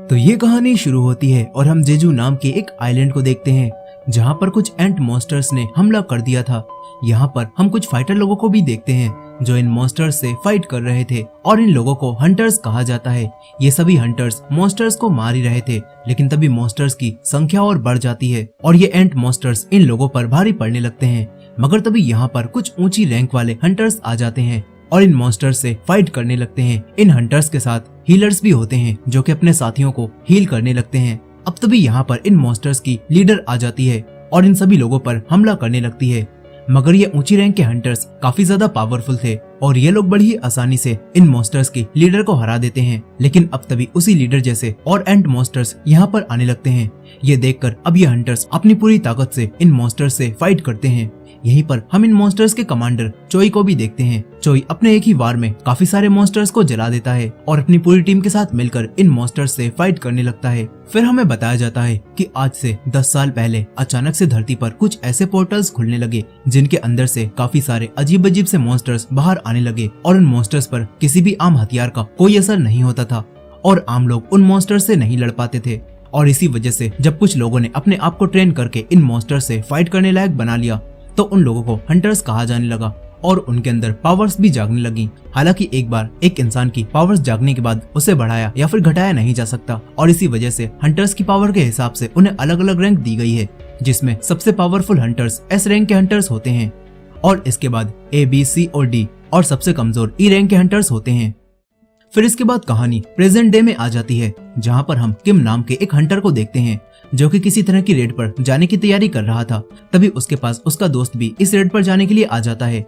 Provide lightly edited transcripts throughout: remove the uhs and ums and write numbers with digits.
तो ये कहानी शुरू होती है और हम जेजू नाम के एक आइलैंड को देखते हैं जहाँ पर कुछ एंट मॉन्स्टर्स ने हमला कर दिया था। यहाँ पर हम कुछ फाइटर लोगों को भी देखते हैं जो इन मॉन्स्टर्स से फाइट कर रहे थे और इन लोगों को हंटर्स कहा जाता है। ये सभी हंटर्स मॉन्स्टर्स को मार ही रहे थे, लेकिन तभी मॉन्स्टर्स की संख्या और बढ़ जाती है और ये एंट मॉन्स्टर्स इन लोगों पर भारी पड़ने लगते हैं। मगर तभी यहाँ पर कुछ ऊंची रैंक वाले हंटर्स आ जाते हैं और इन मॉन्स्टर्स से फाइट करने लगते हैं। इन हंटर्स के साथ हीलर्स भी होते हैं जो कि अपने साथियों को हील करने लगते हैं। अब तभी यहाँ पर इन मॉन्स्टर्स की लीडर आ जाती है और इन सभी लोगों पर हमला करने लगती है। मगर ये ऊंची रैंक के हंटर्स काफी ज्यादा पावरफुल थे और ये लोग बड़ी ही आसानी से इन मॉन्स्टर्स के लीडर को हरा देते हैं। लेकिन अब तभी उसी लीडर जैसे और एंट मॉन्स्टर्स यहाँ पर आने लगते हैं। ये देखकर अब ये हंटर्स अपनी पूरी ताकत से इन मॉन्स्टर्स से फाइट करते हैं। यहीं पर हम इन मॉन्स्टर्स के कमांडर चोई को भी देखते हैं। चोई अपने एक ही वार में काफी सारे मॉन्स्टर्स को जला देता है और अपनी पूरी टीम के साथ मिलकर इन मॉन्स्टर्स से फाइट करने लगता है। फिर हमें बताया जाता है कि आज से 10 साल पहले अचानक से धरती पर कुछ ऐसे पोर्टल्स खुलने लगे जिनके अंदर से काफी सारे अजीब अजीब से मॉन्स्टर्स बाहर आने लगे और उन मॉन्स्टर्स पर किसी भी आम हथियार का कोई असर नहीं होता था और आम लोग उन मॉन्स्टर्स से नहीं लड़ पाते थे। और इसी वजह से जब कुछ लोगों ने अपने आप को ट्रेन करके इन मॉन्स्टर्स से फाइट करने लायक बना लिया तो उन लोगों को हंटर्स कहा जाने लगा और उनके अंदर पावर्स भी जागने लगी। हालांकि एक बार एक इंसान की पावर्स जागने के बाद उसे बढ़ाया या फिर घटाया नहीं जा सकता और इसी वजह से हंटर्स की पावर के हिसाब से उन्हें अलग अलग रैंक दी गई है, जिसमें सबसे पावरफुल हंटर्स एस रैंक के हंटर्स होते हैं और इसके बाद ए, बी, सी और डी और सबसे कमजोर ई रैंक के हंटर्स होते हैं। फिर इसके बाद कहानी प्रेजेंट डे में आ जाती है जहाँ पर हम किम नाम के एक हंटर को देखते हैं जो कि किसी तरह की रेड पर जाने की तैयारी कर रहा था। तभी उसके पास उसका दोस्त भी इस रेड पर जाने के लिए आ जाता है।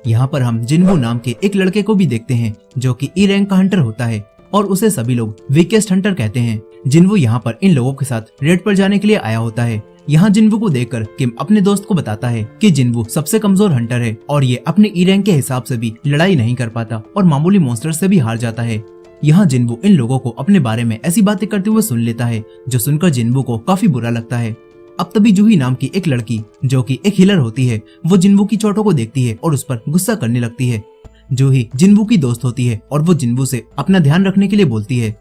यहाँ पर हम जिनवू नाम के एक लड़के को भी देखते हैं जो कि ई रैंक का हंटर होता है और उसे सभी लोग वीकेस्ट हंटर कहते हैं। जिनवू यहाँ पर इन लोगों के साथ रेड पर जाने के लिए आया होता है। यहाँ जिनवू को देखकर किम अपने दोस्त को बताता है कि जिनवू सबसे कमजोर हंटर है और ये अपने ई रैंक के हिसाब से भी लड़ाई नहीं कर पाता और मामूली मॉन्स्टर से भी हार जाता है। यहाँ जिनवू इन लोगों को अपने बारे में ऐसी बातें करते हुए सुन लेता है जो सुनकर जिनवू को काफी बुरा लगता है। अब तभी जूही नाम की एक लड़की जो कि एक हीलर होती है वो जिनवू की चोटों को देखती है और उस पर गुस्सा करने लगती है। जूही जिनवू की दोस्त होती है और वो जिनवू से अपना ध्यान रखने के लिए बोलती है।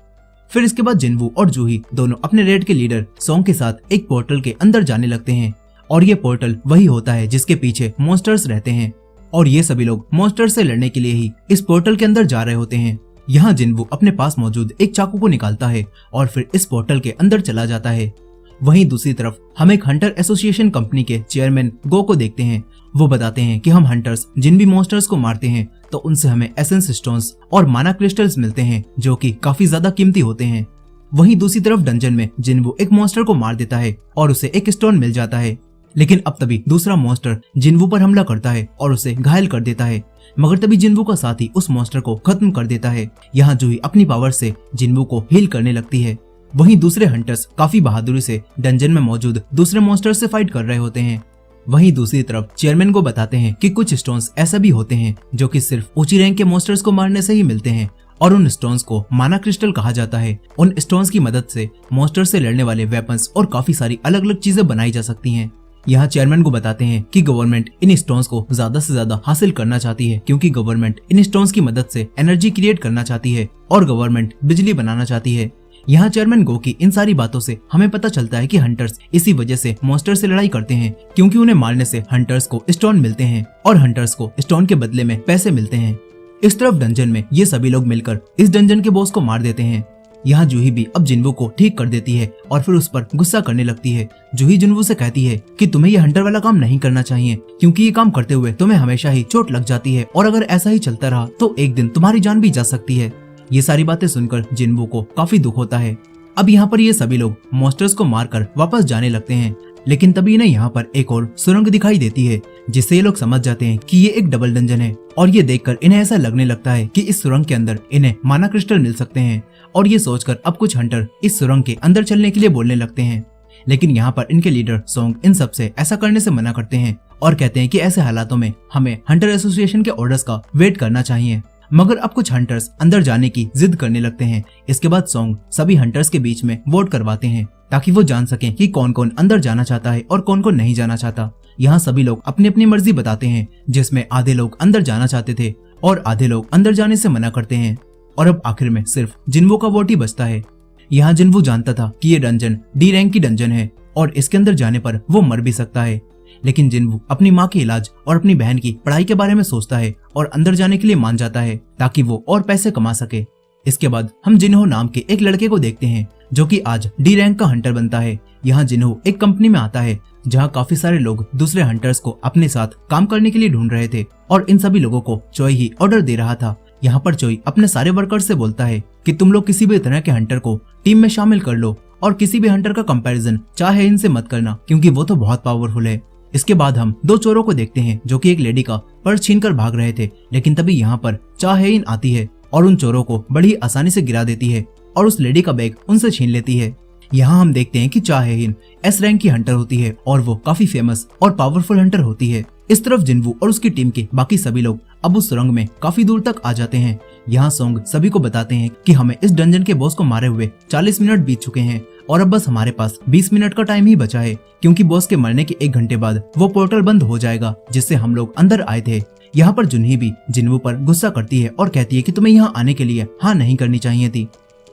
फिर इसके बाद जिनवू और जूही दोनों अपने रेड के लीडर सॉन्ग के साथ एक पोर्टल के अंदर जाने लगते हैं और ये पोर्टल वही होता है जिसके पीछे मॉन्स्टर्स रहते हैं और ये सभी लोग मॉन्स्टर्स से लड़ने के लिए ही इस पोर्टल के अंदर जा रहे होते हैं। यहाँ जिनवू अपने पास मौजूद एक चाकू को निकालता है और फिर इस पोर्टल के अंदर चला जाता है। वहीं दूसरी तरफ हम एक हंटर एसोसिएशन कंपनी के चेयरमैन गो को देखते हैं। वो बताते हैं कि हम हंटर्स जिन भी मॉन्स्टर्स को मारते हैं तो उनसे हमें एसेंस स्टोन्स और माना क्रिस्टल्स मिलते हैं जो कि काफी ज्यादा कीमती होते हैं। वहीं दूसरी तरफ डंजन में जिनवू एक मॉन्स्टर को मार देता है और उसे एक स्टोन मिल जाता है। लेकिन अब तभी दूसरा मॉन्स्टर जिनवू पर हमला करता है और उसे घायल कर देता है। मगर तभी जिनवू का साथी उस मॉन्स्टर को खत्म कर देता है। यहाँ जूही अपनी पावर से जिनवू को हील करने लगती है। वहीं दूसरे हंटर्स काफी बहादुरी से डंजन में मौजूद दूसरे मॉन्स्टर से फाइट कर रहे होते हैं। वहीं दूसरी तरफ चेयरमैन को बताते हैं कि कुछ स्टोन्स ऐसा भी होते हैं जो कि सिर्फ ऊंची रैंक के मॉन्स्टर्स को मारने से ही मिलते हैं और उन स्टोन्स को माना क्रिस्टल कहा जाता है। उन स्टोन्स की मदद से मॉन्स्टर से लड़ने वाले वेपन्स और काफी सारी अलग अलग चीजें बनाई जा सकती हैं। यहाँ चेयरमैन को बताते हैं कि गवर्नमेंट इन स्टोन्स को ज्यादा से ज्यादा हासिल करना चाहती है क्योंकि गवर्नमेंट इन स्टोन्स की मदद से एनर्जी क्रिएट करना चाहती है और गवर्नमेंट बिजली बनाना चाहती है। यहाँ चेयरमैन गो की इन सारी बातों से हमें पता चलता है कि हंटर्स इसी वजह से मॉन्स्टर से लड़ाई करते हैं क्योंकि उन्हें मारने से हंटर्स को स्टोन मिलते हैं और हंटर्स को स्टोन के बदले में पैसे मिलते हैं। इस तरफ डंजन में ये सभी लोग मिलकर इस डंजन के बॉस को मार देते हैं। यहाँ जूही भी अब जिनवू को ठीक कर देती है और फिर उस पर गुस्सा करने लगती है। जूही जिनवू से कहती है कि तुम्हें ये हंटर वाला काम नहीं करना चाहिए क्योंकि ये काम करते हुए तुम्हें हमेशा ही चोट लग जाती है और अगर ऐसा ही चलता रहा तो एक दिन तुम्हारी जान भी जा सकती है। ये सारी बातें सुनकर जिनवू को काफी दुख होता है। अब यहाँ पर ये सभी लोग मॉन्स्टर्स को मारकर वापस जाने लगते हैं, लेकिन तभी इन्हें यहाँ पर एक और सुरंग दिखाई देती है जिससे ये लोग समझ जाते हैं कि ये एक डबल डंजन है और ये देखकर इन्हें ऐसा लगने लगता है कि इस सुरंग के अंदर इन्हें माना क्रिस्टल मिल सकते हैं और ये सोचकर अब कुछ हंटर इस सुरंग के अंदर चलने के लिए बोलने लगते हैं। लेकिन यहाँ पर इनके लीडर सॉन्ग इन सब से ऐसा करने से मना करते हैं और कहते हैं कि ऐसे हालातों में हमें हंटर एसोसिएशन के ऑर्डर्स का वेट करना चाहिए। मगर अब कुछ हंटर्स अंदर जाने की जिद करने लगते हैं। इसके बाद सॉन्ग सभी हंटर्स के बीच में वोट करवाते हैं ताकि वो जान सकें कि कौन कौन अंदर जाना चाहता है और कौन कौन नहीं जाना चाहता। यहाँ सभी लोग अपनी अपनी मर्जी बताते हैं जिसमें आधे लोग अंदर जाना चाहते थे और आधे लोग अंदर जाने से मना करते हैं और अब आखिर में सिर्फ जिनवू का वोट ही बचता है। यहाँ जिन्वू जानता था कि ये डंजन डी रैंक की डंजन है और इसके अंदर जाने पर वो मर भी सकता है, लेकिन जिन्वू अपनी माँ के इलाज और अपनी बहन की पढ़ाई के बारे में सोचता है और अंदर जाने के लिए मान जाता है ताकि वो और पैसे कमा सके। इसके बाद हम जिन्हो नाम के एक लड़के को देखते हैं जो कि आज डी रैंक का हंटर बनता है। यहाँ जिन्हो एक कंपनी में आता है जहाँ काफी सारे लोग दूसरे हंटर्स को अपने साथ काम करने के लिए ढूंढ रहे थे और इन सभी लोगों को चोई ही ऑर्डर दे रहा था। यहाँ पर चोई अपने सारे वर्कर्स से बोलता है कि तुम लोग किसी भी तरह के हंटर को टीम में शामिल कर लो और किसी भी हंटर का कंपैरिजन चाहे इनसे मत करना क्योंकि वो तो बहुत पावरफुल है। इसके बाद हम दो चोरों को देखते हैं जो कि एक लेडी का पर्स छीनकर भाग रहे थे, लेकिन तभी यहाँ पर चाहेइन आती है और उन चोरों को बड़ी आसानी से गिरा देती है और उस लेडी का बैग उनसे छीन लेती है। यहाँ हम देखते हैं कि चाहेइन एस रैंक की हंटर होती है और वो काफी फेमस और पावरफुल हंटर होती है। इस तरफ जिन्वू और उसकी टीम के बाकी सभी लोग अब उस सुरंग में काफी दूर तक आ जाते हैं। यहाँ सोंग सभी को बताते हैं कि हमें इस डंजन के बॉस को मारे हुए 40 मिनट बीत चुके हैं और अब बस हमारे पास 20 मिनट का टाइम ही बचा है क्योंकि बॉस के मरने के 1 घंटे बाद वो पोर्टल बंद हो जाएगा जिससे हम लोग अंदर आए थे। यहाँ पर जुनही भी जिन्वू पर गुस्सा करती है और कहती है कि तुम्हें यहाँ आने के लिए हाँ नहीं करनी चाहिए थी।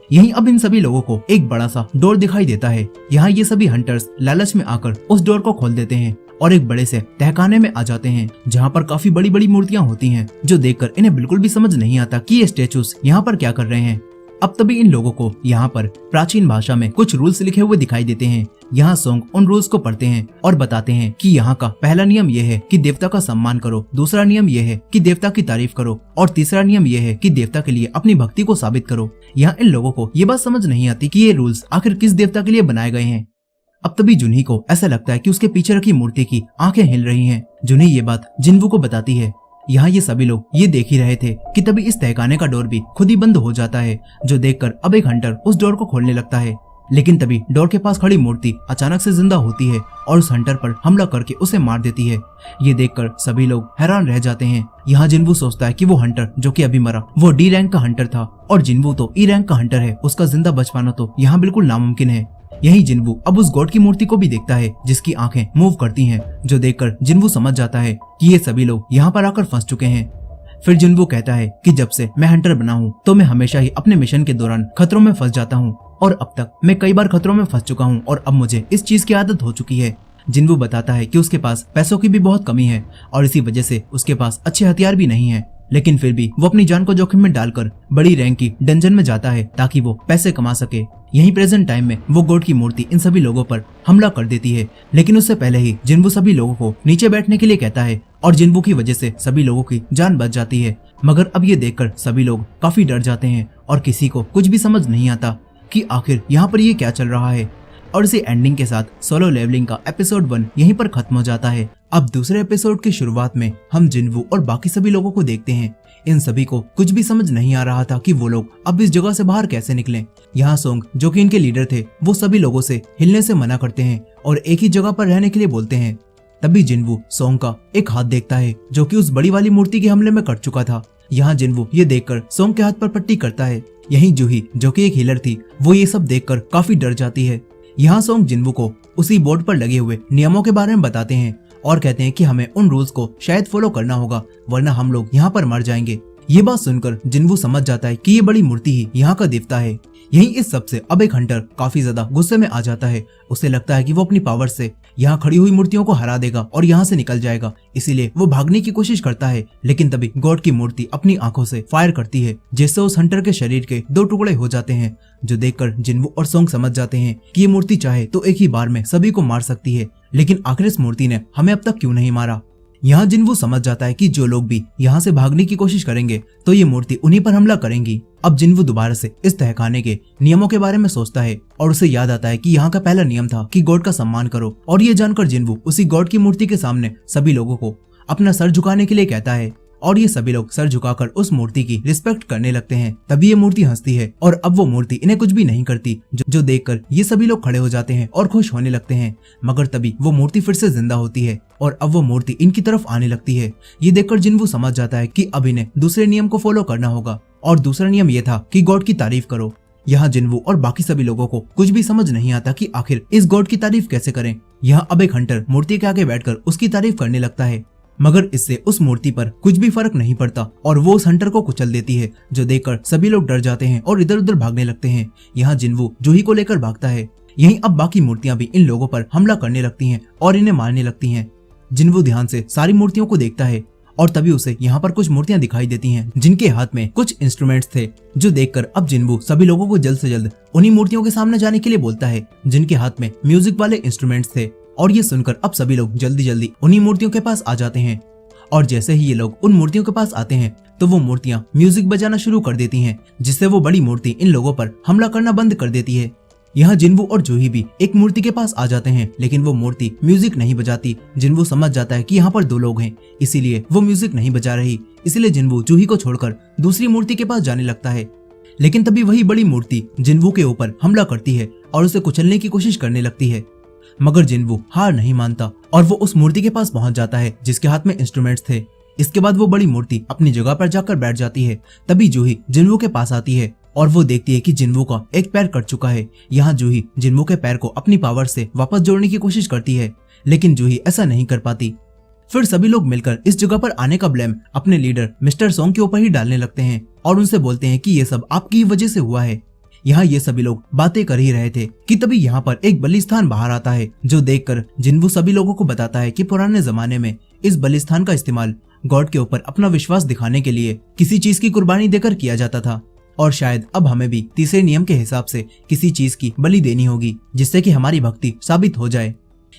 यहीं अब इन सभी लोगों को एक बड़ा सा डोर दिखाई देता है। यहाँ ये सभी हंटर्स लालच में आकर उस डोर को खोल देते हैं और एक बड़े से तहखाने में आ जाते हैं जहाँ पर काफी बड़ी बड़ी मूर्तियाँ होती हैं जो देखकर इन्हें बिल्कुल भी समझ नहीं आता कि ये स्टेचूज यहाँ पर क्या कर रहे हैं। अब तभी इन लोगों को यहाँ पर प्राचीन भाषा में कुछ रूल्स लिखे हुए दिखाई देते हैं। यहाँ सोंग उन रूल्स को पढ़ते हैं और बताते हैं कि यहाँ का पहला नियम यह है कि देवता का सम्मान करो, दूसरा नियम यह है कि देवता की तारीफ करो और तीसरा नियम यह है कि देवता के लिए अपनी भक्ति को साबित करो। यहाँ इन लोगों को ये बात समझ नहीं आती कि ये रूल्स आखिर किस देवता के लिए बनाए गए हैं। अब तभी जुनही को ऐसा लगता है कि उसके पीछे रखी मूर्ति की आंखें हिल रही हैं। जुनही ये बात जिन्वू को बताती है। यहाँ ये सभी लोग ये देख ही रहे थे कि तभी इस तहखाने का डोर भी खुद ही बंद हो जाता है जो देखकर अब एक हंटर उस डोर को खोलने लगता है, लेकिन तभी डोर के पास खड़ी मूर्ति अचानक से जिंदा होती है और उस हंटर पर हमला करके उसे मार देती है। ये देखकर सभी लोग हैरान रह जाते हैं। यहाँ जिन्वू सोचता है कि वो हंटर जो कि अभी मरा वो डी रैंक का हंटर था और जिन्वू तो ई रैंक का हंटर है, उसका जिंदा बच पाना तो यहाँ बिल्कुल नामुमकिन है। यही जिन्वू अब उस गॉड की मूर्ति को भी देखता है जिसकी आंखें मूव करती हैं, जो देखकर जिन्वू समझ जाता है कि ये सभी लोग यहाँ पर आकर फंस चुके हैं। फिर जिन्वू कहता है कि जब से मैं हंटर बना हूँ तो मैं हमेशा ही अपने मिशन के दौरान खतरों में फंस जाता हूँ और अब तक मैं कई बार खतरों में फंस चुका हूँ और अब मुझे इस चीज की आदत हो चुकी है। जिन्वू बताता है कि उसके पास पैसों की भी बहुत कमी है और इसी वजह से उसके पास अच्छे हथियार भी नहीं है, लेकिन फिर भी वो अपनी जान को जोखिम में डालकर बड़ी रैंक की डंजन में जाता है ताकि वो पैसे कमा सके। यही प्रेजेंट टाइम में वो गॉड की मूर्ति इन सभी लोगों पर हमला कर देती है, लेकिन उससे पहले ही जिन्वू सभी लोगों को नीचे बैठने के लिए कहता है और जिन्वू की वजह से सभी लोगों की जान बच जाती है। मगर अब ये देखकर सभी लोग काफी डर जाते हैं और किसी को कुछ भी समझ नहीं आता कि आखिर यहाँ पर ये क्या चल रहा है। और इसी एंडिंग के साथ सोलो लेवलिंग का एपिसोड 1 यहीं पर खत्म हो जाता है। अब दूसरे एपिसोड की शुरुआत में हम जिन्वू और बाकी सभी लोगों को देखते हैं। इन सभी को कुछ भी समझ नहीं आ रहा था कि वो लोग अब इस जगह से बाहर कैसे निकलें। यहाँ सोंग जो कि इनके लीडर थे वो सभी लोगों से हिलने से मना करते हैं और एक ही जगह पर रहने के लिए बोलते हैं। तभी जिन्वू सोंग का एक हाथ देखता है जो कि उस बड़ी वाली मूर्ति के हमले में कट चुका था। यहाँ जिन्वू ये देखकर सोंग के हाथ पर पट्टी करता है। यही जूही जो कि एक हीलर थी वो ये सब देखकर काफी डर जाती है। यहाँ सोंग जिन्वू को उसी बोर्ड पर लगे हुए नियमों के बारे में बताते हैं और कहते हैं कि हमें उन रूल्स को शायद फॉलो करना होगा वरना हम लोग यहाँ पर मर जाएंगे। ये बात सुनकर जिन्वू समझ जाता है कि ये बड़ी मूर्ति ही यहाँ का देवता है। यही इस सब से अब एक हंटर काफी ज्यादा गुस्से में आ जाता है। उसे लगता है कि वो अपनी पावर से यहाँ खड़ी हुई मूर्तियों को हरा देगा और यहाँ से निकल जाएगा, इसीलिए वो भागने की कोशिश करता है। लेकिन तभी गॉड की मूर्ति अपनी आंखों से फायर करती है जिससे उस हंटर के शरीर के 2 टुकड़े हो जाते हैं, जो देखकर जिन्वू और सोंग समझ जाते हैं कि ये मूर्ति चाहे तो एक ही बार में सभी को मार सकती है, लेकिन आखिर इस मूर्ति ने हमें अब तक क्यों नहीं मारा। यहाँ जिन्वू समझ जाता है कि जो लोग भी यहाँ से भागने की कोशिश करेंगे तो ये मूर्ति उन्हीं पर हमला करेंगी। अब जिन्वू दोबारा से इस तहखाने के नियमों के बारे में सोचता है और उसे याद आता है कि यहाँ का पहला नियम था कि गॉड का सम्मान करो, और ये जानकर जिन्वू उसी गॉड की मूर्ति के सामने सभी लोगों को अपना सर झुकाने के लिए कहता है और ये सभी लोग सर झुकाकर उस मूर्ति की रिस्पेक्ट करने लगते हैं। तभी ये मूर्ति हंसती है और अब वो मूर्ति इन्हें कुछ भी नहीं करती, जो देखकर ये सभी लोग खड़े हो जाते हैं और खुश होने लगते हैं। मगर तभी वो मूर्ति फिर से जिंदा होती है और अब वो मूर्ति इनकी तरफ आने लगती है। ये देखकर जिन्वू समझ जाता है कि अब इन्हें दूसरे नियम को फॉलो करना होगा और दूसरा नियम ये था कि गॉड की तारीफ करो। यहाँ जिन्वू और बाकी सभी लोगों को कुछ भी समझ नहीं आता कि आखिर इस गॉड की तारीफ कैसे करें। यहाँ अब एक हंटर मूर्ति के आगे बैठकर उसकी तारीफ करने लगता है। मगर इससे उस मूर्ति पर कुछ भी फर्क नहीं पड़ता और वो उस हंटर को कुचल देती है, जो देखकर सभी लोग डर जाते हैं और इधर उधर भागने लगते हैं। यहाँ जिन्वू जूही को लेकर भागता है। यहीं अब बाकी मूर्तियां भी इन लोगों पर हमला करने लगती हैं और इन्हें मारने लगती हैं। जिन्वू ध्यान से सारी मूर्तियों को देखता है और तभी उसे यहाँ पर कुछ मूर्तियां दिखाई देती हैं जिनके हाथ में कुछ इंस्ट्रूमेंट्स थे, जो देखकर अब जिन्वू सभी लोगों को जल्द से जल्द उन्हीं मूर्तियों के सामने जाने के लिए बोलता है जिनके हाथ में म्यूजिक वाले इंस्ट्रूमेंट्स थे। और ये सुनकर अब सभी लोग जल्दी जल्दी उन्हीं मूर्तियों के पास आ जाते हैं। और जैसे ही ये लोग उन मूर्तियों के पास आते हैं तो वो मूर्तियां म्यूजिक बजाना शुरू कर देती हैं, जिससे वो बड़ी मूर्ति इन लोगों पर हमला करना बंद कर देती है। यहाँ जिन्वू और जूही भी एक मूर्ति के पास आ जाते हैं, लेकिन वो मूर्ति म्यूजिक नहीं बजाती। जिन्वू समझ जाता है कि यहाँ पर 2 लोग हैं, इसीलिए वो म्यूजिक नहीं बजा रही। इसलिए जिन्वू जूही को छोड़कर दूसरी मूर्ति के पास जाने लगता है। लेकिन तभी वही बड़ी मूर्ति जिन्वू के ऊपर हमला करती है और उसे कुचलने की कोशिश करने लगती है। मगर जिन्वू हार नहीं मानता और वो उस मूर्ति के पास पहुंच जाता है जिसके हाथ में इंस्ट्रूमेंट्स थे। इसके बाद वो बड़ी मूर्ति अपनी जगह पर जाकर बैठ जाती है। तभी जूही जिन्वू के पास आती है और वो देखती है कि जिन्वू का एक पैर कट चुका है। यहाँ जूही जिन्वू के पैर को अपनी पावर से वापस जोड़ने की कोशिश करती है, लेकिन जूही ऐसा नहीं कर पाती। फिर सभी लोग मिलकर इस जगह पर आने का ब्लेम अपने लीडर मिस्टर सोंग के ऊपर ही डालने लगते हैं और उनसे बोलते हैं कि ये सब आपकी ही वजह से हुआ है। यहाँ ये सभी लोग बातें कर ही रहे थे कि तभी यहाँ पर एक बलिस्तान बाहर आता है, जो देखकर जिन्वू सभी लोगों को बताता है कि पुराने जमाने में इस बलिस्तान का इस्तेमाल गॉड के ऊपर अपना विश्वास दिखाने के लिए किसी चीज की कुर्बानी देकर किया जाता था, और शायद अब हमें भी तीसरे नियम के हिसाब से किसी चीज की बलि देनी होगी जिससे कि हमारी भक्ति साबित हो जाए।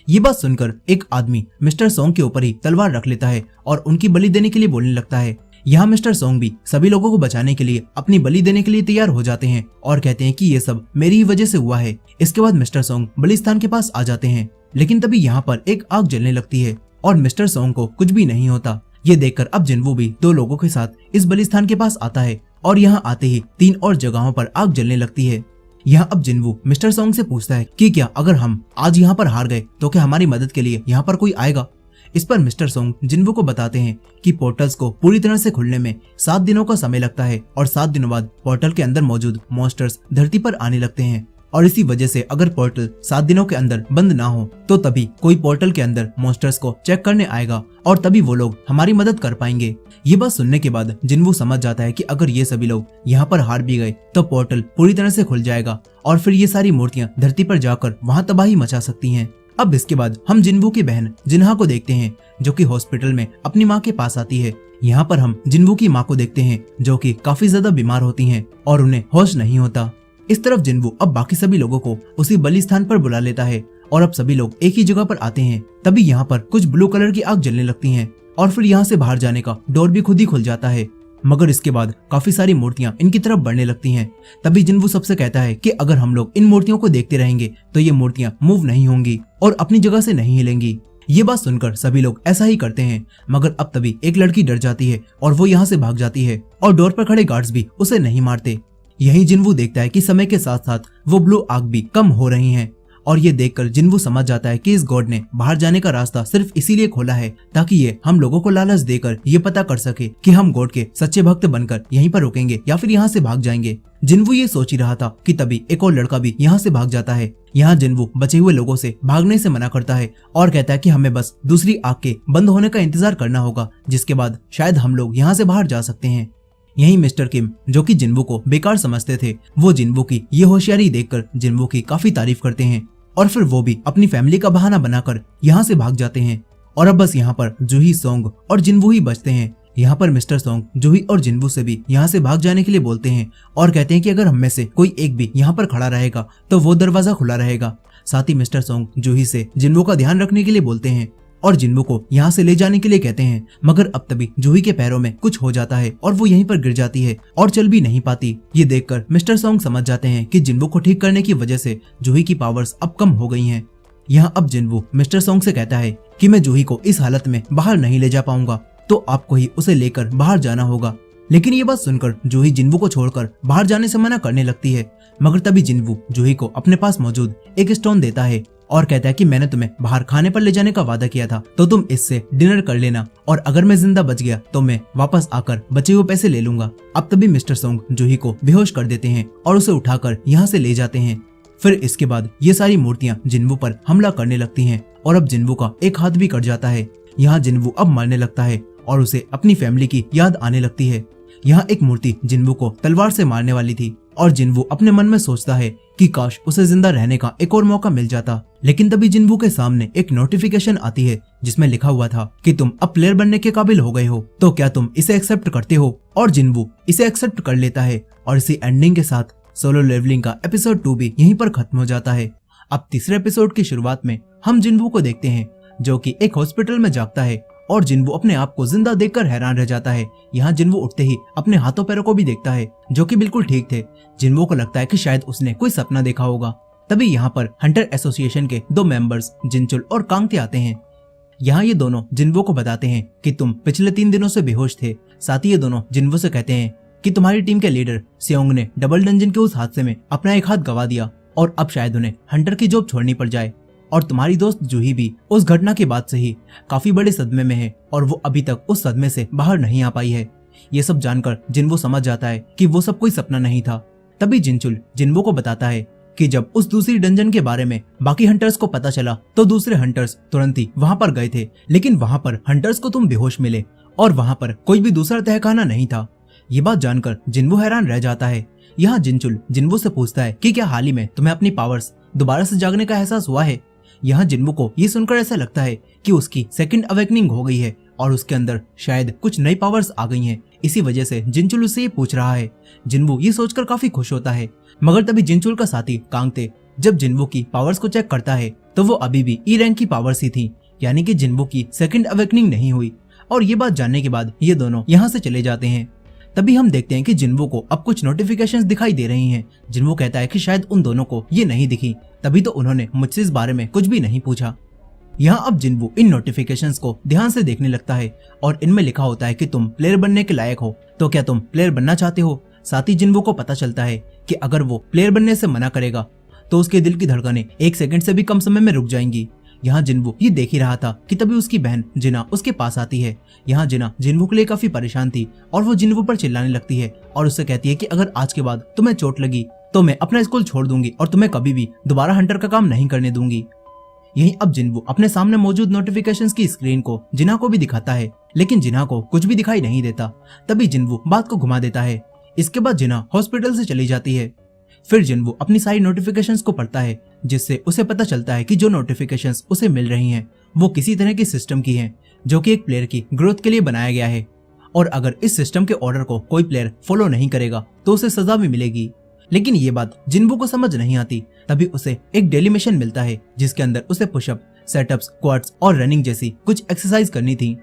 ये बात सुनकर एक आदमी मिस्टर सोंग के ऊपर ही तलवार रख लेता है और उनकी बलि देने के लिए बोलने लगता है। यहाँ मिस्टर सोंग भी सभी लोगों को बचाने के लिए अपनी बलि देने के लिए तैयार हो जाते हैं और कहते हैं कि ये सब मेरी ही वजह से हुआ है। इसके बाद मिस्टर सोंग बलिस्तान के पास आ जाते हैं, लेकिन तभी यहाँ पर एक आग जलने लगती है और मिस्टर सोंग को कुछ भी नहीं होता। ये देखकर अब जिन्वू भी 2 लोगों के साथ इस बलिस्तान के पास आता है और यहाँ आते ही 3 और जगहों पर आग जलने लगती है। यहाँ अब जिन्वू मिस्टर सोंग से पूछता है कि क्या अगर हम आज यहाँ पर हार गए तो क्या हमारी मदद के लिए यहाँ पर कोई आएगा। इस पर मिस्टर सोंग जिन्वू को बताते हैं कि पोर्टल्स को पूरी तरह से खुलने में 7 दिनों का समय लगता है और 7 दिनों बाद पोर्टल के अंदर मौजूद मॉन्स्टर्स धरती पर आने लगते हैं। और इसी वजह से अगर पोर्टल 7 दिनों के अंदर बंद ना हो तो तभी कोई पोर्टल के अंदर मॉन्स्टर्स को चेक करने आएगा और तभी वो लोग हमारी मदद कर पाएंगे। ये बात सुनने के बाद जिन्वू समझ जाता है कि अगर ये सभी लोग यहाँ पर हार भी गए तो पोर्टल पूरी तरह से खुल जाएगा और फिर ये सारी मूर्तियां धरती पर जाकर वहाँ तबाही मचा सकती हैं। अब इसके बाद हम जिन्वू की बहन जिन्हा को देखते हैं, जो कि हॉस्पिटल में अपनी माँ के पास आती है। यहाँ पर हम जिन्वू की माँ को देखते हैं, जो कि काफी ज्यादा बीमार होती हैं और उन्हें होश नहीं होता। इस तरफ जिन्वू अब बाकी सभी लोगों को उसी बलिस्तान पर बुला लेता है और अब सभी लोग एक ही जगह पर आते हैं। तभी यहाँ पर कुछ ब्लू कलर की आग जलने लगती हैं और फिर यहाँ से बाहर जाने का डोर भी खुद ही खुल जाता है। मगर इसके बाद काफी सारी मूर्तियां इनकी तरफ बढ़ने लगती हैं। तभी जिन्वू सबसे कहता है कि अगर हम लोग इन मूर्तियों को देखते रहेंगे तो ये मूर्तियां मूव नहीं होंगी और अपनी जगह से नहीं हिलेंगी। ये बात सुनकर सभी लोग ऐसा ही करते हैं, मगर अब तभी एक लड़की डर जाती है और वो यहाँ से भाग जाती है और डोर पर खड़े गार्ड्स भी उसे नहीं मारते। यही जिन्वू देखता है कि समय के साथ साथ वो ब्लू आग भी कम हो रही हैं और ये देखकर जिन्वू समझ जाता है कि इस गॉड ने बाहर जाने का रास्ता सिर्फ इसीलिए खोला है ताकि ये हम लोगों को लालच देकर ये पता कर सके कि हम गॉड के सच्चे भक्त बनकर यहीं पर रुकेंगे या फिर यहाँ से भाग जाएंगे। जिन्वू ये सोच ही रहा था कि तभी एक और लड़का भी यहाँ से भाग जाता है। यहाँ जिन्वू बचे हुए लोगों से भागने से मना करता है और कहता है कि हमें बस दूसरी आग के बंद होने का इंतजार करना होगा, जिसके बाद शायद हम लोग यहाँ से बाहर जा सकते हैं। यही मिस्टर किम, जो कि जिन्वू को बेकार समझते थे, वो जिन्वू की ये होशियारी देखकर जिन्वू की काफी तारीफ करते हैं और फिर वो भी अपनी फैमिली का बहाना बनाकर यहाँ से भाग जाते हैं। और अब बस यहाँ पर जूही, सोंग और जिन्वू ही बचते हैं। यहाँ पर मिस्टर सोंग जूही और जिन्वू से भी यहाँ से भाग जाने के लिए बोलते हैं और कहते हैं कि अगर हम में से कोई एक भी यहाँ पर खड़ा रहेगा तो वो दरवाजा खुला रहेगा। साथ ही मिस्टर सोंग जूही से जिन्वू का ध्यान रखने के लिए बोलते हैं और जिन्वू को यहाँ से ले जाने के लिए कहते हैं। मगर अब तभी जूही के पैरों में कुछ हो जाता है और वो यहीं पर गिर जाती है और चल भी नहीं पाती। ये देखकर मिस्टर सोंग समझ जाते हैं कि जिन्वू को ठीक करने की वजह से जूही की पावर्स अब कम हो गई हैं। यहाँ अब जिन्वू मिस्टर सोंग से कहता है कि मैं जूही को इस हालत में बाहर नहीं ले जा पाऊंगा, तो आपको ही उसे लेकर बाहर जाना होगा। लेकिन ये बात सुनकर जूही जिन्वू को छोड़कर बाहर जाने से मना करने लगती है। मगर तभी जिन्वू जूही को अपने पास मौजूद एक स्टोन देता है और कहता है कि मैंने तुम्हें बाहर खाने पर ले जाने का वादा किया था, तो तुम इससे डिनर कर लेना और अगर मैं जिंदा बच गया तो मैं वापस आकर बचे हुए पैसे ले लूंगा। अब तभी मिस्टर सोंग जूही को बेहोश कर देते हैं और उसे उठाकर यहाँ से ले जाते हैं। फिर इसके बाद ये सारी मूर्तियां जिन्वू पर हमला करने लगती हैं और अब जिन्वू का एक हाथ भी कट जाता है। यहाँ जिन्वू अब मरने लगता है और उसे अपनी फैमिली की याद आने लगती है। यहाँ एक मूर्ति जिन्वू को तलवार से मारने वाली थी और जिन्वू अपने मन में सोचता है कि काश उसे जिंदा रहने का एक और मौका मिल जाता। लेकिन तभी जिन्वू के सामने एक नोटिफिकेशन आती है जिसमें लिखा हुआ था कि तुम अब प्लेयर बनने के काबिल हो गए हो, तो क्या तुम इसे एक्सेप्ट करते हो? और जिन्वू इसे एक्सेप्ट कर लेता है और इसी एंडिंग के साथ सोलो लेवलिंग का एपिसोड 2 भी यहीं पर खत्म हो जाता है। अब तीसरे एपिसोड की शुरुआत में हम जिन्वू को देखते हैं जो कि एक हॉस्पिटल में जागता है और जिन्वू अपने आप को जिंदा देखकर हैरान रह जाता है। यहाँ जिन्वू उठते ही अपने हाथों पैरों को भी देखता है जो कि बिल्कुल ठीक थे। जिन्वू को लगता है कि शायद उसने कोई सपना देखा होगा। तभी यहाँ पर हंटर एसोसिएशन के 2 मेंबर्स जिनचुल और कांगते आते हैं। यहाँ ये दोनों जिन्वू को बताते हैं कि तुम पिछले 3 दिनों से बेहोश थे। साथ ही ये दोनों जिन्वू से कहते हैं कि तुम्हारी टीम के लीडर सेओंग ने डबल डंजन के उस हादसे में अपना एक हाथ गवा दिया और अब शायद उन्हें हंटर की जॉब छोड़नी पड़ जाए। और तुम्हारी दोस्त जूही भी उस घटना के बाद से ही काफी बड़े सदमे में है और वो अभी तक उस सदमे से बाहर नहीं आ पाई है। ये सब जानकर जिन्वू समझ जाता है कि वो सब कोई सपना नहीं था। तभी जिनचुल जिन्वू को बताता है कि जब उस दूसरी डंजन के बारे में बाकी हंटर्स को पता चला तो दूसरे हंटर्स तुरंत ही वहां पर गए थे, लेकिन वहां पर हंटर्स को तुम बेहोश मिले और वहां पर कोई भी दूसरा तहखाना नहीं था। ये बात जानकर जिन्वू हैरान रह जाता है। यहाँ जिनचुल जिन्वू से पूछता है कि क्या हाल ही में तुम्हें अपनी पावर्स दोबारा से जागने का एहसास हुआ है? यहाँ जिन्वू को ये सुनकर ऐसा लगता है कि उसकी सेकंड अवेकनिंग हो गई है और उसके अंदर शायद कुछ नई पावर्स आ गई हैं। इसी वजह से जिनचुल उससे ये पूछ रहा है। जिन्वू ये सोचकर काफी खुश होता है, मगर तभी जिनचुल का साथी कांगते जब जिन्वू की पावर्स को चेक करता है तो वो अभी भी ई रैंक की पावर्स ही थी, यानी कि जिन्वू की सेकंड अवेकनिंग नहीं हुई। और ये बात जानने के बाद ये दोनों यहाँ से चले जाते हैं। तभी हम देखते हैं कि जिन्वू को अब कुछ नोटिफिकेशंस दिखाई दे रही हैं। जिन्वू कहता है कि शायद उन दोनों को ये नहीं दिखी, तभी तो उन्होंने मुझसे इस बारे में कुछ भी नहीं पूछा। यहाँ अब जिन्वू इन नोटिफिकेशंस को ध्यान से देखने लगता है और इनमें लिखा होता है कि तुम प्लेयर बनने के लायक हो, तो क्या तुम प्लेयर बनना चाहते हो? साथ ही जिन्वू को पता चलता है कि अगर वो प्लेयर बनने से मना करेगा तो उसके दिल की धड़कनें 1 सेकंड से भी कम समय में रुक जाएंगी। यहाँ जिन्वू ये देख ही रहा था कि तभी उसकी बहन जिना उसके पास आती है। यहाँ जिना जिन्वू के लिए काफी परेशान थी और वो जिन्वू पर चिल्लाने लगती है और उससे कहती है कि अगर आज के बाद तुम्हें चोट लगी तो मैं अपना स्कूल छोड़ दूंगी और तुम्हें कभी भी दोबारा हंटर का काम नहीं करने दूंगी। यहीं अब जिन्वू अपने सामने मौजूद नोटिफिकेशंस की स्क्रीन को जिना को भी दिखाता है, लेकिन जिना को कुछ भी दिखाई नहीं देता। तभी जिन्वू बात को घुमा देता है। इसके बाद जिना हॉस्पिटल से चली जाती है। फिर जिन्वू अपनी सारी नोटिफिकेशंस को पढ़ता है, जिससे उसे पता चलता है कि जो नोटिफिकेशंस उसे मिल रही हैं वो किसी तरह की सिस्टम की हैं, जो कि एक प्लेयर की ग्रोथ के लिए बनाया गया है और अगर इस सिस्टम के ऑर्डर को कोई प्लेयर फॉलो नहीं करेगा तो उसे सजा भी मिलेगी। लेकिन ये बात जिन्वू को समझ नहीं आती। तभी उसे एक डेली मिशन मिलता है जिसके अंदर उसे पुशअप, सेटअप्स, क्वाड्स और रनिंग जैसी कुछ एक्सरसाइज करनी थी।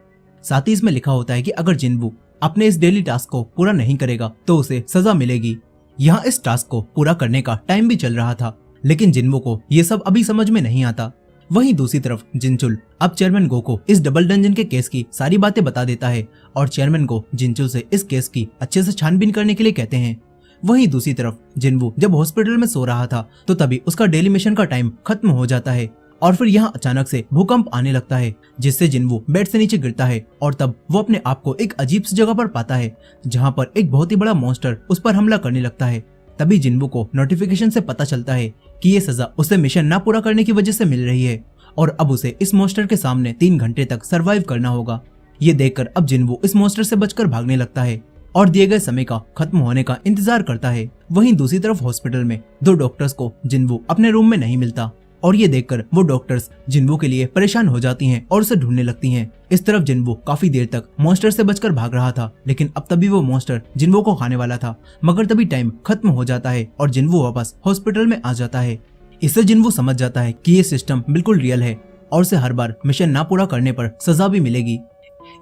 साथ ही इसमें लिखा होता है कि अगर जिन्वू अपने इस डेली टास्क को पूरा नहीं करेगा तो उसे सजा मिलेगी। यहाँ इस टास्क को पूरा करने का टाइम भी चल रहा था, लेकिन जिन्वू को ये सब अभी समझ में नहीं आता। वहीं दूसरी तरफ जिनचुल अब चेयरमैन गो को इस डबल डंजन के केस की सारी बातें बता देता है और चेयरमैन गो जिनचुल से इस केस की अच्छे से छानबीन करने के लिए कहते हैं। वहीं दूसरी तरफ जिन्वू जब हॉस्पिटल में सो रहा था तो तभी उसका डेली मिशन का टाइम खत्म हो जाता है और फिर यहाँ अचानक से भूकंप आने लगता है, जिससे जिन्वू बेड से नीचे गिरता है और तब वो अपने आप को एक अजीब सी जगह पर पाता है जहाँ पर एक बहुत ही बड़ा मॉन्स्टर उस पर हमला करने लगता है। तभी जिन्वू को नोटिफिकेशन से पता चलता है कि ये सजा उसे मिशन ना पूरा करने की वजह से मिल रही है और अब उसे इस मॉन्स्टर के सामने 3 घंटे तक सरवाइव करना होगा। ये देखकर अब जिन्वू इस मॉन्स्टर से बचकर भागने लगता है और दिए गए समय का खत्म होने का इंतजार करता है। वहीं दूसरी तरफ हॉस्पिटल में 2 डॉक्टर्स को जिन्वू अपने रूम में नहीं मिलता और ये देखकर वो डॉक्टर्स जिन्वू के लिए परेशान हो जाती हैं और उसे ढूंढने लगती हैं। इस तरफ जिन्वू काफी देर तक मॉन्स्टर से बचकर भाग रहा था, लेकिन अब तभी वो मॉन्स्टर जिन्वू को खाने वाला था, मगर तभी टाइम खत्म हो जाता है और जिन्वू वापस हॉस्पिटल में आ जाता है। इससे जिन्वू समझ जाता है कि ये सिस्टम बिल्कुल रियल है और उसे हर बार मिशन ना पूरा करने पर सजा भी मिलेगी।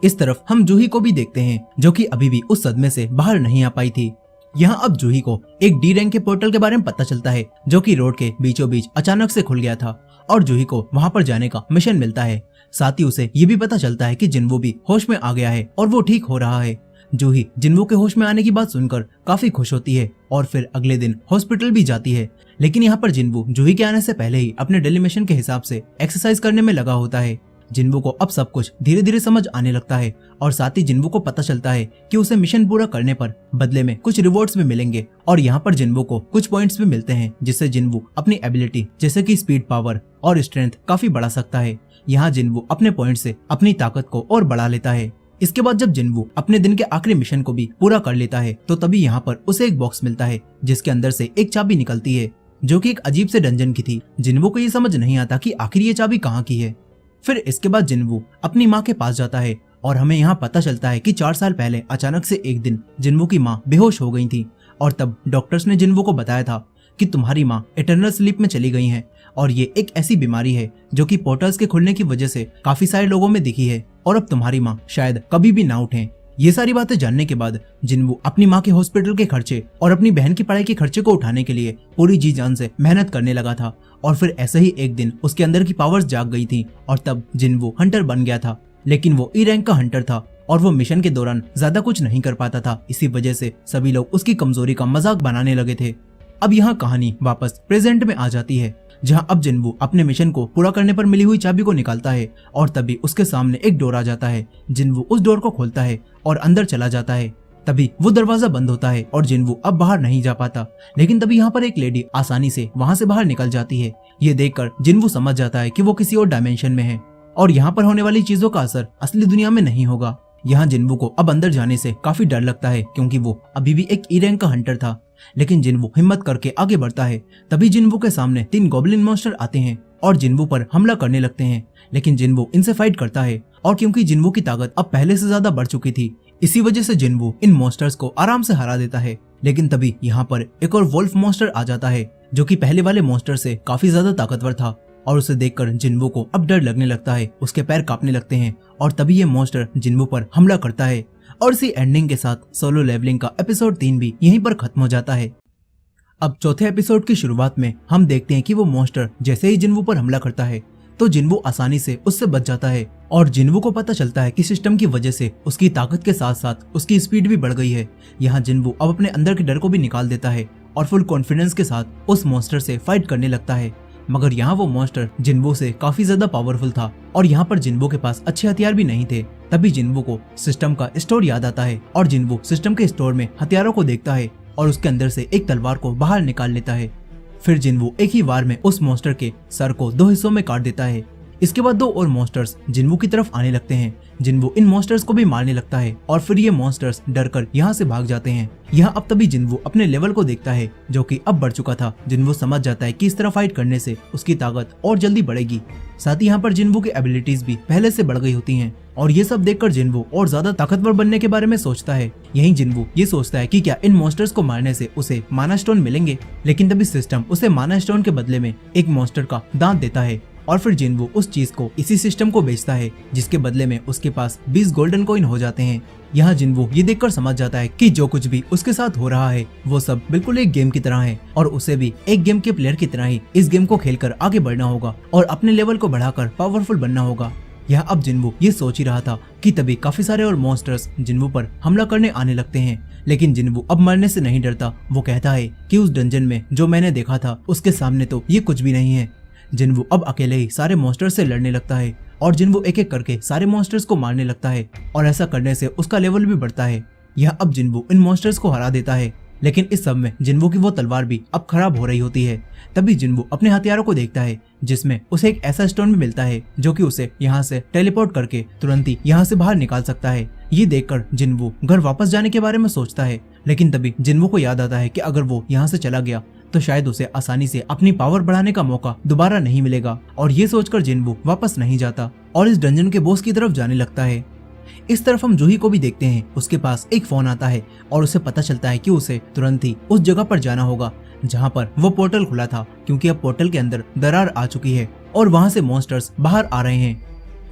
इस तरफ हम जूही को भी देखते हैं जो कि अभी भी उस सदमे से बाहर नहीं आ पाई थी। यहाँ अब जूही को एक डी रैंक के पोर्टल के बारे में पता चलता है जो कि रोड के बीचों बीच अचानक से खुल गया था और जूही को वहां पर जाने का मिशन मिलता है। साथ ही उसे ये भी पता चलता है कि जिन्वू भी होश में आ गया है और वो ठीक हो रहा है। जूही जिन्वू के होश में आने की बात सुनकर काफी खुश होती है और फिर अगले दिन हॉस्पिटल भी जाती है, लेकिन यहाँ पर जिन्वू जूही के आने से पहले ही अपने डेली मिशन के हिसाब से एक्सरसाइज करने में लगा होता है। जिन्वू को अब सब कुछ धीरे धीरे समझ आने लगता है और साथ ही जिन्वू को पता चलता है कि उसे मिशन पूरा करने पर बदले में कुछ रिवॉर्ड्स भी मिलेंगे और यहाँ पर जिन्वू को कुछ पॉइंट्स भी मिलते हैं जिससे जिन्वू अपनी एबिलिटी जैसे कि स्पीड, पावर और स्ट्रेंथ काफी बढ़ा सकता है। यहाँ जिन्वू अपने पॉइंट से अपनी ताकत को और बढ़ा लेता है। इसके बाद जब जिन्वू अपने दिन के आखिरी मिशन को भी पूरा कर लेता है तो तभी यहाँ पर उसे एक बॉक्स मिलता है जिसके अंदर से एक चाबी निकलती है जो कि एक अजीब से डंजन की थी। जिन्वू को ये समझ नहीं आता कि आखिर ये चाबी कहाँ की है। फिर इसके बाद जिन्वू अपनी माँ के पास जाता है और हमें यहाँ पता चलता है कि 4 साल पहले अचानक से एक दिन जिन्वू की माँ बेहोश हो गई थी और तब डॉक्टर्स ने जिन्वू को बताया था कि तुम्हारी माँ इटर्नल स्लीप में चली गई हैं और ये एक ऐसी बीमारी है जो कि पोर्टल्स के खुलने की वजह से काफी सारे लोगों में दिखी है और अब तुम्हारी माँ शायद कभी भी ना उठें। ये सारी बातें जानने के बाद जिन्वू अपनी माँ के हॉस्पिटल के खर्चे और अपनी बहन की पढ़ाई के खर्चे को उठाने के लिए पूरी जी जान से मेहनत करने लगा था और फिर ऐसे ही एक दिन उसके अंदर की पावर्स जाग गई थी और तब जिन्वू हंटर बन गया था। लेकिन वो ई रैंक का हंटर था और वो मिशन के दौरान ज्यादा कुछ नहीं कर पाता था। इसी वजह से सभी लोग उसकी कमजोरी का मजाक बनाने लगे थे। अब यहाँ कहानी वापस प्रेजेंट में आ जाती है जहाँ अब जिन्वू अपने मिशन को पूरा करने पर मिली हुई चाबी को निकालता है और तभी उसके सामने एक डोर आ जाता है। जिन्वू उस डोर को खोलता है और अंदर चला जाता है। तभी वो दरवाजा बंद होता है और जिन्वू अब बाहर नहीं जा पाता। लेकिन तभी यहाँ पर एक लेडी आसानी से वहाँ से बाहर निकल जाती है। ये देखकर जिन्वू समझ जाता है कि वो किसी और डायमेंशन में है और यहाँ पर होने वाली चीजों का असर असली दुनिया में नहीं होगा। यहाँ जिन्वू को अब अंदर जाने से काफी डर लगता है क्योंकि वो अभी भी एक ई रैंक का हंटर था। लेकिन जिन्वू हिम्मत करके आगे बढ़ता है। तभी जिन्वू के सामने 3 गॉब्लिन मॉन्स्टर आते हैं और जिन्वू पर हमला करने लगते हैं। लेकिन जिन्वू इनसे फाइट करता है और क्योंकि जिन्वू की ताकत अब पहले से ज्यादा बढ़ चुकी थी इसी वजह से जिन्वू इन मॉन्स्टर्स को आराम से हरा देता है। लेकिन तभी यहाँ पर एक और वोल्फ मॉन्स्टर आ जाता है जो कि पहले वाले मॉन्स्टर से काफी ज्यादा ताकतवर था और उसे देखकर जिन्वू को अब डर लगने लगता है। उसके पैर कांपने लगते हैं और तभी ये मॉन्स्टर जिन्वू पर हमला करता है और इसी एंडिंग के साथ सोलो लेवलिंग का एपिसोड 3 भी यहीं पर खत्म हो जाता है। अब चौथे एपिसोड की शुरुआत में हम देखते हैं कि वो मॉन्स्टर जैसे ही जिन्वू पर हमला करता है तो जिन्वू आसानी से उससे बच जाता है और जिन्वू को पता चलता है कि सिस्टम की वजह से उसकी ताकत के साथ साथ उसकी स्पीड भी बढ़ गई है। यहाँ जिन्वू अब अपने अंदर के डर को भी निकाल देता है और फुल कॉन्फिडेंस के साथ उस मॉन्स्टर से फाइट करने लगता है। मगर यहाँ वो मॉन्स्टर जिन्वू से काफी ज्यादा पावरफुल था और यहाँ पर जिन्वू के पास अच्छे हथियार भी नहीं थे। तभी जिन्वू को सिस्टम का स्टोर याद आता है और जिन्वू सिस्टम के स्टोर में हथियारों को देखता है और उसके अंदर से एक तलवार को बाहर निकाल लेता है। फिर जिन्वू एक ही वार में उस मॉन्स्टर के सर को 2 हिस्सों में काट देता है। इसके बाद 2 और मॉन्स्टर्स जिन्वू की तरफ आने लगते हैं। जिन्वू इन मॉन्स्टर्स को भी मारने लगता है और फिर ये मॉन्स्टर्स डरकर यहाँ से भाग जाते हैं। यहाँ अब तभी जिन्वू अपने लेवल को देखता है जो कि अब बढ़ चुका था। जिन्वू समझ जाता है कि इस तरह फाइट करने से उसकी ताकत और जल्दी बढ़ेगी। साथ ही यहाँ पर जिन्वू की एबिलिटीज भी पहले से बढ़ गई होती हैं और ये सब देखकर जिन्वू और ज्यादा ताकतवर बनने के बारे में सोचता है। यही जिन्वू ये सोचता है कि क्या इन मॉन्स्टर्स को मारने से उसे माना स्टोन मिलेंगे। लेकिन तभी सिस्टम उसे माना स्टोन के बदले में एक मॉन्स्टर का दांत देता है और फिर जिन्वू उस चीज को इसी सिस्टम को बेचता है जिसके बदले में उसके पास 20 गोल्डन कॉइन हो जाते हैं। यहाँ जिन्वू ये देखकर समझ जाता है कि जो कुछ भी उसके साथ हो रहा है वो सब बिल्कुल एक गेम की तरह है और उसे भी एक गेम के प्लेयर की तरह ही इस गेम को खेलकर आगे बढ़ना होगा और अपने लेवल को बढ़ाकर पावरफुल बनना होगा। यहाँ अब जिन्वू ये सोच ही रहा था कि तभी काफी सारे और मॉन्स्टर्स जिन्वू पर हमला करने आने लगते हैं। लेकिन जिन्वू अब मरने से नहीं डरता। वो कहता है कि उस डंजन में जो मैंने देखा था उसके सामने तो ये कुछ भी नहीं है। जिन्वू अब अकेले ही सारे मॉन्स्टर्स से लड़ने लगता है और जिन्वू एक एक करके सारे मॉन्स्टर्स को मारने लगता है और ऐसा करने से उसका लेवल भी बढ़ता है। यह अब जिन्वू इन मॉन्स्टर्स को हरा देता है। लेकिन इस सब में जिन्वू की वो तलवार भी अब खराब हो रही होती है। तभी जिन्वू अपने हथियारों को देखता है जिसमें उसे एक ऐसा स्टोन भी मिलता है जो कि उसे यहाँ से टेलीपोर्ट करके तुरंत ही यहाँ से बाहर निकाल सकता है। ये देखकर जिन्वू घर वापस जाने के बारे में सोचता है। लेकिन तभी जिन्वू को याद आता है कि अगर वो यहाँ से चला गया तो शायद उसे आसानी से अपनी पावर बढ़ाने का मौका दोबारा नहीं मिलेगा और ये सोचकर जिन्वू वापस नहीं जाता और इस डंजन के बॉस की तरफ जाने लगता है। इस तरफ हम जूही को भी देखते हैं। उसके पास एक फोन आता है और उसे पता चलता है कि उसे तुरंत ही उस जगह पर जाना होगा जहाँ पर वो पोर्टल खुला था क्योंकि अब पोर्टल के अंदर दरार आ चुकी है और वहाँ से मॉन्स्टर्स बाहर आ रहे हैं।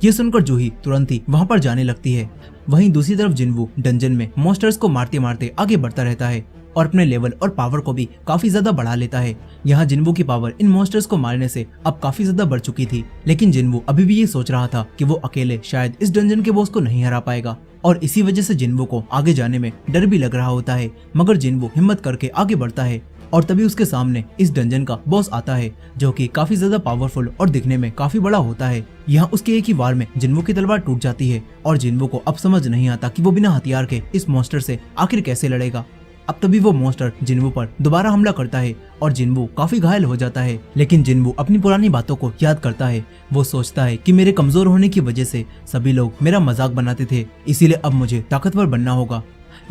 ये सुनकर जूही तुरंत ही वहाँ पर जाने लगती है। वहीं दूसरी तरफ जिन्वू डंजन में मॉन्स्टर्स को मारते मारते आगे बढ़ता रहता है और अपने लेवल और पावर को भी काफी ज्यादा बढ़ा लेता है। यहाँ जिन्वू की पावर इन मॉन्स्टर्स को मारने से अब काफी ज्यादा बढ़ चुकी थी। लेकिन जिन्वू अभी भी ये सोच रहा था कि वो अकेले शायद इस डंजन के बॉस को नहीं हरा पाएगा और इसी वजह से जिन्वू को आगे जाने में डर भी लग रहा होता है। मगर जिन्वू हिम्मत करके आगे बढ़ता है और तभी उसके सामने इस डंजन का बॉस आता है जो कि काफी ज्यादा पावरफुल और दिखने में काफी बड़ा होता है। यहाँ उसके एक ही वार में जिन्वो की तलवार टूट जाती है और जिन्वो को अब समझ नहीं आता कि वो बिना हथियार के इस मॉन्स्टर से आखिर कैसे लड़ेगा। अब तभी वो मॉन्स्टर जिन्वो पर दोबारा हमला करता है और जिन्वो काफी घायल हो जाता है, लेकिन जिन्वो अपनी पुरानी बातों को याद करता है। वो सोचता है कि मेरे कमजोर होने की वजह से सभी लोग मेरा मजाक बनाते थे, इसीलिए अब मुझे ताकतवर बनना होगा।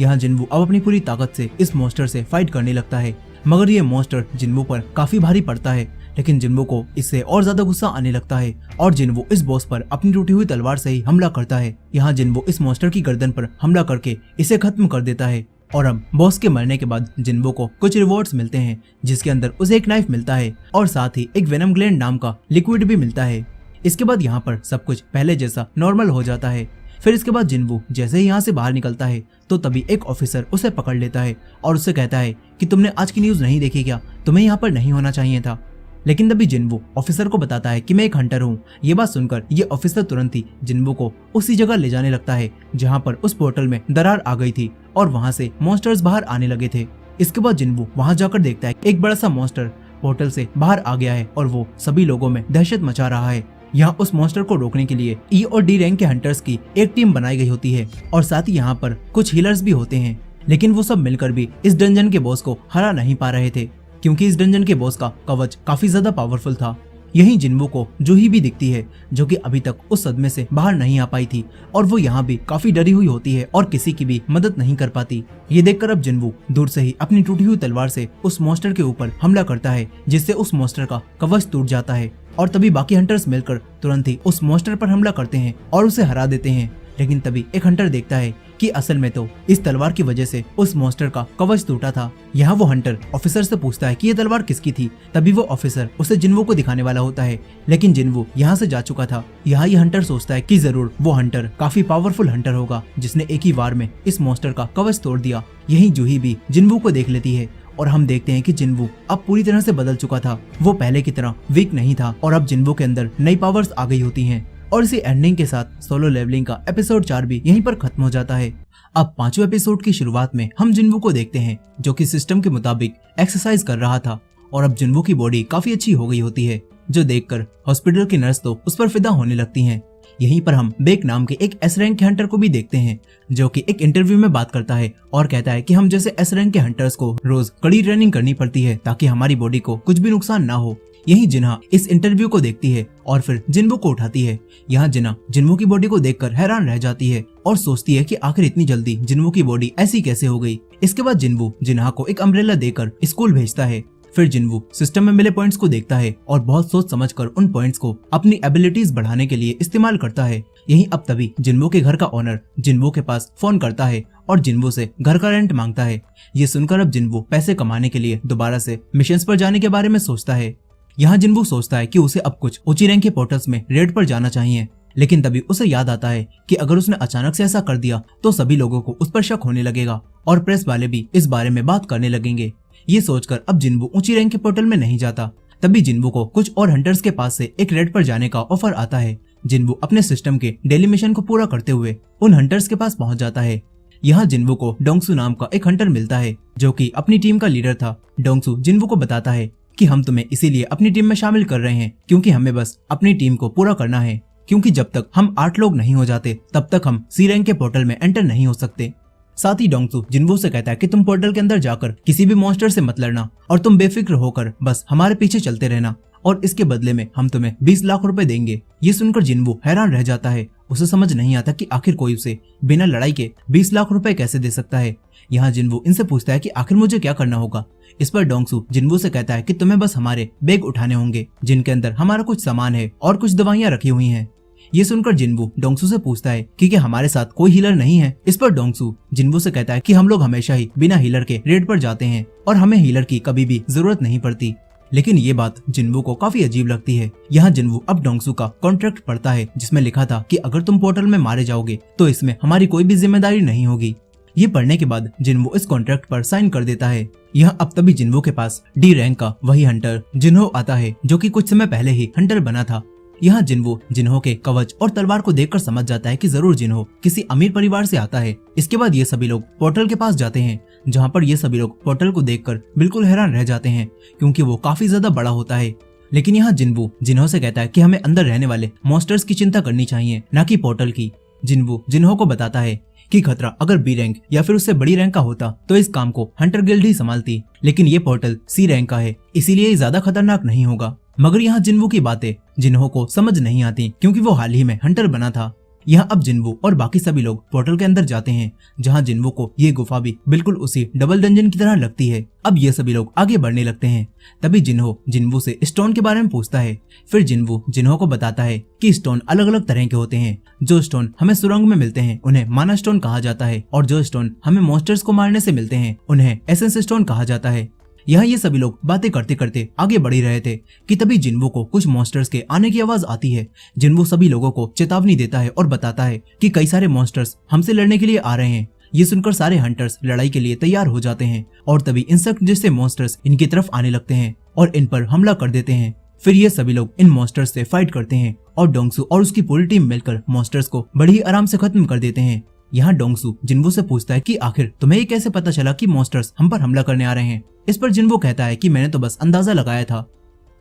यहाँ जिन्वो अब अपनी पूरी ताकत से इस मॉन्स्टर से फाइट करने लगता है, मगर ये मॉन्स्टर जिन्वो पर काफी भारी पड़ता है। लेकिन जिन्वो को इससे और ज्यादा गुस्सा आने लगता है और जिन्वो इस बॉस पर अपनी टूटी हुई तलवार से ही हमला करता है। यहाँ जिन्वो इस मॉन्स्टर की गर्दन पर हमला करके इसे खत्म कर देता है। और अब बॉस के मरने के बाद जिन्वो को कुछ रिवॉर्ड्स मिलते हैं, जिसके अंदर उसे एक नाइफ मिलता है और साथ ही एक वेनम ग्लैंड नाम का लिक्विड भी मिलता है। इसके बाद यहाँ पर सब कुछ पहले जैसा नॉर्मल हो जाता है। फिर इसके बाद जिन्वो जैसे ही यहाँ से बाहर निकलता है तो तभी एक ऑफिसर उसे पकड़ लेता है और उससे कहता है कि तुमने आज की न्यूज नहीं देखी क्या, तुम्हें यहाँ पर नहीं होना चाहिए था। लेकिन तभी जिन्वो ऑफिसर को बताता है कि मैं एक हंटर हूँ। ये बात सुनकर ये ऑफिसर तुरंत ही जिन्वो को उसी जगह ले जाने लगता है जहाँ पर उस पोर्टल में दरार आ गई थी और वहाँ से मॉन्स्टर्स बाहर आने लगे थे। इसके बाद जिन्वो वहाँ जाकर देखता है एक बड़ा सा मॉन्स्टर पोर्टल से बाहर आ गया है और वो सभी लोगों में दहशत मचा रहा है। यहाँ उस मॉन्स्टर को रोकने के लिए ई और डी रैंक के हंटर्स की एक टीम बनाई गई होती है और साथ ही यहाँ पर कुछ हीलर्स भी होते हैं, लेकिन वो सब मिलकर भी इस डंजन के बॉस को हरा नहीं पा रहे थे, क्योंकि इस डंजन के बॉस का कवच काफी ज्यादा पावरफुल था। यही जिन्वो को जूही भी दिखती है जो कि अभी तक उस सदमे से बाहर नहीं आ पाई थी और वो यहाँ भी काफी डरी हुई होती है और किसी की भी मदद नहीं कर पाती। ये देखकर अब जिन्वो दूर से ही अपनी टूटी हुई तलवार से उस मॉन्स्टर के ऊपर हमला करता है, जिससे उस मॉन्स्टर का कवच टूट जाता है और तभी बाकी हंटर्स मिलकर तुरंत ही उस मॉन्स्टर पर हमला करते हैं और उसे हरा देते हैं। लेकिन तभी एक हंटर देखता है कि असल में तो इस तलवार की वजह से उस मॉन्स्टर का कवच टूटा था। यहाँ वो हंटर ऑफिसर से पूछता है कि ये तलवार किसकी थी। तभी वो ऑफिसर उसे जिन्वो को दिखाने वाला होता है, लेकिन जिन्वो यहाँ से जा चुका था। यहाँ ये हंटर सोचता है कि जरूर वो हंटर काफी पावरफुल हंटर होगा जिसने एक ही वार में इस मॉन्स्टर का कवच तोड़ दिया। यही जूही भी जिन्वो को देख लेती है और हम देखते हैं कि जिन्वो अब पूरी तरह से बदल चुका था। वो पहले की तरह वीक नहीं था और अब जिन्वो के अंदर नई पावर्स आ गई होती हैं। और इसी एंडिंग के साथ सोलो लेवलिंग का एपिसोड 4 भी यहीं पर खत्म हो जाता है। अब 5वें एपिसोड की शुरुआत में हम जिन्वो को देखते हैं जो कि सिस्टम के मुताबिक एक्सरसाइज कर रहा था और अब जिन्वो की बॉडी काफी अच्छी हो गई होती है, जो देखकर हॉस्पिटल की नर्स तो उस पर फिदा होने लगती हैं। यहीं पर हम बेक नाम के एक एस रैंक के हंटर को भी देखते हैं जो कि एक इंटरव्यू में बात करता है और कहता है कि हम जैसे एस रैंक के हंटर्स को रोज कड़ी ट्रेनिंग करनी पड़ती है ताकि हमारी बॉडी को कुछ भी नुकसान ना हो। यही जिन्हा इस इंटरव्यू को देखती है और फिर जिन्वो को उठाती है। यहाँ जिन्हा जिन्वो की बॉडी को देखकर हैरान रह जाती है और सोचती है कि आखिर इतनी जल्दी जिन्वो की बॉडी ऐसी कैसे हो गई। इसके बाद जिन्वो जिन्हा को एक अम्ब्रेला देकर स्कूल भेजता है। फिर जिन्वो सिस्टम में मिले पॉइंट्स को देखता है और बहुत सोच समझकर उन पॉइंट्स को अपनी एबिलिटीज बढ़ाने के लिए इस्तेमाल करता है। यही अब तभी जिन्वो के घर का ओनर जिन्वो के पास फोन करता है और जिन्वो से घर का रेंट मांगता है। ये सुनकर अब जिन्वो पैसे कमाने के लिए दोबारा से मिशंस पर जाने के बारे में सोचता है। यहाँ जिन्वो सोचता है कि उसे अब कुछ ऊंची रैंक के पोर्टल्स में रेड पर जाना चाहिए, लेकिन तभी उसे याद आता है कि अगर उसने अचानक से ऐसा कर दिया तो सभी लोगों को उस पर शक होने लगेगा और प्रेस वाले भी इस बारे में बात करने लगेंगे। ये सोचकर अब जिन्वो ऊंची रैंक के पोर्टल में नहीं जाता। तभी जिन्वो को कुछ और हंटर्स के पास से एक रेड पर जाने का ऑफर आता है। जिन्वो अपने सिस्टम के डेली मिशन को पूरा करते हुए उन हंटर्स के पास पहुंच जाता है। यहाँ जिन्वो को डोंगसू नाम का एक हंटर मिलता है जो कि अपनी टीम का लीडर था। डोंगसू जिन्वो को बताता है कि हम तुम्हें इसीलिए अपनी टीम में शामिल कर रहे हैं क्योंकि हमें बस अपनी टीम को पूरा करना है, क्योंकि जब तक हम 8 लोग नहीं हो जाते तब तक हम सी रैंक के पोर्टल में एंटर नहीं हो सकते। साथ ही डोंगसू जिन्वो से कहता है कि तुम पोर्टल के अंदर जाकर किसी भी मॉन्स्टर से मत लड़ना और तुम बेफिक्र होकर बस हमारे पीछे चलते रहना और इसके बदले में हम तुम्हें 20 लाख रुपए देंगे। ये सुनकर जिन्वो हैरान रह जाता है। उसे समझ नहीं आता कि आखिर कोई उसे बिना लड़ाई के 20 लाख रुपए कैसे दे सकता है। यहाँ जिन्वो इनसे पूछता है कि आखिर मुझे क्या करना होगा। इस पर डोंगसू जिन्वो से कहता है कि तुम्हें बस हमारे बैग उठाने होंगे जिनके अंदर हमारा कुछ सामान है और कुछ दवाइयाँ रखी हुई हैं। ये सुनकर जिन्वो डोंगसू से पूछता है कि क्या हमारे साथ कोई हीलर नहीं है। इस पर डोंगसू जिन्वो से कहता है कि हम लोग हमेशा ही बिना हीलर के रेड पर जाते हैं और हमें हीलर की कभी भी जरूरत नहीं पड़ती। लेकिन ये बात जिन्वो को काफी अजीब लगती है। यहाँ जिन्वो अब डोंगसू का कॉन्ट्रैक्ट पढ़ता है जिसमें लिखा था कि अगर तुम पोर्टल में मारे जाओगे तो इसमें हमारी कोई भी जिम्मेदारी नहीं होगी। ये पढ़ने के बाद जिन्वो इस कॉन्ट्रैक्ट पर साइन कर देता है। यहाँ अब तभी जिन्वो के पास डी रैंक का वही हंटर जिन्हो आता है जो कि कुछ समय पहले ही हंटर बना था। यहाँ जिन्वो जिन्हो के कवच और तलवार को देखकर समझ जाता है कि जरूर जिन्हो किसी अमीर परिवार से आता है। इसके बाद ये सभी लोग पोर्टल के पास जाते हैं, जहाँ पर ये सभी लोग पोर्टल को देखकर बिल्कुल हैरान रह जाते हैं क्योंकि वो काफी ज्यादा बड़ा होता है। लेकिन यहाँ जिन्वो जिन्हो से कहता है कि हमें अंदर रहने वाले मॉन्स्टर्स की चिंता करनी चाहिए, न कि पोर्टल की। जिन्वो जिन्हो को बताता है कि खतरा अगर बी रैंक या फिर उससे बड़ी रैंक का होता तो इस काम को हंटर गिल्ड ही संभालती, लेकिन ये पोर्टल सी रैंक का है, इसीलिए ये ज्यादा खतरनाक नहीं होगा। मगर यहाँ जिन्वो की बातें जिन्हो को समझ नहीं आती क्योंकि वो हाल ही में हंटर बना था। यहाँ अब जिन्वो और बाकी सभी लोग पोर्टल के अंदर जाते हैं, जहाँ जिन्वो को ये गुफा भी बिल्कुल उसी डबल डंजन की तरह लगती है। अब ये सभी लोग आगे बढ़ने लगते हैं। तभी जिन्हो जिन्वो से स्टोन के बारे में पूछता है। फिर जिन्वो जिन्हो को बताता है कि स्टोन अलग अलग तरह के होते हैं। जो स्टोन हमें सुरंग में मिलते हैं उन्हें माना स्टोन कहा जाता है, और जो स्टोन हमें मॉन्स्टर्स को मारने से मिलते हैं उन्हें एसेंस स्टोन कहा जाता है। यहाँ ये सभी लोग बातें करते करते आगे बढ़ ही रहे थे कि तभी जिन्वो को कुछ मॉन्स्टर्स के आने की आवाज आती है। जिन्वो सभी लोगों को चेतावनी देता है और बताता है कि कई सारे मॉन्स्टर्स हमसे लड़ने के लिए आ रहे हैं। ये सुनकर सारे हंटर्स लड़ाई के लिए तैयार हो जाते हैं और तभी इंसेक्ट जैसे मॉन्स्टर्स इनकी तरफ आने लगते हैं और इन पर हमला कर देते हैं। फिर ये सभी लोग इन मॉन्स्टर्स से फाइट करते हैं और डोंगसू और उसकी पूरी टीम मिलकर मॉन्स्टर्स को बड़ी ही आराम से खत्म कर देते हैं। यहाँ डोंगसू जिन्वो से पूछता है कि आखिर तुम्हें ये कैसे पता चला कि मॉन्स्टर्स हम पर हमला करने आ रहे हैं। इस पर जिन्वो कहता है कि मैंने तो बस अंदाजा लगाया था।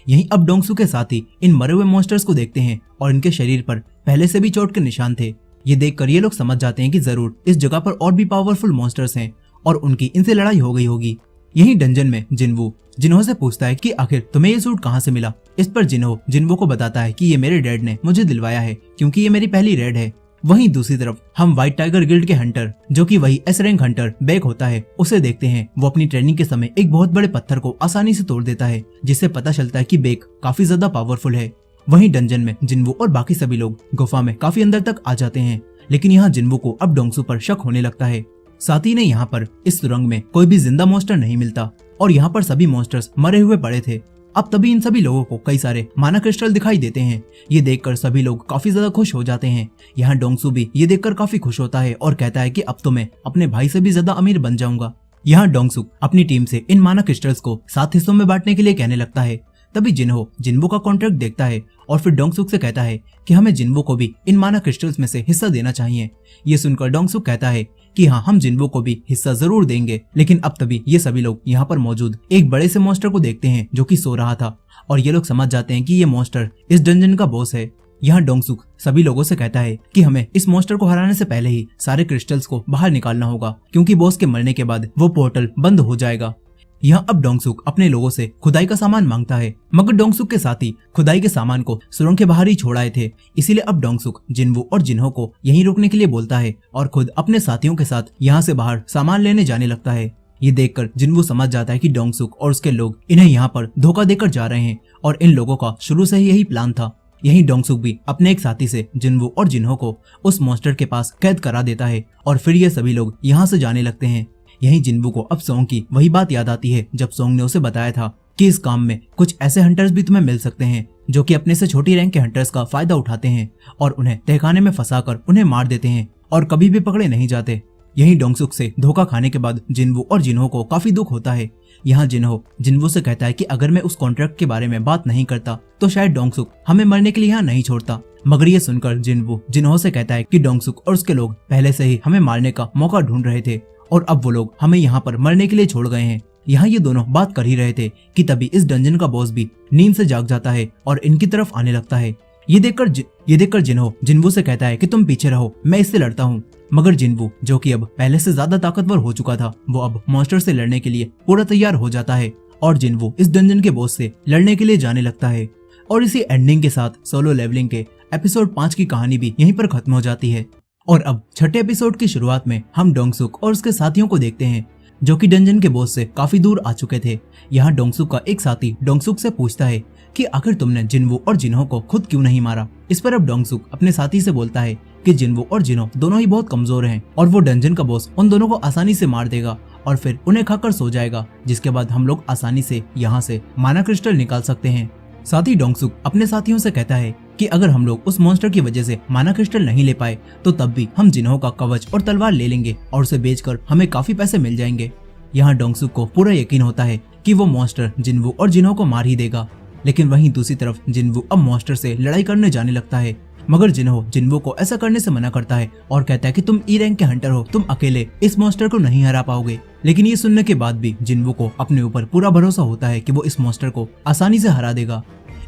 यहीं अब डोंगसू के साथ ही इन मरे हुए मॉन्स्टर्स को देखते हैं और इनके शरीर पर पहले से भी चोट के निशान थे। ये देखकर ये लोग समझ जाते हैं कि जरूर इस जगह पर और भी पावरफुल मॉन्स्टर्स हैं और उनकी इनसे लड़ाई हो गई होगी। यहीं डंजन में जिन्वो जिन्हो से पूछता है कि आखिर तुम्हें ये सूट कहाँ से मिला। इस पर जिन्वो को बताता है कि ये मेरे डैड ने मुझे दिलवाया है क्योंकि ये मेरी पहली रेड है। वहीं दूसरी तरफ हम व्हाइट टाइगर गिल्ड के हंटर, जो कि वही एस रैंक हंटर बैक होता है, उसे देखते हैं। वो अपनी ट्रेनिंग के समय एक बहुत बड़े पत्थर को आसानी से तोड़ देता है, जिससे पता चलता है कि बेक काफी ज्यादा पावरफुल है। वहीं डंजन में जिन्वो और बाकी सभी लोग गुफा में काफी अंदर तक आ जाते हैं, लेकिन यहाँ जिन्वो को अब डोंगसू पर शक होने लगता है। साथ ही ने यहाँ पर इस सुरंग में कोई भी जिंदा मॉन्स्टर नहीं मिलता और यहाँ पर सभी मॉन्स्टर्स मरे हुए पड़े थे। अब तभी इन सभी लोगों को कई सारे माना क्रिस्टल दिखाई देते हैं। ये देखकर सभी लोग काफी ज्यादा खुश हो जाते हैं। यहाँ डोंगसू भी ये देखकर काफी खुश होता है और कहता है कि अब तो मैं अपने भाई से भी ज्यादा अमीर बन जाऊंगा। यहाँ डोंगसू अपनी टीम से इन माना क्रिस्टल्स को 7 हिस्सों में बांटने के लिए कहने लगता है। तभी जिन्वो का कॉन्ट्रैक्ट देखता है और फिर डोंगसू से कहता है कि हमें जिन्वो को भी इन माना क्रिस्टल्स में से हिस्सा देना चाहिए। ये सुनकर डोंगसू कहता है कि हाँ, हम जिन्वो को भी हिस्सा जरूर देंगे। लेकिन अब तभी ये सभी लोग यहाँ पर मौजूद एक बड़े से मॉन्स्टर को देखते हैं जो कि सो रहा था और ये लोग समझ जाते हैं कि ये मॉन्स्टर इस डंजन का बॉस है। यहाँ डोंगसू सभी लोगों से कहता है कि हमें इस मॉन्स्टर को हराने से पहले ही सारे क्रिस्टल्स को बाहर निकालना होगा क्योंकि बॉस के मरने के बाद वो पोर्टल बंद हो जाएगा। यहाँ अब डोंगसुक अपने लोगों से खुदाई का सामान मांगता है, मगर डोंगसुक के साथी खुदाई के सामान को सुरंग के बाहर ही छोड़ आए थे। इसीलिए अब डोंगसुक जिन्वो और जिन्हो को यहीं रुकने के लिए बोलता है और खुद अपने साथियों के साथ यहाँ से बाहर सामान लेने जाने लगता है। ये देखकर जिन्वो समझ जाता है कि डोंगसुक और उसके लोग इन्हें यहाँ पर धोखा देकर जा रहे हैं और इन लोगों का शुरू से ही यही प्लान था। यही डोंगसुक भी अपने एक साथी से जिन्वो और जिन्हो को उस मॉन्स्टर के पास कैद करा देता है और फिर ये सभी लोग यहाँ से जाने लगते हैं। यहीं जिन्वो को अब सोंग की वही बात याद आती है जब सोंग ने उसे बताया था कि इस काम में कुछ ऐसे हंटर्स भी तुम्हें मिल सकते हैं जो कि अपने से छोटी रैंक के हंटर्स का फायदा उठाते हैं और उन्हें तहखाने में फंसाकर उन्हें मार देते हैं और कभी भी पकड़े नहीं जाते। यहीं डोंगसुक से धोखा खाने के बाद जिन्वो और जिन्हो को काफी दुख होता है। यहाँ जिन्वो से कहता है कि अगर मैं उस कॉन्ट्रैक्ट के बारे में बात नहीं करता तो शायद डोंगसुक हमें मरने के लिए यहाँ नहीं छोड़ता। मगर ये सुनकर जिन्हो से कहता है कि डोंगसुक और उसके लोग पहले से ही हमें मारने का मौका ढूंढ रहे थे और अब वो लोग हमें यहाँ पर मरने के लिए छोड़ गए हैं। यहाँ ये दोनों बात कर ही रहे थे कि तभी इस डंजन का बॉस भी नींद से जाग जाता है और इनकी तरफ आने लगता है। ये देखकर जिन्वो से कहता है कि तुम पीछे रहो, मैं इससे लड़ता हूँ। मगर जिन्वो, जो कि अब पहले से ज्यादा ताकतवर हो चुका था, वो अब मॉन्स्टर से लड़ने के लिए पूरा तैयार हो जाता है और जिन्वो इस डंजन के बॉस से लड़ने के लिए जाने लगता है। और इसी एंडिंग के साथ सोलो लेवलिंग के एपिसोड 5 की कहानी भी यहीं पर खत्म हो जाती है। और अब छठे एपिसोड की शुरुआत में हम डोंगसुक और उसके साथियों को देखते हैं जो कि डंजन के बॉस से काफी दूर आ चुके थे। यहाँ डोंगसुक का एक साथी डोंगसुक से पूछता है कि आखिर तुमने जिन्वो और जिन्हो को खुद क्यों नहीं मारा। इस पर अब डोंगसुक अपने साथी से बोलता है कि जिन्वो और जिन्हो दोनों ही बहुत कमजोर हैं और वो डंजन का बॉस उन दोनों को आसानी से मार देगा और फिर उन्हें खाकर सो जाएगा, जिसके बाद हम लोग आसानी से यहाँ से माना क्रिस्टल निकाल सकते हैं। साथ ही डोंगसुक अपने साथियों से कहता है कि अगर हम लोग उस मॉन्स्टर की वजह से माना क्रिस्टल नहीं ले पाए तो तब भी हम जिन्हो का कवच और तलवार ले लेंगे और उसे बेचकर हमें काफी पैसे मिल जाएंगे। यहाँ डोंगसुक को पूरा यकीन होता है कि वो मॉन्स्टर जिन्वो और जिन्हो को मार ही देगा। लेकिन वहीं दूसरी तरफ जिनवू अब मॉन्स्टर से लड़ाई करने जाने लगता है, मगर जिन्हो जिन्वू को ऐसा करने से मना करता है और कहता है कि तुम ई रैंक के हंटर हो, तुम अकेले इस मॉन्स्टर को नहीं हरा पाओगे। लेकिन ये सुनने के बाद भी जिन्वू को अपने ऊपर पूरा भरोसा होता है कि वो इस मॉन्स्टर को आसानी से हरा देगा।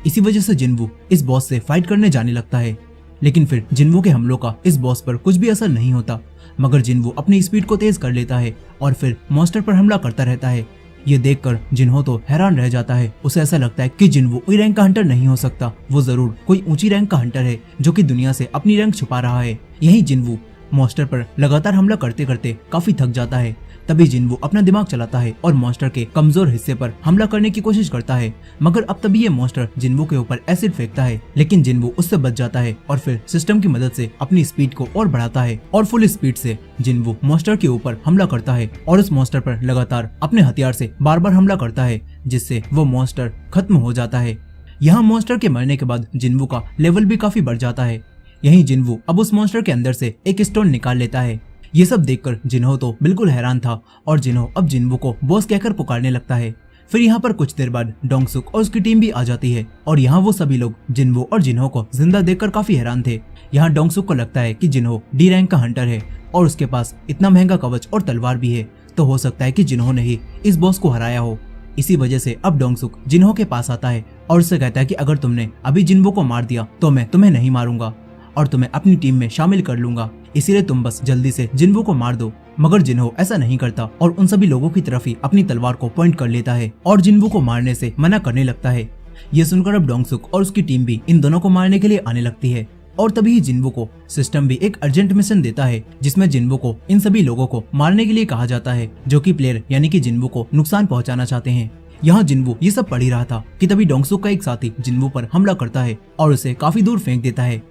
इसी वजह से जिन्वू इस बॉस से फाइट करने जाने लगता है, लेकिन फिर जिन्वू के हमलों का इस बॉस पर कुछ भी असर नहीं होता, मगर जिन्वू अपनी स्पीड को तेज कर लेता है और फिर मॉन्स्टर पर हमला करता रहता है। ये देखकर जिन्हो तो हैरान रह जाता है। उसे ऐसा लगता है कि जिन्वू ई रैंक का हंटर नहीं हो सकता, वो जरूर कोई ऊंची रैंक का हंटर है जो कि दुनिया से अपनी रैंक छुपा रहा है। यही जिन्वू मॉन्स्टर पर लगातार हमला करते करते काफी थक जाता है। तभी जिन्वू अपना दिमाग चलाता है और मॉन्स्टर के कमजोर हिस्से पर हमला करने की कोशिश करता है, मगर अब तभी ये मॉन्स्टर जिन्वू के ऊपर एसिड फेंकता है, लेकिन जिन्वू उससे बच जाता है और फिर सिस्टम की मदद से अपनी स्पीड को और बढ़ाता है और फुल स्पीड से जिन्वू मॉन्स्टर के ऊपर हमला करता है और उस मॉन्स्टर पर लगातार अपने हथियार से बार बार हमला करता है, जिससे वो मॉन्स्टर खत्म हो जाता है। यहाँ मॉन्स्टर के मरने के बाद जिन्वू का लेवल भी काफी बढ़ जाता है। यही जिन्वू अब उस मॉन्स्टर के अंदर से एक स्टोन निकाल लेता है। ये सब देखकर जिन्हो तो बिल्कुल हैरान था और जिन्हो अब जिन्वू को बॉस कहकर पुकारने लगता है। फिर यहाँ पर कुछ देर बाद डोंगसुक और उसकी टीम भी आ जाती है और यहाँ वो सभी लोग जिन्वू और जिन्हो को जिंदा देखकर काफी हैरान थे। यहाँ डोंगसुक को लगता है कि जिन्हो डी रैंक का हंटर है और उसके पास इतना महंगा कवच और तलवार भी है, तो हो सकता है कि जिन्हो ने ही इस बॉस को हराया हो। इसी वजह से अब डोंगसुक जिन्हो के पास आता है और उससे कहता है कि अगर तुमने अभी जिन्वू को मार दिया तो मैं तुम्हें नहीं मारूंगा और तुम्हें अपनी टीम में शामिल कर लूंगा, इसीलिए तुम बस जल्दी से जिन्वू को मार दो। मगर जिन्हो ऐसा नहीं करता और उन सभी लोगों की तरफ ही अपनी तलवार को पॉइंट कर लेता है और जिन्वू को मारने से मना करने लगता है। ये सुनकर अब डोंगसुक और उसकी टीम भी इन दोनों को मारने के लिए आने लगती है और तभी जिन्वू को सिस्टम भी एक अर्जेंट मिशन देता है, जिसमें जिन्वू को इन सभी लोगों को मारने के लिए कहा जाता है जो कि प्लेयर यानी कि जिन्वू को नुकसान पहुंचाना चाहते हैं। यहाँ जिन्वू ये सब पढ़ ही रहा था कि तभी डोंगसुक का एक साथी जिन्वू पर हमला करता है और उसे काफी दूर फेंक देता है।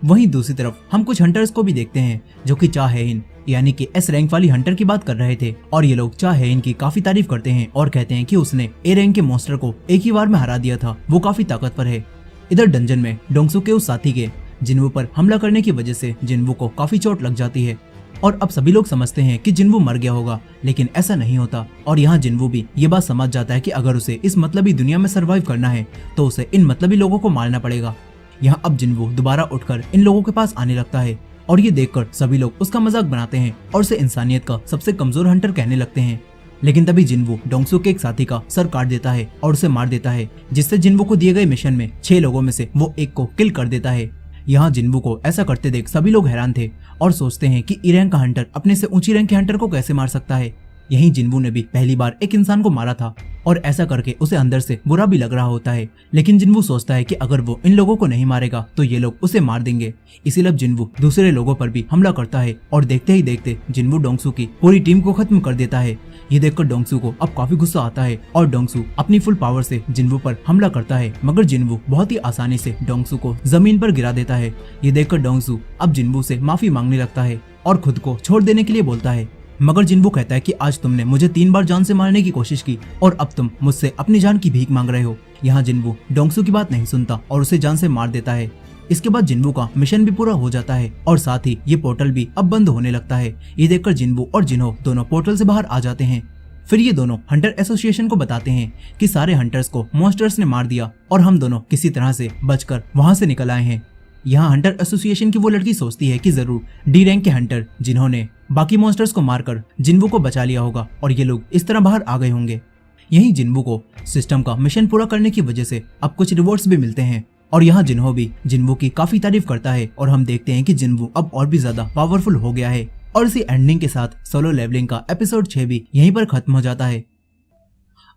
वहीं दूसरी तरफ हम कुछ हंटर्स को भी देखते हैं जो कि चा हेइन यानी कि एस रैंक वाली हंटर की बात कर रहे थे और ये लोग चा हेइन की काफी तारीफ करते हैं और कहते हैं कि उसने ए रैंक के मॉन्स्टर को एक ही बार में हरा दिया था, वो काफी ताकतवर है। इधर डंजन में डोंगसुक के उस साथी के जिन्वू पर हमला करने की वजह से जिन्वू को काफी चोट लग जाती है और अब सभी लोग समझते हैं कि जिन्वू मर गया होगा, लेकिन ऐसा नहीं होता। और यहाँ जिन्वू भी ये बात समझ जाता है कि अगर उसे इस मतलबी दुनिया में सर्वाइव करना है तो उसे इन मतलबी लोगों को मारना पड़ेगा। यहाँ अब जिन्वू दोबारा उठकर इन लोगों के पास आने लगता है और ये देखकर सभी लोग उसका मजाक बनाते हैं और उसे इंसानियत का सबसे कमजोर हंटर कहने लगते हैं। लेकिन तभी जिन्वू डोंगसुक के एक साथी का सर काट देता है और उसे मार देता है, जिससे जिन्वू को दिए गए मिशन में 6 लोगों में से वो एक को किल कर देता है। यहाँ जिन्वू को ऐसा करते देख सभी लोग हैरान थे और सोचते हैं कि ई रैंक का हंटर अपने से ऊंची रैंक के हंटर को कैसे मार सकता है। यहीं जिन्वू ने भी पहली बार एक इंसान को मारा था और ऐसा करके उसे अंदर से बुरा भी लग रहा होता है, लेकिन जिन्वू सोचता है कि अगर वो इन लोगों को नहीं मारेगा तो ये लोग उसे मार देंगे। इसीलिए अब जिन्वू दूसरे लोगों पर भी हमला करता है और देखते ही देखते जिन्वू डोंगसू की पूरी टीम को खत्म कर देता है। ये देखकर डोंगसू को अब काफी गुस्सा आता है और डोंगसू अपनी फुल पावर से जिन्वू पर हमला करता है, मगर जिन्वू बहुत ही आसानी से डोंगसू को जमीन पर गिरा देता है। ये देखकर डोंगसू अब जिन्वू से माफी मांगने लगता है और खुद को छोड़ देने के लिए बोलता है, मगर जिन्वू कहता है कि आज तुमने मुझे 3 बार जान से मारने की कोशिश की और अब तुम मुझसे अपनी जान की भीख मांग रहे हो। यहाँ जिन्वू डोंगसू की बात नहीं सुनता और उसे जान से मार देता है। इसके बाद जिन्वू का मिशन भी पूरा हो जाता है और साथ ही ये पोर्टल भी अब बंद होने लगता है। ये देखकर जिन्वू और जिन्हो दोनों पोर्टल से बाहर आ जाते हैं। फिर ये दोनों हंटर एसोसिएशन को बताते हैं कि सारे हंटर्स को मॉन्स्टर्स ने मार दिया और हम दोनों किसी तरह से बचकर वहां से निकल आए हैं। यहाँ हंटर एसोसिएशन की वो लड़की सोचती है कि जरूर डी रैंक के हंटर जिन्होंने बाकी मॉन्स्टर्स को मारकर जिन्वू को बचा लिया होगा और ये लोग इस तरह बाहर आ गए होंगे। यही जिन्वू को सिस्टम का मिशन पूरा करने की वजह से अब कुछ रिवॉर्ड्स भी मिलते हैं और यहाँ जिन्हो भी जिन्वू की काफी तारीफ करता है और हम देखते हैं कि जिन्वू अब और भी ज्यादा पावरफुल हो गया है। और इसी एंडिंग के साथ सोलो लेवलिंग का एपिसोड 6 भी यहीं पर खत्म हो जाता है।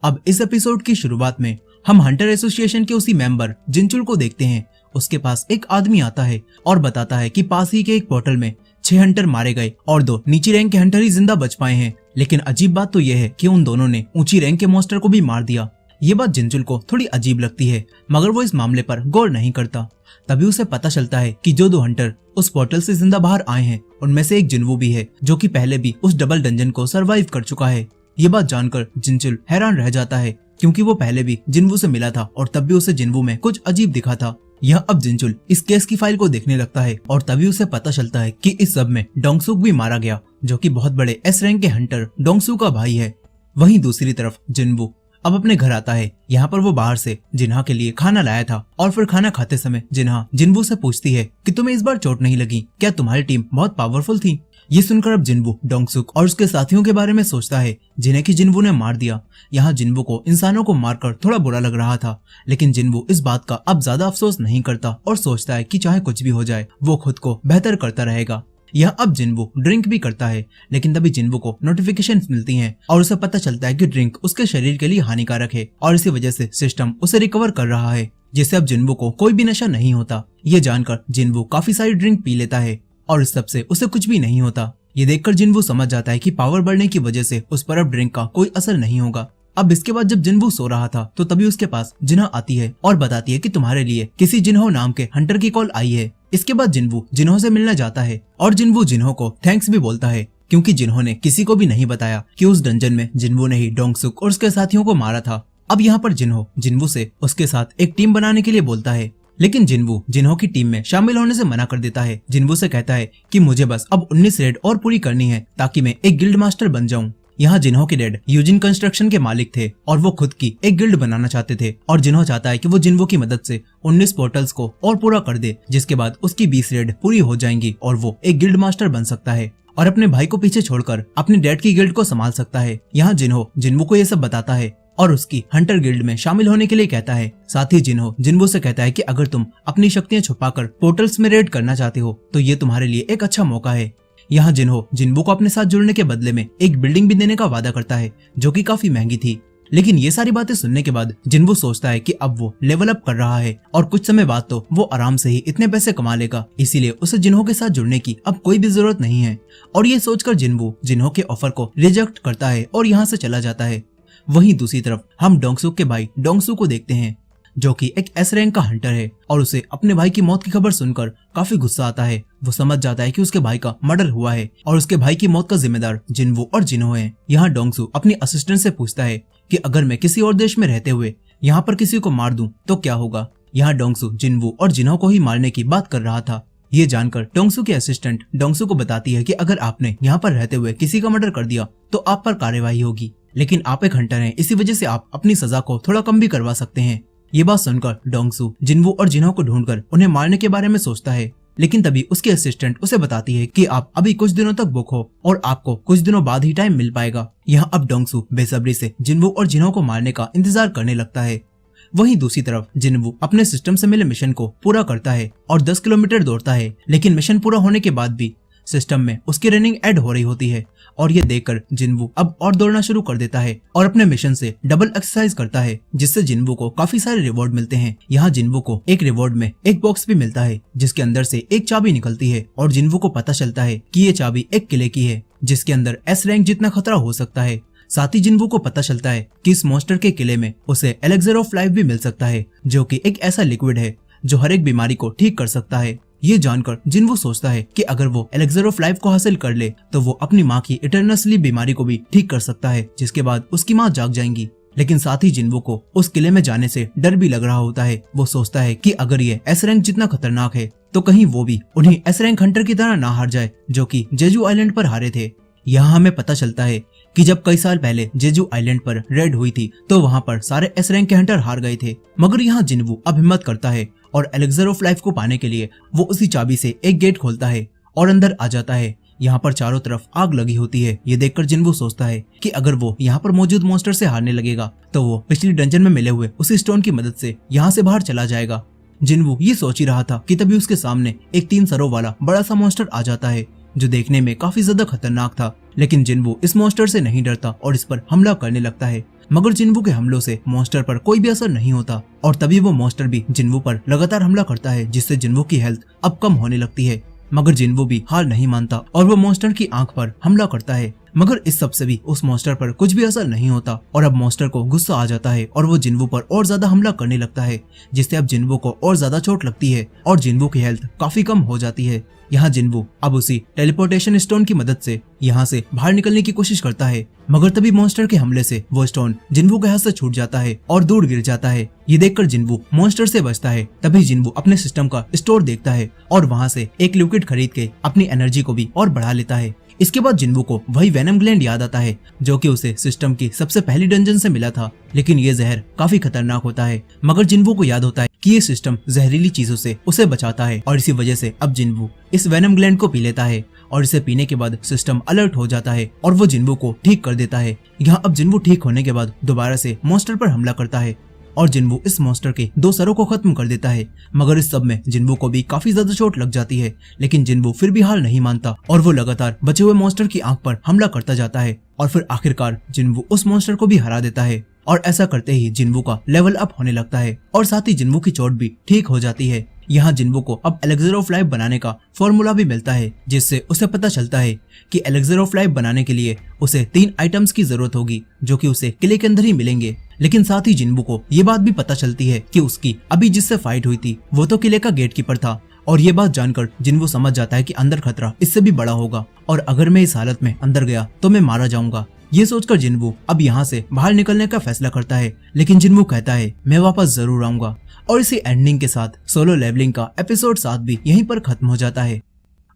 अब इस एपिसोड की शुरुआत में हम हंटर एसोसिएशन के उसी मेंबर जिनचुल को देखते हैं। उसके पास एक आदमी आता है और बताता है कि पास ही के एक पोर्टल में 6 हंटर मारे गए और 2 नीची रैंक के हंटर ही जिंदा बच पाए हैं। लेकिन अजीब बात तो यह है कि उन दोनों ने ऊंची रैंक के मॉन्स्टर को भी मार दिया। ये बात जिनचुल को थोड़ी अजीब लगती है, मगर वो इस मामले पर गौर नहीं करता। तभी उसे पता चलता है कि जो 2 हंटर उस पोर्टल से जिंदा बाहर आए हैं उनमें से एक जिन्वू भी है, जो कि पहले भी उस डबल डंजन को सरवाइव कर चुका है। ये बात जानकर जिनचुल हैरान रह जाता है, क्योंकि वो पहले भी जिन्वू से मिला था और तब भी उसे जिन्वू में कुछ अजीब दिखा था। यह अब जिनचुल इस केस की फाइल को देखने लगता है और तभी उसे पता चलता है कि इस सब में डोंगसुक भी मारा गया, जो कि बहुत बड़े एस रैंक के हंटर डोंगसू का भाई है। वहीं दूसरी तरफ जिन्वू अब अपने घर आता है। यहाँ पर वो बाहर से जिन्हा के लिए खाना लाया था और फिर खाना खाते समय जिन्हा जिन्वू से पूछती है कि तुम्हें इस बार चोट नहीं लगी, क्या तुम्हारी टीम बहुत पावरफुल थी। ये सुनकर अब जिन्वू डोंगसुक और उसके साथियों के बारे में सोचता है जिन्हें कि जिन्वू ने मार दिया। यहाँ जिन्वू को इंसानों को मारकर थोड़ा बुरा लग रहा था, लेकिन जिन्वू इस बात का अब ज्यादा अफसोस नहीं करता और सोचता है कि चाहे कुछ भी हो जाए वो खुद को बेहतर करता रहेगा। यह अब जिन्वू ड्रिंक भी करता है, लेकिन तभी जिन्वू को नोटिफिकेशन मिलती हैं और उसे पता चलता है कि ड्रिंक उसके शरीर के लिए हानिकारक है और इसी वजह से सिस्टम उसे रिकवर कर रहा है, जिससे अब जिन्वू को कोई भी नशा नहीं होता। ये जानकर जिन्वू काफी सारी ड्रिंक पी लेता है और इस सब से उसे कुछ भी नहीं होता। ये देखकर जिन्वू समझ जाता है कि पावर बढ़ने की वजह से उस पर अब ड्रिंक का कोई असर नहीं होगा। अब इसके बाद जब जिन्वू सो रहा था तो तभी उसके पास जिन्हा आती है और बताती है कि तुम्हारे लिए किसी जिन्हो नाम के हंटर की कॉल आई है। इसके बाद जिन्वू जिन्हो से मिलने जाता है और जिन्वू जिन्हो को थैंक्स भी बोलता है, क्योंकि जिन्हो ने किसी को भी नहीं बताया कि उस डंजन में जिन्वू ने ही डोंगसुक और उसके साथियों को मारा था। अब यहाँ पर जिन्हो जिन्वू से उसके साथ एक टीम बनाने के लिए बोलता है, लेकिन जिन्वू जिन्हो की टीम में शामिल होने से मना कर देता है। जिन्वू से कहता है कि मुझे बस अब 19 रेड और पूरी करनी है ताकि मैं एक गिल्ड मास्टर बन जाऊं। यहाँ जिन्हो के डैड यूजिन कंस्ट्रक्शन के मालिक थे और वो खुद की एक गिल्ड बनाना चाहते थे और जिन्हो चाहता है कि वो जिन्वू की मदद से 19 पोर्टल्स को और पूरा कर दे, जिसके बाद उसकी 20 रेड पूरी हो जाएंगी और वो एक गिल्ड मास्टर बन सकता है और अपने भाई को पीछे छोड़कर अपने डैड की गिल्ड को संभाल सकता है। यहाँ जिन्हो जिन्वू को ये सब बताता है और उसकी हंटर गिल्ड में शामिल होने के लिए कहता है। साथ ही जिन्हो जिन्वू से कहता है कि अगर तुम अपनी शक्तियां छुपाकर पोर्टल्स में रेड करना चाहते हो तो ये तुम्हारे लिए एक अच्छा मौका है। यहाँ जिन्हो जिन्वू को अपने साथ जुड़ने के बदले में एक बिल्डिंग भी देने का वादा करता है जो कि काफी महंगी थी। लेकिन ये सारी बातें सुनने के बाद जिन्वू सोचता है कि अब वो लेवल अप कर रहा है और कुछ समय बाद तो वो आराम से ही इतने पैसे कमा लेगा, इसीलिए उसे जिन्हो के साथ जुड़ने की अब कोई भी जरूरत नहीं है। और ये सोचकर जिन्वू जिन्हो के ऑफर को रिजेक्ट करता है और यहाँ से चला जाता है। वहीं दूसरी तरफ हम डोंगसुक के भाई डोंगसू को देखते हैं, जो कि एक एस रैंक का हंटर है और उसे अपने भाई की मौत की खबर सुनकर काफी गुस्सा आता है। वो समझ जाता है कि उसके भाई का मर्डर हुआ है और उसके भाई की मौत का जिम्मेदार जिन्वू और जिन्हो है। यहाँ डोंगसू अपनी असिस्टेंट से पूछता है कि अगर मैं किसी और देश में रहते हुए यहाँ पर किसी को मार दूं तो क्या होगा। यहाँ डोंगसू जिन्वू और जिन्हो को ही मारने की बात कर रहा था। ये जानकर डोंगसू की असिस्टेंट डोंगसू को बताती है कि अगर आपने यहाँ पर रहते हुए किसी का मर्डर कर दिया तो आप पर कार्यवाही होगी, लेकिन आप एक हंटर हैं, इसी वजह से आप अपनी सजा को थोड़ा कम भी करवा सकते हैं। ये बात सुनकर डोंगसू जिन्वू और जिन्हो को ढूंढकर उन्हें मारने के बारे में सोचता है, लेकिन तभी उसकी असिस्टेंट उसे बताती है कि आप अभी कुछ दिनों तक बुक हो और आपको कुछ दिनों बाद ही टाइम मिल पाएगा। यहाँ अब डोंगसू बेसब्री से जिन्वू और जिन्हो को मारने का इंतजार करने लगता है। वहीं दूसरी तरफ जिन्वू अपने सिस्टम से मिले मिशन को पूरा करता है और 10 किलोमीटर दौड़ता है, लेकिन मिशन पूरा होने के बाद भी सिस्टम में उसकी रनिंग ऐड हो रही होती है और ये देखकर जिन्वू अब और दौड़ना शुरू कर देता है और अपने मिशन से डबल एक्सरसाइज करता है, जिससे जिन्वू को काफी सारे रिवॉर्ड मिलते हैं। यहाँ जिन्वू को एक रिवॉर्ड में एक बॉक्स भी मिलता है जिसके अंदर से एक चाबी निकलती है और जिन्वू को पता चलता है कि ये चाबी एक किले की है जिसके अंदर एस रैंक जितना खतरा हो सकता है। साथ ही जिन्वू को पता चलता है कि इस मॉन्स्टर के किले में उसे एलेक्सर ऑफ लाइफ भी मिल सकता है, जो कि एक ऐसा लिक्विड है जो हर एक बीमारी को ठीक कर सकता है। ये जानकर जिन्वू सोचता है कि अगर वो एलेक्सर ऑफ लाइफ को हासिल कर ले तो वो अपनी माँ की इटर्नल स्लीप बीमारी को भी ठीक कर सकता है, जिसके बाद उसकी माँ जाग जाएंगी। लेकिन साथ ही जिन्वू को उस किले में जाने से डर भी लग रहा होता है। वो सोचता है कि अगर ये एस रैंक जितना खतरनाक है तो कहीं वो भी उन्हें एस रैंक हंटर की तरह ना हार जाए जो कि जेजू आइलैंड पर हारे थे। यहाँ हमें पता चलता है कि जब कई साल पहले जेजू आइलैंड पर रेड हुई थी तो वहाँ पर सारे एस रैंक के हंटर हार गए थे, मगर यहाँ जिन्वू अब हिम्मत करता है और एलेक्सर ऑफ लाइफ को पाने के लिए वो उसी चाबी से एक गेट खोलता है और अंदर आ जाता है। यहाँ पर चारों तरफ आग लगी होती है। ये देखकर जिन्वू सोचता है कि अगर वो यहाँ पर मौजूद मॉन्स्टर से हारने लगेगा तो वो पिछली डंजन में मिले हुए उसी स्टोन की मदद से यहाँ से बाहर चला जाएगा। जिन्वू ये सोच ही रहा था कि तभी उसके सामने एक 3 सरों वाला बड़ा सा मॉन्स्टर आ जाता है जो देखने में काफी ज्यादा खतरनाक था, लेकिन जिन्वू इस मॉन्स्टर से नहीं डरता और इस पर हमला करने लगता है। मगर जिन्वू के हमलों से मॉन्स्टर पर कोई भी असर नहीं होता और तभी वो मॉन्स्टर भी जिन्वू पर लगातार हमला करता है, जिससे जिन्वू की हेल्थ अब कम होने लगती है। मगर जिन्वू भी हार नहीं मानता और वो मॉन्स्टर की आंख पर हमला करता है, मगर इस सब से भी उस मॉन्स्टर पर कुछ भी असर नहीं होता और अब मॉन्स्टर को गुस्सा आ जाता है और वो जिन्वू पर और ज्यादा हमला करने लगता है, जिससे अब जिन्वू को और ज्यादा चोट लगती है और जिन्वू की हेल्थ काफी कम हो जाती है। यहाँ जिन्वू अब उसी टेलीपोर्टेशन स्टोन की मदद से यहाँ से बाहर निकलने की कोशिश करता है, मगर तभी मॉन्स्टर के हमले से वो स्टोन जिन्वू के हाथ से छूट जाता है और दूर गिर जाता है। ये देखकर जिन्वू मॉन्स्टर से बचता है। तभी जिन्वू अपने सिस्टम का स्टोर देखता है और वहाँ से एक लिक्विड खरीद के अपनी एनर्जी को भी और बढ़ा लेता है। इसके बाद जिन्वू को वही वेनम ग्लैंड याद आता है जो कि उसे सिस्टम की सबसे पहली डंजन से मिला था, लेकिन ये जहर काफी खतरनाक होता है। मगर जिन्वू को याद होता है कि ये सिस्टम जहरीली चीजों से उसे बचाता है और इसी वजह से अब जिन्वू इस वेनम ग्लैंड को पी लेता है और इसे पीने के बाद सिस्टम अलर्ट हो जाता है और वो जिन्वू को ठीक कर देता है। यहाँ अब जिन्वू ठीक होने के बाद दोबारा से मॉन्स्टर पर हमला करता है और जिन्वू इस मॉन्स्टर के 2 सरों को खत्म कर देता है। मगर इस सब में जिन्वू को भी काफी ज्यादा चोट लग जाती है, लेकिन जिन्वू फिर भी हार नहीं मानता और वो लगातार बचे हुए मॉन्स्टर की आंख पर हमला करता जाता है और फिर आखिरकार जिन्वू उस मॉन्स्टर को भी हरा देता है। और ऐसा करते ही जिन्वू का लेवल अप होने लगता है और साथ ही जिन्वू की चोट भी ठीक हो जाती है। यहाँ जिन्वू को अब एलेक्सर ऑफ लाइफ बनाने का फॉर्मूला भी मिलता है, जिससे उसे पता चलता है कि एलेक्सर ऑफ लाइफ बनाने के लिए उसे 3 आइटम्स की जरूरत होगी जो कि उसे किले के अंदर ही मिलेंगे। लेकिन साथ ही जिन्वू को ये बात भी पता चलती है कि उसकी अभी जिससे फाइट हुई थी वो तो किले का गेटकीपर था और ये बात जानकर जिन्वू समझ जाता है कि अंदर खतरा इससे भी बड़ा होगा और अगर मैं इस हालत में अंदर गया तो मैं मारा जाऊंगा। ये सोचकर जिन्वू अब यहाँ से बाहर निकलने का फैसला करता है, लेकिन जिन्वू कहता है मैं वापस जरूर आऊंगा। और इसी एंडिंग के साथ सोलो लेवलिंग का एपिसोड 7 भी यहीं पर खत्म हो जाता है।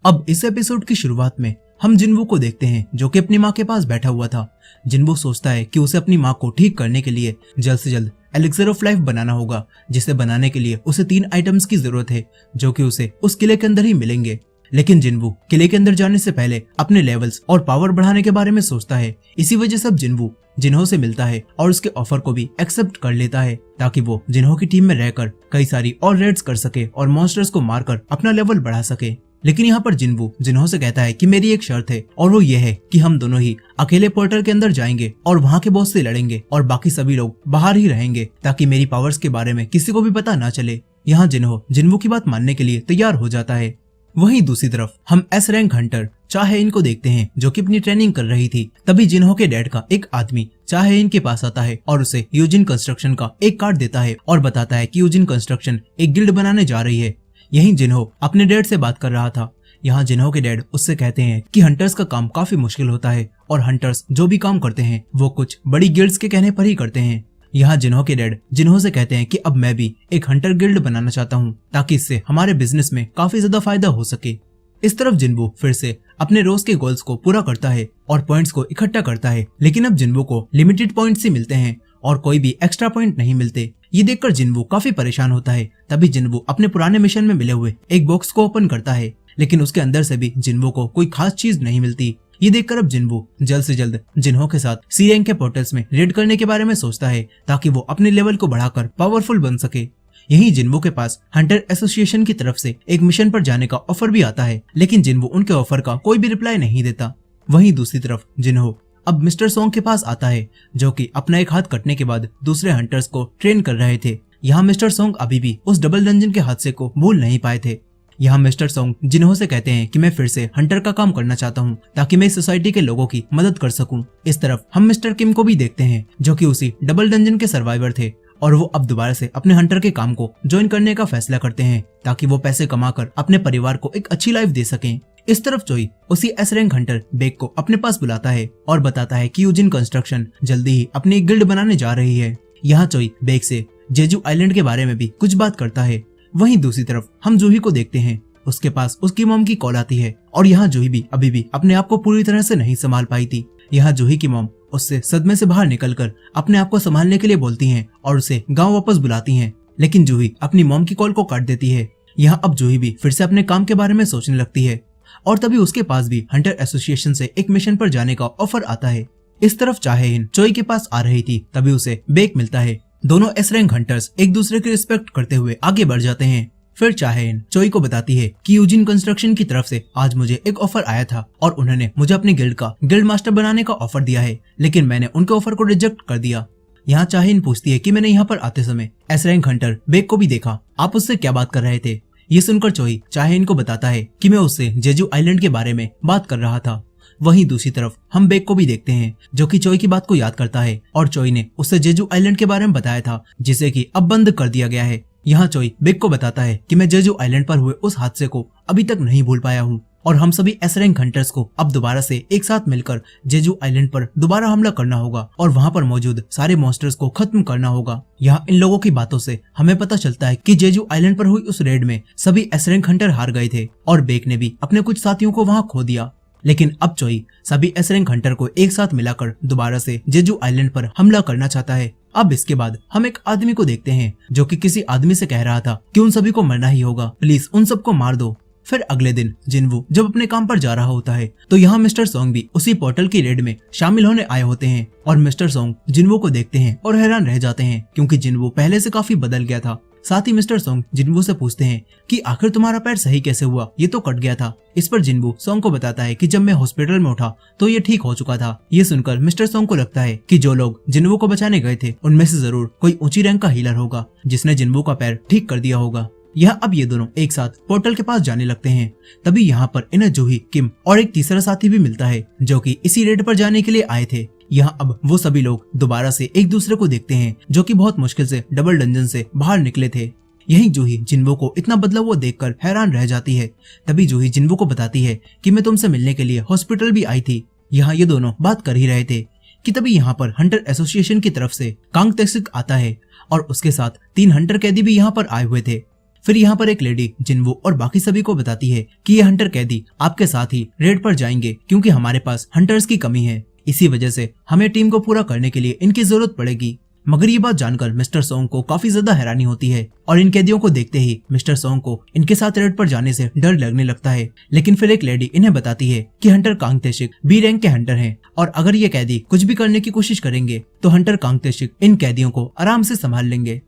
अब इस एपिसोड की शुरुआत में हम जिन्वू को देखते हैं जो कि अपनी माँ के पास बैठा हुआ था। जिन्वू सोचता है कि उसे अपनी माँ को ठीक करने के लिए जल्द से जल्द एलेक्सर ऑफ लाइफ बनाना होगा, जिसे बनाने के लिए उसे 3 आइटम्स की जरूरत है जो कि उसे उस किले के अंदर ही मिलेंगे। लेकिन जिन्वू किले के अंदर जाने से पहले अपने लेवल्स और पावर बढ़ाने के बारे में सोचता है। इसी वजह से अब जिन्वू जिन्हो से मिलता है और उसके ऑफर को भी एक्सेप्ट कर लेता है ताकि वो जिन्हो की टीम में रहकर कई सारी और रेड्स कर सके और मॉन्स्टर्स को मारकर अपना लेवल बढ़ा सके। लेकिन यहाँ पर जिन्वू जिन्हो से कहता है कि मेरी एक शर्त है और वो ये है कि हम दोनों ही अकेले पोर्टल के अंदर जाएंगे और वहाँ के बॉस से लड़ेंगे और बाकी सभी लोग बाहर ही रहेंगे ताकि मेरी पावर्स के बारे में किसी को भी पता ना चले। यहाँ जिन्हो जिन्वू की बात मानने के लिए तैयार हो जाता है। वहीं दूसरी तरफ हम एस रैंक हंटर चाहे-इन को देखते हैं जो कि अपनी ट्रेनिंग कर रही थी। तभी जिन्हो के डैड का एक आदमी चाहे-इन के पास आता है और उसे यूजिन कंस्ट्रक्शन का एक कार्ड देता है और बताता है कि यूजिन कंस्ट्रक्शन एक गिल्ड बनाने जा रही है। यहीं जिन्हो अपने डैड से बात कर रहा था। यहाँ जिन्हो के डैड उससे कहते हैं कि हंटर्स का काम काफी मुश्किल होता है और हंटर्स जो भी काम करते हैं वो कुछ बड़ी गिल्ड्स के कहने पर ही करते हैं। यहाँ जिन्हो के डैड जिन्हो से कहते हैं कि अब मैं भी एक हंटर गिल्ड बनाना चाहता हूँ ताकि इससे हमारे बिजनेस में काफी ज्यादा फायदा हो सके। इस तरफ जिन्वू फिर से अपने रोज के गोल्स को पूरा करता है और पॉइंट्स को इकट्ठा करता है, लेकिन अब जिन्वू को लिमिटेड पॉइंट्स ही मिलते हैं और कोई भी एक्स्ट्रा पॉइंट नहीं मिलते। ये देखकर जिन्वू काफी परेशान होता है। तभी जिन्वू अपने पुराने मिशन में मिले हुए एक बॉक्स को ओपन करता है, लेकिन उसके अंदर से भी जिन्वू को कोई खास चीज नहीं मिलती। ये देखकर अब जिन्वू जल्द से जल्द जिन्हो के साथ सी रैंक के पोर्टल्स में रेड करने के बारे में सोचता है ताकि वो अपने लेवल को बढ़ाकर पावरफुल बन सके। यहीं जिन्वू के पास हंटर एसोसिएशन की तरफ से एक मिशन पर जाने का ऑफर भी आता है, लेकिन जिन्वू उनके ऑफर का कोई भी रिप्लाई नहीं देता। वहीं दूसरी तरफ जिन्हो अब मिस्टर सोंग के पास आता है जो कि अपना एक हाथ कटने के बाद दूसरे हंटर्स को ट्रेन कर रहे थे। यहाँ मिस्टर सोंग अभी भी उस डबल डंजन के हादसे को भूल नहीं पाए थे। यहाँ मिस्टर सोंग जिन्हो से कहते हैं कि मैं फिर से हंटर का काम करना चाहता हूँ ताकि मैं इस सोसाइटी के लोगों की मदद कर सकूं। इस तरफ हम मिस्टर किम को भी देखते हैं जो कि उसी डबल डंजन के सर्वाइवर थे और वो अब दोबारा से अपने हंटर के काम को ज्वाइन करने का फैसला करते हैं ताकि वो पैसे कमाकर अपने परिवार को एक अच्छी लाइफ दे सकें। इस तरफ जोई उसी एस रैंक हंटर बेक को अपने पास बुलाता है और बताता है कि यूजिन कंस्ट्रक्शन जल्दी ही अपनी एक गिल्ड बनाने जा रही है। यहाँ जोई बेक से जेजू आइलैंड के बारे में भी कुछ बात करता है। वहीं दूसरी तरफ हम जूही को देखते हैं। उसके पास उसकी मॉम की कॉल आती है और यहाँ जूही भी अभी भी अपने आप को पूरी तरह से नहीं संभाल पाई थी। यहाँ जूही की मॉम उससे सदमे से बाहर निकलकर अपने आप को संभालने के लिए बोलती हैं और उसे गांव वापस बुलाती हैं, लेकिन जूही अपनी मॉम की कॉल को काट देती है। यहाँ अब जूही भी फिर से अपने काम के बारे में सोचने लगती है और तभी उसके पास भी हंटर एसोसिएशन से एक मिशन पर जाने का ऑफर आता है। इस तरफ चाहे-इन चोई के पास आ रही थी, तभी उसे बेक मिलता है। दोनों एस रैंक हंटर्स एक दूसरे की रिस्पेक्ट करते हुए आगे बढ़ जाते हैं। फिर चाहे-इन चोई को बताती है कि यूजिन कंस्ट्रक्शन की तरफ से आज मुझे एक ऑफर आया था और उन्होंने मुझे अपनी गिल्ड का गिल्ड मास्टर बनाने का ऑफर दिया है, लेकिन मैंने उनके ऑफर को रिजेक्ट कर दिया। यहाँ चाहे-इन पूछती है कि मैंने यहाँ पर आते समय एस रैंक हंटर बेक को भी देखा, आप उससे क्या बात कर रहे थे? ये सुनकर चोई चाहे-इन को बताता है कि मैं उससे जेजू आइलैंड के बारे में बात कर रहा था। वहीं दूसरी तरफ हम बेक को भी देखते हैं जो कि चोई की बात को याद करता है और चोई ने उससे जेजू आइलैंड के बारे में बताया था जिसे कि अब बंद कर दिया गया है। यहाँ चोई बेक को बताता है कि मैं जेजू आइलैंड पर हुए उस हादसे को अभी तक नहीं भूल पाया हूँ और हम सभी एस रैंक हंटर्स को अब दोबारा से एक साथ मिलकर जेजू आइलैंड पर दोबारा हमला करना होगा और वहाँ पर मौजूद सारे मॉन्स्टर्स को खत्म करना होगा। यहाँ इन लोगों की बातों से हमें पता चलता है कि जेजू आइलैंड पर हुई उस रेड में सभी एस रैंक हंटर हार गए थे और बेक ने भी अपने कुछ साथियों को वहाँ खो दिया। लेकिन अब चोई सभी एस रैंक हंटर को एक साथ मिलाकर दोबारा से जेजू आइलैंड पर हमला करना चाहता है। अब इसके बाद हम एक आदमी को देखते हैं जो कि किसी आदमी से कह रहा था कि उन सभी को मरना ही होगा, प्लीज उन सबको मार दो। फिर अगले दिन जिनवू जब अपने काम पर जा रहा होता है तो यहाँ मिस्टर सोंग भी उसी पोर्टल की रेड में शामिल होने आए होते हैं और मिस्टर सोंग जिनवू को देखते हैं और हैरान रह जाते हैं क्योंकि जिनवू पहले से काफी बदल गया था। साथ ही मिस्टर सोंग जिनवू से पूछते हैं कि आखिर तुम्हारा पैर सही कैसे हुआ, ये तो कट गया था। इस पर जिनवू सोंग को बताता है कि जब मैं हॉस्पिटल में उठा तो ये ठीक हो चुका था। ये सुनकर मिस्टर सोंग को लगता है कि जो लोग जिनवू को बचाने गए थे उनमें से जरूर कोई ऊंची रैंक का हीलर होगा जिसने जिनवू का पैर ठीक कर दिया होगा। यह अब ये दोनों एक साथ पोर्टल के पास जाने लगते हैं। तभी यहाँ पर इन्हें जूही, किम और एक तीसरा साथी भी मिलता है जो कि इसी रेड पर जाने के लिए आए थे। यहाँ अब वो सभी लोग दोबारा से एक दूसरे को देखते हैं जो कि बहुत मुश्किल से डबल डंजन से बाहर निकले थे। यही जूही जिनवू को इतना बदला हुआ देखकर हैरान रह जाती है। तभी जूही जिनवू को बताती है कि मैं तुमसे मिलने के लिए हॉस्पिटल भी आई थी। यहाँ ये दोनों बात कर ही रहे थे कि तभी यहाँ पर हंटर एसोसिएशन की तरफ से कांग तेसिक आता है और उसके साथ 3 हंटर कैदी भी यहाँ पर आए हुए थे। फिर यहाँ पर एक लेडी जिनवू और बाकी सभी को बताती है कि ये हंटर कैदी आपके साथ ही रेड पर जाएंगे क्योंकि हमारे पास हंटर्स की कमी है, इसी वजह से हमें टीम को पूरा करने के लिए इनकी जरूरत पड़ेगी। मगर ये बात जानकर मिस्टर सोंग को काफी ज्यादा हैरानी होती है और इन कैदियों को देखते ही मिस्टर सोंग को इनके साथ रेड पर जाने से डर लगने लगता है। लेकिन फिर एक लेडी इन्हें बताती है कि हंटर कांग तेशिक बी रैंक के हंटर हैं और अगर ये कैदी कुछ भी करने की कोशिश करेंगे तो हंटर कांग तेशिक इन कैदियों को आराम से संभाल लेंगे।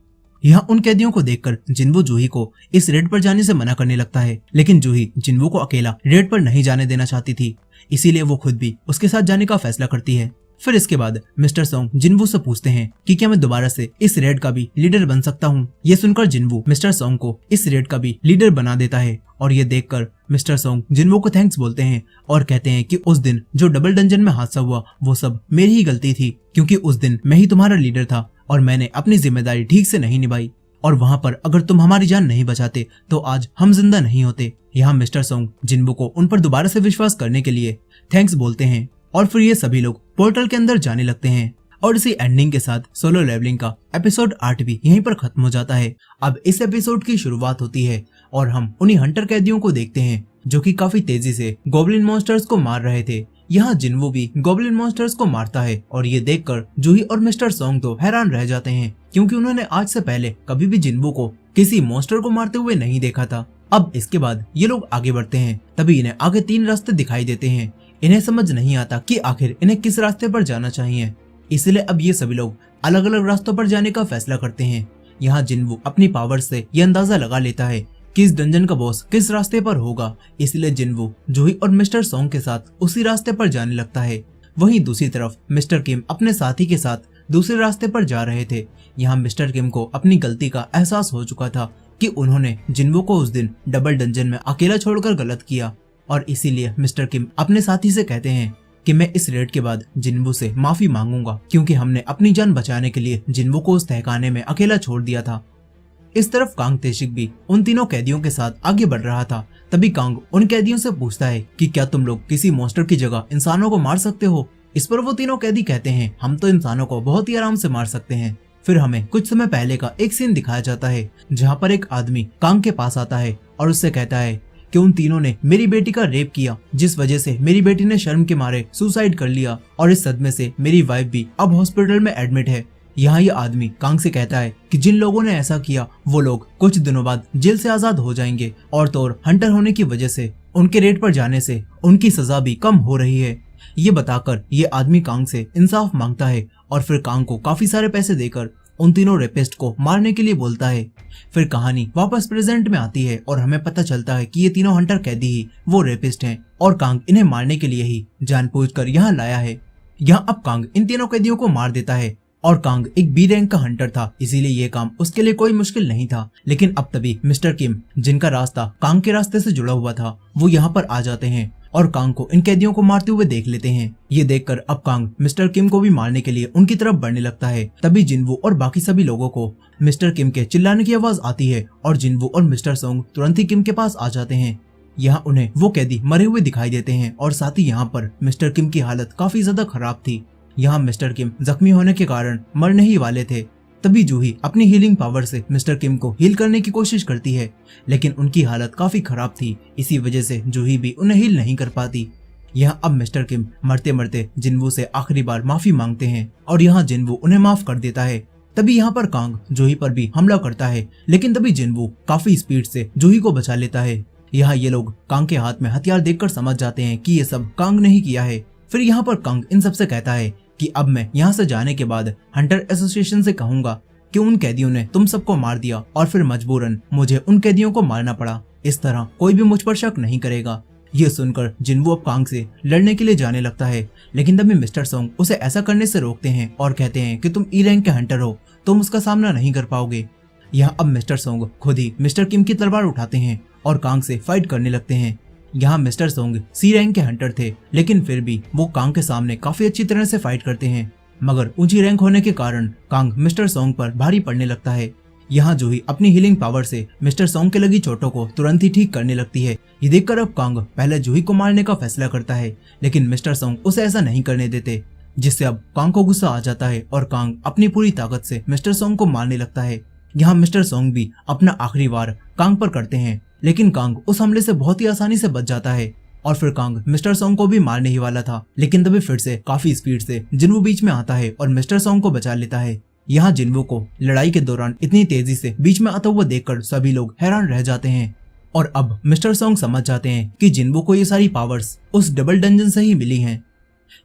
यहाँ उन कैदियों को देखकर जिनवू जूही को इस रेड पर जाने से मना करने लगता है, लेकिन जूही जिनवू को अकेला रेड पर नहीं जाने देना चाहती थी, इसीलिए वो खुद भी उसके साथ जाने का फैसला करती है। फिर इसके बाद मिस्टर सोंग जिनवू से पूछते हैं कि क्या मैं दोबारा से इस रेड का भी लीडर बन सकता हूँ। ये सुनकर जिनवू मिस्टर सोंग को इस रेड का भी लीडर बना देता है और ये देखकर मिस्टर सोंग जिनवू को थैंक्स बोलते हैं और कहते हैं कि उस दिन जो डबल डंजन में हादसा हुआ वो सब मेरी ही गलती थी क्योंकि उस दिन मैं ही तुम्हारा लीडर था और मैंने अपनी जिम्मेदारी ठीक से नहीं निभाई और वहाँ पर अगर तुम हमारी जान नहीं बचाते तो आज हम जिंदा नहीं होते। यहाँ मिस्टर सोंग जिनवू को उन पर दोबारा से विश्वास करने के लिए थैंक्स बोलते हैं और फिर ये सभी लोग पोर्टल के अंदर जाने लगते हैं और इसी एंडिंग के साथ सोलो लेवलिंग का एपिसोड 8 भी यहीं पर खत्म हो जाता है। अब इस एपिसोड की शुरुआत होती है और हम उन्हीं हंटर कैदियों को देखते हैं जो कि काफी तेजी से गॉब्लिन मॉन्स्टर्स को मार रहे थे। यहाँ जिनवू भी गॉब्लिन मॉन्स्टर्स को मारता है और ये देखकर जूही और मिस्टर सोंग तो हैरान रह जाते हैं क्योंकि उन्होंने आज से पहले कभी भी जिनवू को किसी मॉन्स्टर को मारते हुए नहीं देखा था। अब इसके बाद ये लोग आगे बढ़ते हैं, तभी इन्हें आगे 3 रास्ते दिखाई देते हैं। इन्हें समझ नहीं आता कि आखिर इन्हें किस रास्ते पर जाना चाहिए, इसलिए अब ये सभी लोग अलग अलग रास्तों पर जाने का फैसला करते हैं। यहाँ जिनवू अपनी पावर से ये अंदाजा लगा लेता है कि इस डंजन का बॉस किस रास्ते पर होगा, इसलिए जिनवू जूही और मिस्टर सोंग के साथ उसी रास्ते पर जाने लगता है। वहीं दूसरी तरफ मिस्टर किम अपने साथी के साथ दूसरे रास्ते पर जा रहे थे। यहाँ मिस्टर किम को अपनी गलती का एहसास हो चुका था कि उन्होंने जिनवू को उस दिन डबल डंजन में अकेला छोड़कर गलत किया और इसीलिए मिस्टर किम अपने साथी से कहते हैं कि मैं इस रेड के बाद जिनवू से माफी मांगूंगा क्योंकि हमने अपनी जान बचाने के लिए जिनवू को उस तहखाने में अकेला छोड़ दिया था। इस तरफ कांग तेशिक भी उन तीनों कैदियों के साथ आगे बढ़ रहा था। तभी कांग उन कैदियों से पूछता है कि क्या तुम लोग किसी मॉन्स्टर की जगह इंसानों को मार सकते हो। इस पर वो तीनों कैदी कहते हैं हम तो इंसानों को बहुत ही आराम से मार सकते हैं। फिर हमें कुछ समय पहले का एक सीन दिखाया जाता है जहाँ पर एक आदमी कांग के पास आता है और उससे कहता है कि उन तीनों ने मेरी बेटी का रेप किया जिस वजह से मेरी बेटी ने शर्म के मारे सुसाइड कर लिया और इस सदमे से मेरी वाइफ भी अब हॉस्पिटल में एडमिट है। यहाँ ये आदमी कांग से कहता है कि जिन लोगों ने ऐसा किया वो लोग कुछ दिनों बाद जेल से आजाद हो जाएंगे और तो और हंटर होने की वजह से उनके रेड पर जाने से उनकी सजा भी कम हो रही है। ये बताकर ये आदमी कांग से इंसाफ मांगता है और फिर कांग को काफी सारे पैसे देकर उन तीनों रेपिस्ट को मारने के लिए बोलता है। फिर कहानी वापस प्रेजेंट में आती है और हमें पता चलता है कि ये तीनों हंटर कैदी ही वो रेपिस्ट हैं और कांग इन्हें मारने के लिए ही जानबूझकर यहाँ लाया है। यहाँ अब कांग इन तीनों कैदियों को मार देता है और कांग एक बी रैंक का हंटर था इसीलिए ये काम उसके लिए कोई मुश्किल नहीं था। लेकिन अब तभी मिस्टर किम जिनका रास्ता कांग के रास्ते से जुड़ा हुआ था वो यहाँ पर आ जाते हैं और कांग को इन कैदियों को मारते हुए देख लेते हैं। ये देखकर अब कांग मिस्टर किम को भी मारने के लिए उनकी तरफ बढ़ने लगता है। तभी जिनवू और बाकी सभी लोगों को मिस्टर किम के चिल्लाने की आवाज आती है और जिनवू और मिस्टर सोंग तुरंत ही किम के पास आ जाते हैं। यहाँ उन्हें वो कैदी मरे हुए दिखाई देते हैं और साथ ही यहाँ पर मिस्टर किम की हालत काफी ज्यादा खराब थी। यहाँ मिस्टर किम जख्मी होने के कारण मरने ही वाले थे। तभी जूही अपनी हीलिंग पावर से मिस्टर किम को हील करने की कोशिश करती है लेकिन उनकी हालत काफी खराब थी, इसी वजह से जूही भी उन्हें हील नहीं कर पाती। यहाँ अब मिस्टर किम मरते मरते जिनवू से आखिरी बार माफी मांगते हैं और यहाँ जिनवू उन्हें माफ कर देता है। तभी यहाँ पर कांग जूही पर भी हमला करता है, लेकिन तभी जिनवू काफी स्पीड से जूही को बचा लेता है। यहाँ ये लोग कांग के हाथ में हथियार देखकर समझ जाते हैं कि ये सब कांग ने ही किया है। फिर यहाँ पर कांग इन सबसे कहता है कि अब मैं यहाँ से जाने के बाद हंटर एसोसिएशन से कहूंगा कि उन कैदियों ने तुम सबको मार दिया और फिर मजबूरन मुझे उन कैदियों को मारना पड़ा। इस तरह कोई भी मुझ पर शक नहीं करेगा। ये सुनकर जिनवू अब कांग से लड़ने के लिए जाने लगता है, लेकिन तभी मिस्टर सोंग उसे ऐसा करने से रोकते हैं और कहते हैं कि तुम ई रैंक के हंटर हो, तुम उसका सामना नहीं कर पाओगे। यहाँ अब मिस्टर सोंग खुद ही मिस्टर किम की तलवार उठाते हैं और कांग से फाइट करने लगते हैं। यहाँ मिस्टर सोंग सी रैंक के हंटर थे, लेकिन फिर भी वो कांग के सामने काफी अच्छी तरह से फाइट करते हैं, मगर ऊंची रैंक होने के कारण कांग मिस्टर सोंग पर भारी पड़ने लगता है। यहाँ जूही अपनी हीलिंग पावर से मिस्टर सोंग के लगी चोटों को तुरंत ही ठीक करने लगती है। ये देखकर अब कांग पहले जूही को मारने का फैसला करता है, लेकिन मिस्टर सोंग उसे ऐसा नहीं करने देते, जिससे अब कांग को गुस्सा आ जाता है और कांग अपनी पूरी ताकत से मिस्टर सोंग को मारने लगता है। यहाँ मिस्टर सोंग भी अपना आखिरी वार कांग पर करते हैं, लेकिन कांग उस हमले से बहुत ही आसानी से बच जाता है और फिर कांग मिस्टर सोंग को भी मारने ही वाला था, लेकिन तभी फिर से काफी स्पीड से जिनवू बीच में आता है और मिस्टर सोंग को बचा लेता है। यहाँ जिनवू को लड़ाई के दौरान इतनी तेजी से बीच में आता हुआ देखकर सभी लोग हैरान रह जाते हैं और अब मिस्टर सोंग समझ जाते हैं कि जिनवू को ये सारी पावर्स उस डबल डंजन से ही मिली हैं।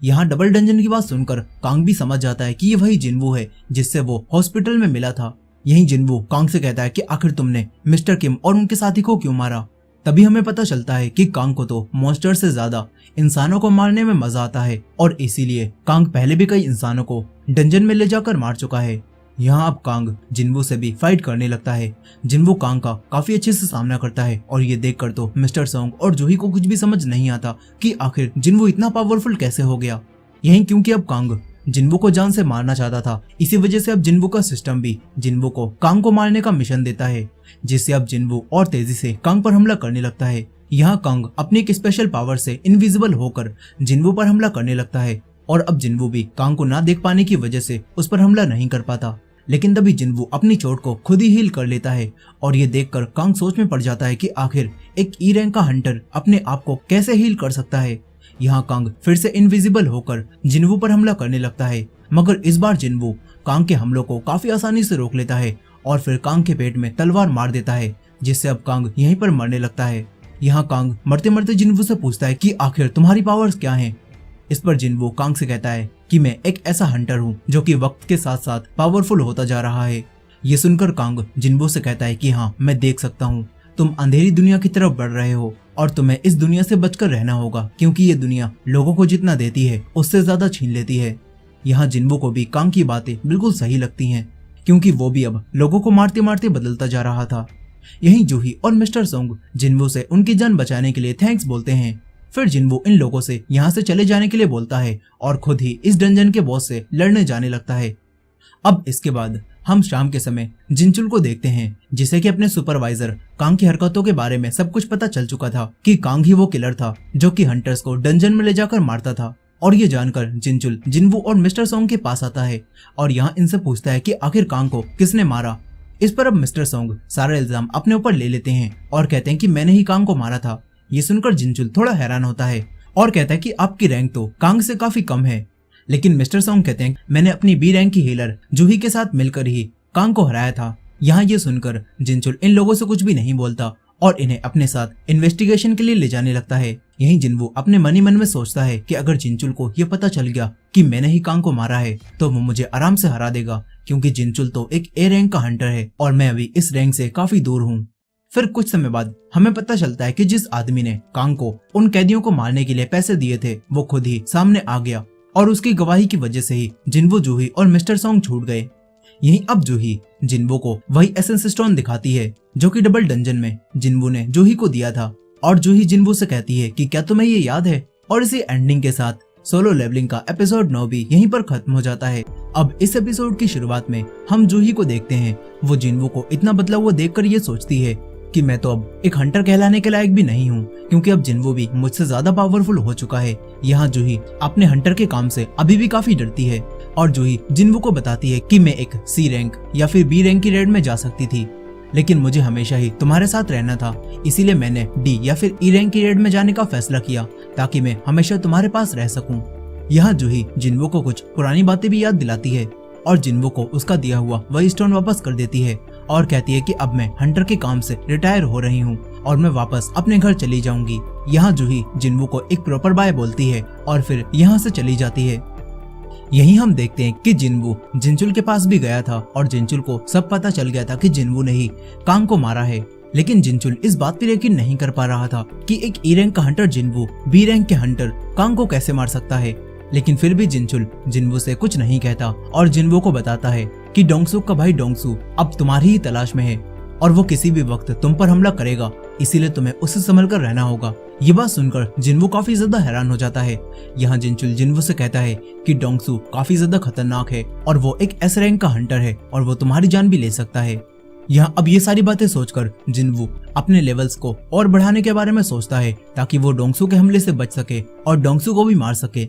यहाँ डबल डंजन की बात सुनकर कांग भी समझ जाता है कि ये वही जिनवू है जिससे वो हॉस्पिटल में मिला था। यही जिनवू कांग से कहता है कि आखिर तुमने मिस्टर किम और उनके साथी को क्यों मारा। तभी हमें पता चलता है कि कांग को तो मॉन्स्टर से ज्यादा इंसानों को मारने में मजा आता है और इसीलिए कांग पहले भी कई इंसानों को डंजन में ले जाकर मार चुका है। यहाँ अब कांग जिनवू से भी फाइट करने लगता है। जिनवू कांग का काफी अच्छे से सामना करता है और ये देखकर तो मिस्टर सोंग और जूही को कुछ भी समझ नहीं आता कि आखिर जिनवू इतना पावरफुल कैसे हो गया। यही क्योंकि अब कांग जिनवू को जान से मारना चाहता था, इसी वजह से अब जिनवू का सिस्टम भी जिनवू को कांग को मारने का मिशन देता है, जिससे अब जिनवू और तेजी से कांग पर हमला करने लगता है। यहाँ कांग अपनी एक स्पेशल पावर से इनविजिबल होकर जिनवू पर हमला करने लगता है और अब जिनवू भी कांग को ना देख पाने की वजह से उस पर हमला नहीं कर पाता, लेकिन तभी जिनवू अपनी चोट को खुद ही हील कर लेता है और ये देखकर कांग सोच में पड़ जाता है कि आखिर एक ई रैंक का हंटर अपने आप को कैसे हील कर सकता है। यहाँ कांग फिर से इनविजिबल होकर जिनवू पर हमला करने लगता है, मगर इस बार जिनवू कांग के हमलों को काफी आसानी से रोक लेता है और फिर कांग के पेट में तलवार मार देता है, जिससे अब कांग यहीं पर मरने लगता है। यहाँ कांग मरते मरते जिनवू से पूछता है कि आखिर तुम्हारी पावर्स क्या हैं। इस पर जिनवू कांग से कहता है कि मैं एक ऐसा हंटर हूँ जो कि वक्त के साथ साथ पावरफुल होता जा रहा है। ये सुनकर कांग जिनवू से कहता है कि हाँ, मैं देख सकता हूँ तुम अंधेरी दुनिया की तरफ बढ़ रहे हो और तुम्हें इस दुनिया से बचकर रहना होगा, क्योंकि ये दुनिया लोगों को जितना देती है उससे ज्यादा छीन लेती है। यहाँ जिनवू को भी कांग की बातें बिल्कुल सही लगती हैं, क्योंकि वो भी अब लोगों को मारते मारते बदलता जा रहा था। यही जूही और मिस्टर सोंग जिनवू से उनकी जान बचाने के लिए थैंक्स बोलते हैं। फिर जिनवू इन लोगों से यहाँ से चले जाने के लिए बोलता है और खुद ही इस डंजन के बॉस से लड़ने जाने लगता है। अब इसके बाद हम शाम के समय जिनचुल को देखते हैं, जिसे कि अपने सुपरवाइजर कांग की हरकतों के बारे में सब कुछ पता चल चुका था कि कांग ही वो किलर था जो कि हंटर्स को डंजन में ले जाकर मारता था। और ये जानकर जिनचुल जिनवू और मिस्टर सोंग के पास आता है और यहाँ इनसे पूछता है कि आखिर कांग को किसने मारा। इस पर अब मिस्टर सोंग सारा इल्जाम अपने ऊपर ले लेते हैं और कहते हैं कि मैंने ही कांग को मारा था। ये सुनकर जिनचुल थोड़ा हैरान होता है और कहता है कि आपकी रैंक तो कांग से काफी कम है, लेकिन मिस्टर सोंग कहते हैं मैंने अपनी बी रैंक की हीलर जूही के साथ मिलकर ही कांग को हराया था। यहाँ ये सुनकर जिनचुल इन लोगों से कुछ भी नहीं बोलता और इन्हें अपने साथ इन्वेस्टिगेशन के लिए ले जाने लगता है। यहीं जिनवू अपने मन ही मन में सोचता है कि अगर जिनचुल को ये पता चल गया कि मैंने ही कांग को मारा है तो वो मुझे आराम से हरा देगा, क्योंकि जिनचुल तो एक ए रैंक का हंटर है और मैं अभी इस रैंक से काफी दूर हूँ। फिर कुछ समय बाद हमें पता चलता है कि जिस आदमी ने कांग को उन कैदियों को मारने के लिए पैसे दिए थे वो खुद ही सामने आ गया और उसकी गवाही की वजह से ही जिनवू, जूही और मिस्टर सोंग छूट गए। यहीं अब जूही जिनवू को वही एसेंस स्टोन दिखाती है जो कि डबल डंजन में जिनवू ने जूही को दिया था और जूही जिनवू से कहती है कि क्या तुम्हें ये याद है। और इसी एंडिंग के साथ सोलो लेवलिंग का एपिसोड 9 भी यहीं पर खत्म हो जाता है। अब इस एपिसोड की शुरुआत में हम जूही को देखते हैं। वो जिनवू को इतना बदला हुआ देखकर ये सोचती है कि मैं तो अब एक हंटर कहलाने के लायक भी नहीं हूँ, क्योंकि अब जिनवू भी मुझसे ज्यादा पावरफुल हो चुका है। यहाँ जूही अपने हंटर के काम से अभी भी काफी डरती है और जूही जिनवू को बताती है कि मैं एक सी रैंक या फिर बी रैंक की रेड में जा सकती थी, लेकिन मुझे हमेशा ही तुम्हारे साथ रहना था, इसीलिए मैंने डी या फिर ई रैंक की रेड में जाने का फैसला किया ताकि मैं हमेशा तुम्हारे पास रह सकूं। यहाँ जूही जिन्वो को कुछ पुरानी बातें भी याद दिलाती है और जिन्वो को उसका दिया हुआ वही स्टोन वापस कर देती है और कहती है कि अब मैं हंटर के काम से रिटायर हो रही हूँ और मैं वापस अपने घर चली जाऊंगी। यहाँ जूही जिन्वो को एक प्रॉपर बाय बोलती है और फिर यहाँ से चली जाती है। यही हम देखते हैं कि जिन्वो जिनचुल के पास भी गया था और जिनचुल को सब पता चल गया था कि जिन्वो ने ही कांग को मारा है, लेकिन जिनचुल इस बात पर यकीन नहीं कर पा रहा था कि एक ई रैंक का हंटर जिन्वो बी रैंक के हंटर कांग को कैसे मार सकता है। लेकिन फिर भी जिनचुल जिन्वो से कुछ नहीं कहता और जिन्वो को बताता है कि डोंगसू का भाई डोंगसू अब तुम्हारी ही तलाश में है और वो किसी भी वक्त तुम पर हमला करेगा, इसीलिए तुम्हें उससे संभल कर रहना होगा। ये बात सुनकर जिन्वो काफी ज्यादा हैरान हो जाता है। यहाँ जिनचुल जिन्वो से कहता है कि डोंगसू काफी ज्यादा खतरनाक है और वो एक एस रैंक का हंटर है और वो तुम्हारी जान भी ले सकता है। यहाँ अब ये सारी बातें सोचकर जिन्वो अपने लेवल्स को और बढ़ाने के बारे में सोचता है ताकि वो डोंगसू के हमले से बच सके और डोंगसू को भी मार सके।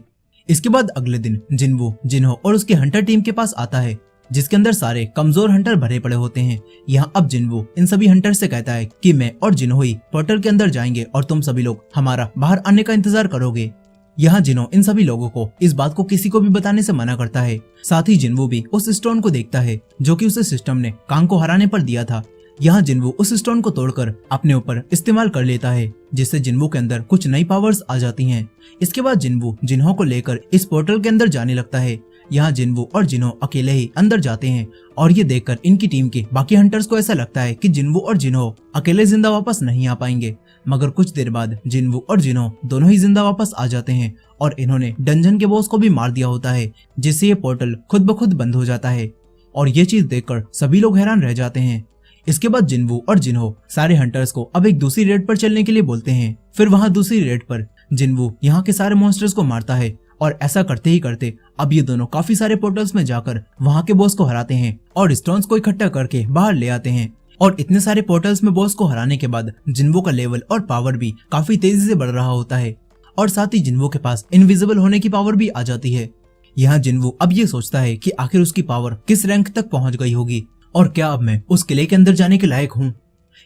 इसके बाद अगले दिन जिन्वो जिन्हो और उसकी हंटर टीम के पास आता है जिसके अंदर सारे कमजोर हंटर भरे पड़े होते हैं। यहाँ अब जिन्वो इन सभी हंटर से कहता है कि मैं और जिन्हो ही पोर्टल के अंदर जाएंगे और तुम सभी लोग हमारा बाहर आने का इंतजार करोगे। यहाँ जिन्हो इन सभी लोगों को इस बात को किसी को भी बताने से मना करता है। साथ ही जिन्वो भी उस स्टोन को देखता है जो कि उसे सिस्टम ने कांग को हराने पर दिया था। यहाँ जिन्वो उस स्टोन को तोड़कर अपने ऊपर इस्तेमाल कर लेता है जिससे जिन्वो के अंदर कुछ नई पावर्स आ जाती हैं। इसके बाद जिन्वो जिन्हो को लेकर इस पोर्टल के अंदर जाने लगता है। यहाँ जिन्वो और जिन्हो अकेले ही अंदर जाते हैं और ये देखकर इनकी टीम के बाकी हंटर्स को ऐसा लगता है कि जिन्वो और जिन्हो अकेले जिंदा वापस नहीं आ पाएंगे, मगर कुछ देर बाद जिन्वो और जिन्हो दोनों ही जिंदा वापस आ जाते हैं और इन्होंने डंजन के बॉस को भी मार दिया होता है जिससे ये पोर्टल खुद ब खुद बंद हो जाता है और ये चीज देखकर सभी लोग हैरान रह जाते हैं। इसके बाद जिन्वो और जिन्हो सारे हंटर्स को अब एक दूसरी रेड पर चलने के लिए बोलते हैं। फिर वहाँ दूसरी रेड पर जिन्वो यहाँ के सारे मॉन्स्टर्स को मारता है और ऐसा करते ही करते अब ये दोनों काफी सारे पोर्टल्स में जाकर वहाँ के बॉस को हराते हैं और स्टोन्स को इकट्ठा करके बाहर ले आते हैं। और इतने सारे पोर्टल्स में बॉस को हराने के बाद जिन्वो का लेवल और पावर भी काफी तेजी से बढ़ रहा होता है और साथ ही जिन्वो के पास इनविजिबल होने की पावर भी आ जाती है। यहाँ जिन्वो अब ये सोचता है कि आखिर उसकी पावर किस रैंक तक पहुंच गई होगी और क्या अब मैं उस किले के अंदर जाने के लायक हूँ।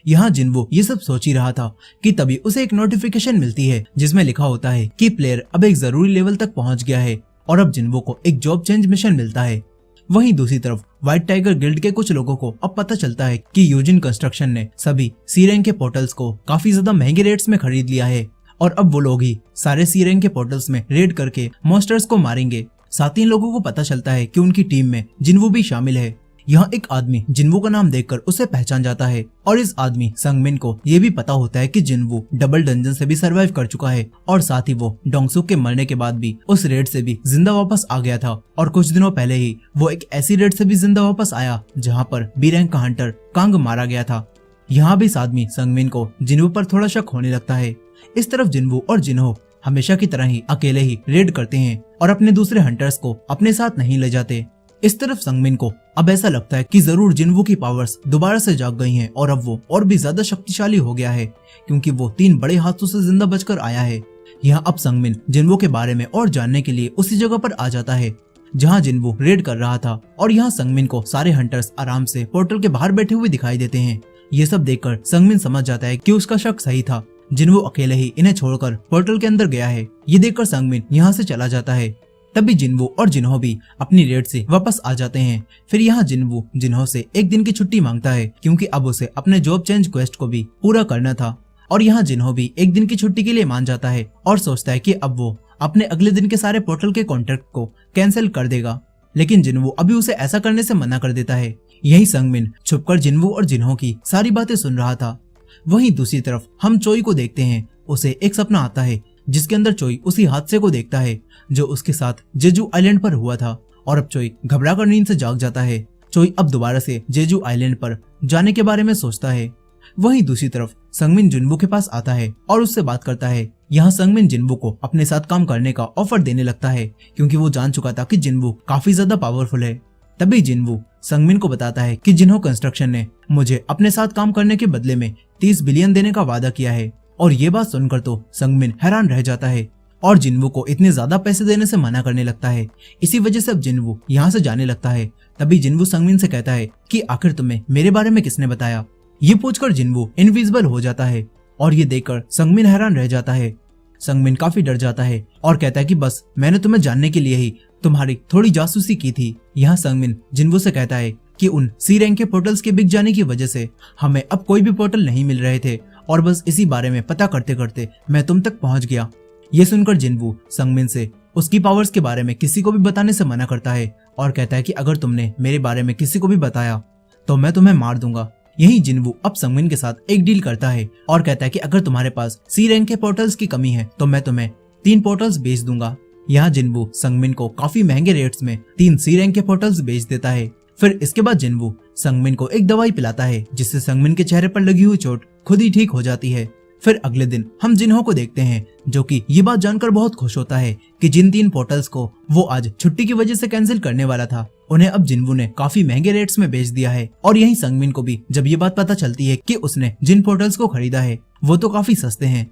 यहाँ जिन्वो ये सब सोच ही रहा था कि तभी उसे एक नोटिफिकेशन मिलती है जिसमें लिखा होता है कि प्लेयर अब एक जरूरी लेवल तक पहुंच गया है और अब जिन्वो को एक जॉब चेंज मिशन मिलता है। वहीं दूसरी तरफ व्हाइट टाइगर गिल्ड के कुछ लोगों को अब पता चलता है कि यूजिन कंस्ट्रक्शन ने सभी सी रैंक के पोर्टल्स को काफी ज्यादा महंगे रेट्स में खरीद लिया है और अब वो लोग ही सारे सी रैंक के पोर्टल्स में रेड करके मॉन्स्टर्स को मारेंगे। साथ ही इन लोगों को पता चलता है कि उनकी टीम में जिन्वो भी शामिल है। यहाँ एक आदमी जिन्वो का नाम देखकर उसे पहचान जाता है और इस आदमी संगमिन को ये भी पता होता है कि जिन्वो डबल डंजन से भी सरवाइव कर चुका है और साथ ही वो डोंगसू के मरने के बाद भी उस रेड से भी जिंदा वापस आ गया था और कुछ दिनों पहले ही वो एक ऐसी रेड से भी जिंदा वापस आया जहाँ पर बी रैंक का हंटर कांग मारा गया था। यहाँ भी इस आदमी संगमिन को जिन्वो पर थोड़ा शक होने लगता है। इस तरफ जिन्वो और जिन्हो हमेशा की तरह ही अकेले ही रेड करते हैं और अपने दूसरे हंटर्स को अपने साथ नहीं ले जाते। इस तरफ संगमिन को अब ऐसा लगता है कि जरूर जिन्वो की पावर्स दोबारा से जाग गई हैं और अब वो और भी ज्यादा शक्तिशाली हो गया है क्योंकि वो 3 बड़े हाथों से जिंदा बचकर आया है। यहाँ अब संगमिन जिन्वो के बारे में और जानने के लिए उसी जगह पर आ जाता है जहाँ जिन्वो रेड कर रहा था और यहाँ संगमिन को सारे हंटर्स आराम से पोर्टल के बाहर बैठे हुए दिखाई देते हैं। ये सब देखकर संगमिन समझ जाता है कि उसका शक सही था, जिन्वो अकेले ही इन्हें छोड़कर पोर्टल के अंदर गया है। ये देखकर संगमिन यहाँ से चला जाता है। तभी जिन्वो और जिन्हो भी अपनी रेड से वापस आ जाते हैं। फिर यहाँ जिन्वो जिन्हो से एक दिन की छुट्टी मांगता है क्योंकि अब उसे अपने जॉब चेंज क्वेस्ट को भी पूरा करना था और यहाँ जिन्हो भी एक दिन की छुट्टी के लिए मान जाता है और सोचता है कि अब वो अपने अगले दिन के सारे पोर्टल के कॉन्ट्रैक्ट को कैंसिल कर देगा, लेकिन जिन्वो अभी उसे ऐसा करने से मना कर देता है। यही संगमिन छुपकर जिन्वो और जिन्हो की सारी बातें सुन रहा था। वहीं दूसरी तरफ हम चोई को देखते हैं। उसे एक सपना आता है जिसके अंदर चोई उसी हादसे को देखता है जो उसके साथ जेजू आइलैंड पर हुआ था और अब चोई घबराकर नींद से जाग जाता है। चोई अब दोबारा से जेजू आइलैंड पर जाने के बारे में सोचता है। वहीं दूसरी तरफ संगमिन जिन्वो के पास आता है और उससे बात करता है। यहाँ संगमिन जिन्वो को अपने साथ काम करने का ऑफर देने लगता है क्योंकि वो जान चुका था कि जिन्वो काफी ज्यादा पावरफुल है। तभी जिन्वो संगमिन को बताता है कि जिन्हो कंस्ट्रक्शन ने मुझे अपने साथ काम करने के बदले में 30 बिलियन देने का वादा किया है और ये बात सुनकर तो संगमिन हैरान रह जाता है और जिन्वो को इतने ज्यादा पैसे देने से मना करने लगता है। इसी वजह से अब जिन्वो यहाँ से जाने लगता है। तभी जिन्वो संगमिन से कहता है कि आखिर तुम्हें मेरे बारे में किसने बताया। ये पूछकर जिनवू इनविजिबल हो जाता है और ये देखकर संगमिन हैरान रह जाता है। संगमिन काफी डर जाता है और कहता है कि बस मैंने तुम्हें जानने के लिए ही तुम्हारी थोड़ी जासूसी की थी। यहाँ संगमिन जिनवू से कहता है कि उन सी रैंक के पोर्टल्स के बिक जाने की वजह से हमें अब कोई भी पोर्टल नहीं मिल रहे थे और बस इसी बारे में पता करते करते मैं तुम तक पहुंच गया। ये सुनकर जिनवू संगमिन से उसकी पावर्स के बारे में किसी को भी बताने से मना करता है और कहता है कि अगर तुमने मेरे बारे में किसी को भी बताया तो मैं तुम्हें मार दूंगा। यही जिनवू अब संगमिन के साथ एक डील करता है और कहता है कि अगर तुम्हारे पास सी रैंक के पोर्टल्स की कमी है तो मैं तुम्हें 3 पोर्टल्स बेच दूंगा। यहाँ जिनवू संगमिन को काफी महंगे रेट्स में 3 सी रैंक के पोर्टल्स बेच देता है। फिर इसके बाद जिनवू संगमिन को एक दवाई पिलाता है जिससे संगमिन के चेहरे पर लगी हुई चोट खुद ही ठीक हो जाती है। फिर अगले दिन हम जिन्हो को देखते हैं जो कि ये बात जानकर बहुत खुश होता है कि जिन 3 पोर्टल्स को वो आज छुट्टी की वजह से कैंसिल करने वाला था उन्हें अब जिनवू ने काफी महंगे रेट्स में बेच दिया है। और यही संगमिन को भी जब ये बात पता चलती है कि उसने जिन पोर्टल्स को खरीदा है वो तो काफी सस्ते हैं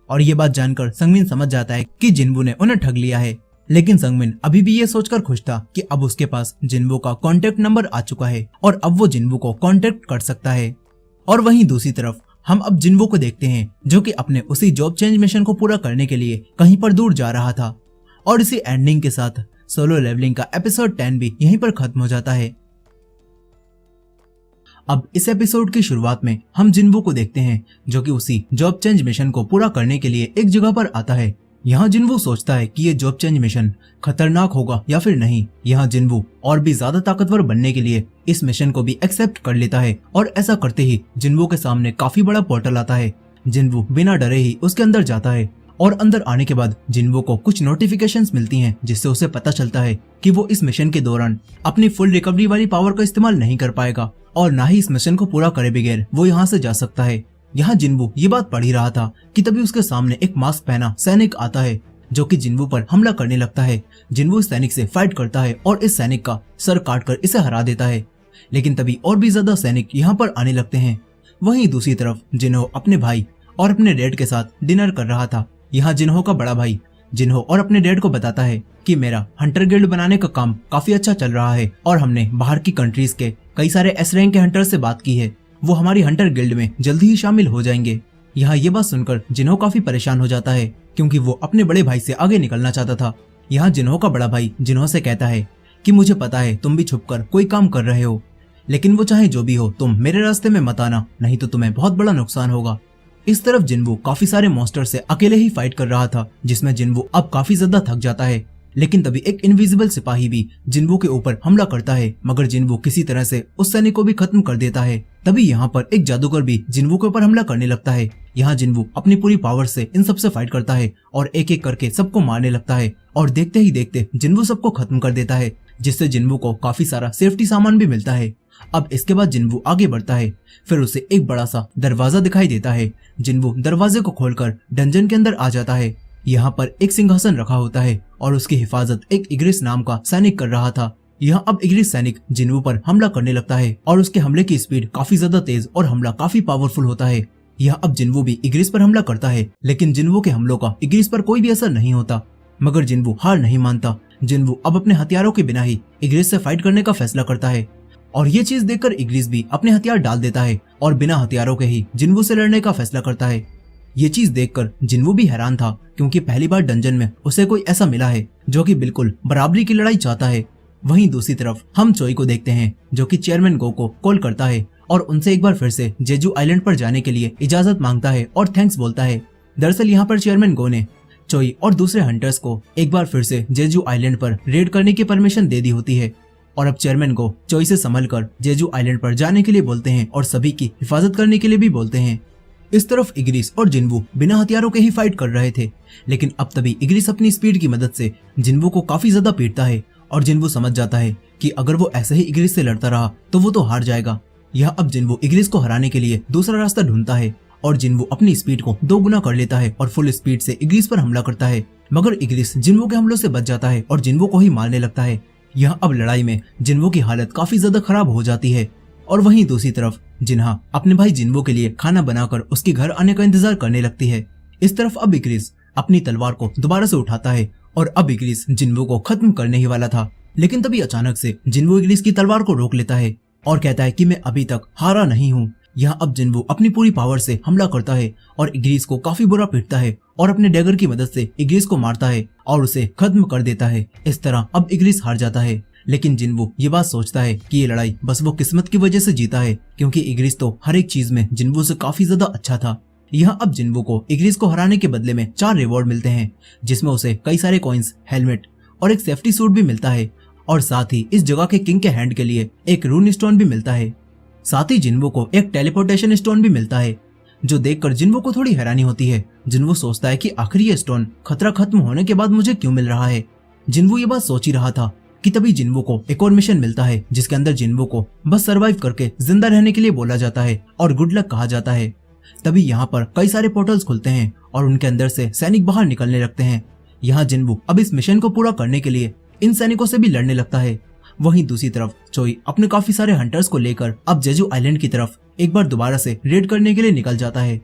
और ये बात जानकर संगमिन समझ जाता है कि जिनवू ने उन्हें ठग लिया है। लेकिन संगमिन अभी भी ये सोचकर खुश था कि अब उसके पास जिनवू का कॉन्टेक्ट नंबर आ चुका है और अब वो जिनवू को कॉन्टेक्ट कर सकता है। और वहीं दूसरी तरफ हम अब जिनवू को देखते हैं जो कि अपने उसी जॉब चेंज मिशन को पूरा करने के लिए कहीं पर दूर जा रहा था। और इसी एंडिंग के साथ सोलो लेवलिंग का एपिसोड 10 भी यहीं पर खत्म हो जाता है। अब इस एपिसोड की शुरुआत में हम जिनवू को देखते हैं जो कि उसी जॉब चेंज मिशन को पूरा करने के लिए एक जगह पर आता है। यहाँ जिनवू सोचता है कि ये जॉब चेंज मिशन खतरनाक होगा या फिर नहीं। यहाँ जिनवू और भी ज्यादा ताकतवर बनने के लिए इस मिशन को भी एक्सेप्ट कर लेता है और ऐसा करते ही जिनवू के सामने काफी बड़ा पोर्टल आता है। जिनवू बिना डरे ही उसके अंदर जाता है और अंदर आने के बाद जिनवू को कुछ नोटिफिकेशंस मिलती हैं जिससे उसे पता चलता है कि वो इस मिशन के दौरान अपनी फुल रिकवरी वाली पावर का इस्तेमाल नहीं कर पाएगा और ना ही इस मिशन को पूरा करे बगैर वो यहाँ से जा सकता है। यहाँ जिनवू ये बात पढ़ ही रहा था कि तभी उसके सामने एक मास्क पहना सैनिक आता है जो कि जिनवू पर हमला करने लगता है। जिनवू इस सैनिक से फाइट करता है और इस सैनिक का सर काटकर इसे हरा देता है। लेकिन तभी और भी ज्यादा सैनिक यहाँ पर आने लगते हैं। वहीं दूसरी तरफ जिन्हो अपने भाई और अपने डैड के साथ डिनर कर रहा था। यहाँ जिन्हो का बड़ा भाई जिन्हो और अपने डैड को बताता है कि मेरा हंटर गिल्ड बनाने का काम काफी अच्छा चल रहा है और हमने बाहर की कंट्रीज के कई सारे एस रैंक के हंटर से बात की है, वो हमारी हंटर गिल्ड में जल्दी ही शामिल हो जाएंगे। यहाँ ये बात सुनकर जिन्हो काफी परेशान हो जाता है क्योंकि वो अपने बड़े भाई से आगे निकलना चाहता था। यहाँ जिन्हो का बड़ा भाई जिन्हो से कहता है कि मुझे पता है तुम भी छुपकर कोई काम कर रहे हो, लेकिन वो चाहे जो भी हो तुम मेरे रास्ते में मत आना, नहीं तो तुम्हें बहुत बड़ा नुकसान होगा। इस तरफ जिनवू काफी सारे मॉन्स्टर से अकेले ही फाइट कर रहा था जिसमें जिनवू अब काफी ज्यादा थक जाता है। लेकिन तभी एक इनविजिबल सिपाही भी जिनवू के ऊपर हमला करता है मगर जिनवू किसी तरह से उस सैनिक को भी खत्म कर देता है। तभी यहाँ पर एक जादूगर भी जिनवू के ऊपर हमला करने लगता है। यहाँ जिनवू अपनी पूरी पावर से इन सबसे फाइट करता है और एक एक करके सबको मारने लगता है और देखते ही देखते जिनवू सबको खत्म कर देता है जिससे जिनवू को काफी सारा सेफ्टी सामान भी मिलता है। अब इसके बाद जिनवू आगे बढ़ता है। फिर उसे एक बड़ा सा दरवाजा दिखाई देता है। जिनवू दरवाजे को खोलकर डंजन के अंदर आ जाता है। यहाँ पर एक सिंहासन रखा होता है और उसकी हिफाजत एक इग्रिस नाम का सैनिक कर रहा था। यहाँ अब इग्रिस सैनिक जिनवू पर हमला करने लगता है और उसके हमले की स्पीड काफी ज्यादा तेज और हमला काफी पावरफुल होता है। यहाँ अब जिनवू भी इग्रिस पर हमला करता है लेकिन जिनवू के हमलों का इग्रिस पर कोई भी असर नहीं होता। मगर जिनवू हार नहीं मानता। जिनवू अब अपने हथियारों के बिना ही इग्रिस से फाइट करने का फैसला करता है और ये चीज देखकर इग्रिस भी अपने हथियार डाल देता है और बिना हथियारों के ही जिनवू से लड़ने का फैसला करता है। ये चीज देखकर जिनवू भी हैरान था क्योंकि पहली बार डंजन में उसे कोई ऐसा मिला है जो कि बिल्कुल बराबरी की लड़ाई चाहता है। वहीं दूसरी तरफ हम चोई को देखते हैं जो कि चेयरमैन गो को कॉल करता है और उनसे एक बार फिर से जेजू आइलैंड पर जाने के लिए इजाजत मांगता है और थैंक्स बोलता है। दरअसल यहाँ पर चेयरमैन गो ने चोई और दूसरे हंटर्स को एक बार फिर से जेजू आइलैंड पर रेड करने की परमिशन दे दी होती है और अब चेयरमैन को चोई से संभल कर जेजू आइलैंड पर जाने के लिए बोलते हैं और सभी की हिफाजत करने के लिए भी बोलते हैं। इस तरफ इग्रिस और जिनवू बिना हथियारों के ही फाइट कर रहे थे लेकिन अब तभी इग्रिस अपनी स्पीड की मदद से जिनवू को काफी ज्यादा पीटता है और जिनवू समझ जाता है कि अगर वो ऐसे ही इग्रिस से लड़ता रहा तो वो तो हार जाएगा। यह अब जिनवू इग्रिस को हराने के लिए दूसरा रास्ता ढूंढता है और जिनवू अपनी स्पीड को 2 गुना कर लेता है और फुल स्पीड से इग्रिस पर हमला करता है मगर इग्रिस जिनवू के हमलों से बच जाता है और जिनवू को ही मारने लगता है। यह अब लड़ाई में जिनवू की हालत काफी ज्यादा खराब हो जाती है। और वहीं दूसरी तरफ जिन्हा अपने भाई जिनवू के लिए खाना बनाकर उसके घर आने का इंतजार करने लगती है। इस तरफ अब इग्रिस अपनी तलवार को दोबारा से उठाता है और अब इग्रिस जिनवू को खत्म करने ही वाला था लेकिन तभी अचानक से जिनवू इग्रिस की तलवार को रोक लेता है और कहता है कि मैं अभी तक हारा नहीं हूँ, यहाँ अब जिन्वो अपनी पूरी पावर से हमला करता है और इग्रिस को काफी बुरा पीटता है और अपने डैगर की मदद से इग्रिस को मारता है और उसे खत्म कर देता है। इस तरह अब इग्रिस हार जाता है, लेकिन जिन्वो ये बात सोचता है कि ये लड़ाई बस वो किस्मत की वजह से जीता है, क्योंकि इग्रिस तो हर एक चीज में जिन्वो से काफी ज्यादा अच्छा था। यहाँ अब जिन्वो को इग्रिस को हराने के बदले में 4 रिवॉर्ड मिलते हैं, जिसमें उसे कई सारे कॉइन्स, हेलमेट और एक सेफ्टी सूट भी मिलता है और साथ ही इस जगह के किंग के हैंड के लिए एक रून स्टोन भी मिलता है। साथ ही जिन्वो को एक टेलीपोर्टेशन स्टोन भी मिलता है, जो देखकर जिन्वो को थोड़ी हैरानी होती है। जिन्वो सोचता है कि आखिर ये स्टोन खतरा खत्म होने के बाद मुझे क्यों मिल रहा है। जिन्वो ये बात सोच ही रहा था कि तभी जिन्वो को एक और मिशन मिलता है, जिसके अंदर जिन्वो को बस सरवाइव करके जिंदा रहने के लिए बोला जाता है और गुड लक कहा जाता है। तभी यहाँ पर कई सारे पोर्टल्स खुलते हैं और उनके अंदर से सैनिक बाहर निकलने लगते हैं। यहाँ जिन्वो अब इस मिशन को पूरा करने के लिए इन सैनिकों से भी लड़ने लगता है। वहीं दूसरी तरफ चोई अपने काफी सारे हंटर्स को लेकर अब जेजू आइलैंड की तरफ एक बार दोबारा से रेड करने के लिए निकल जाता है।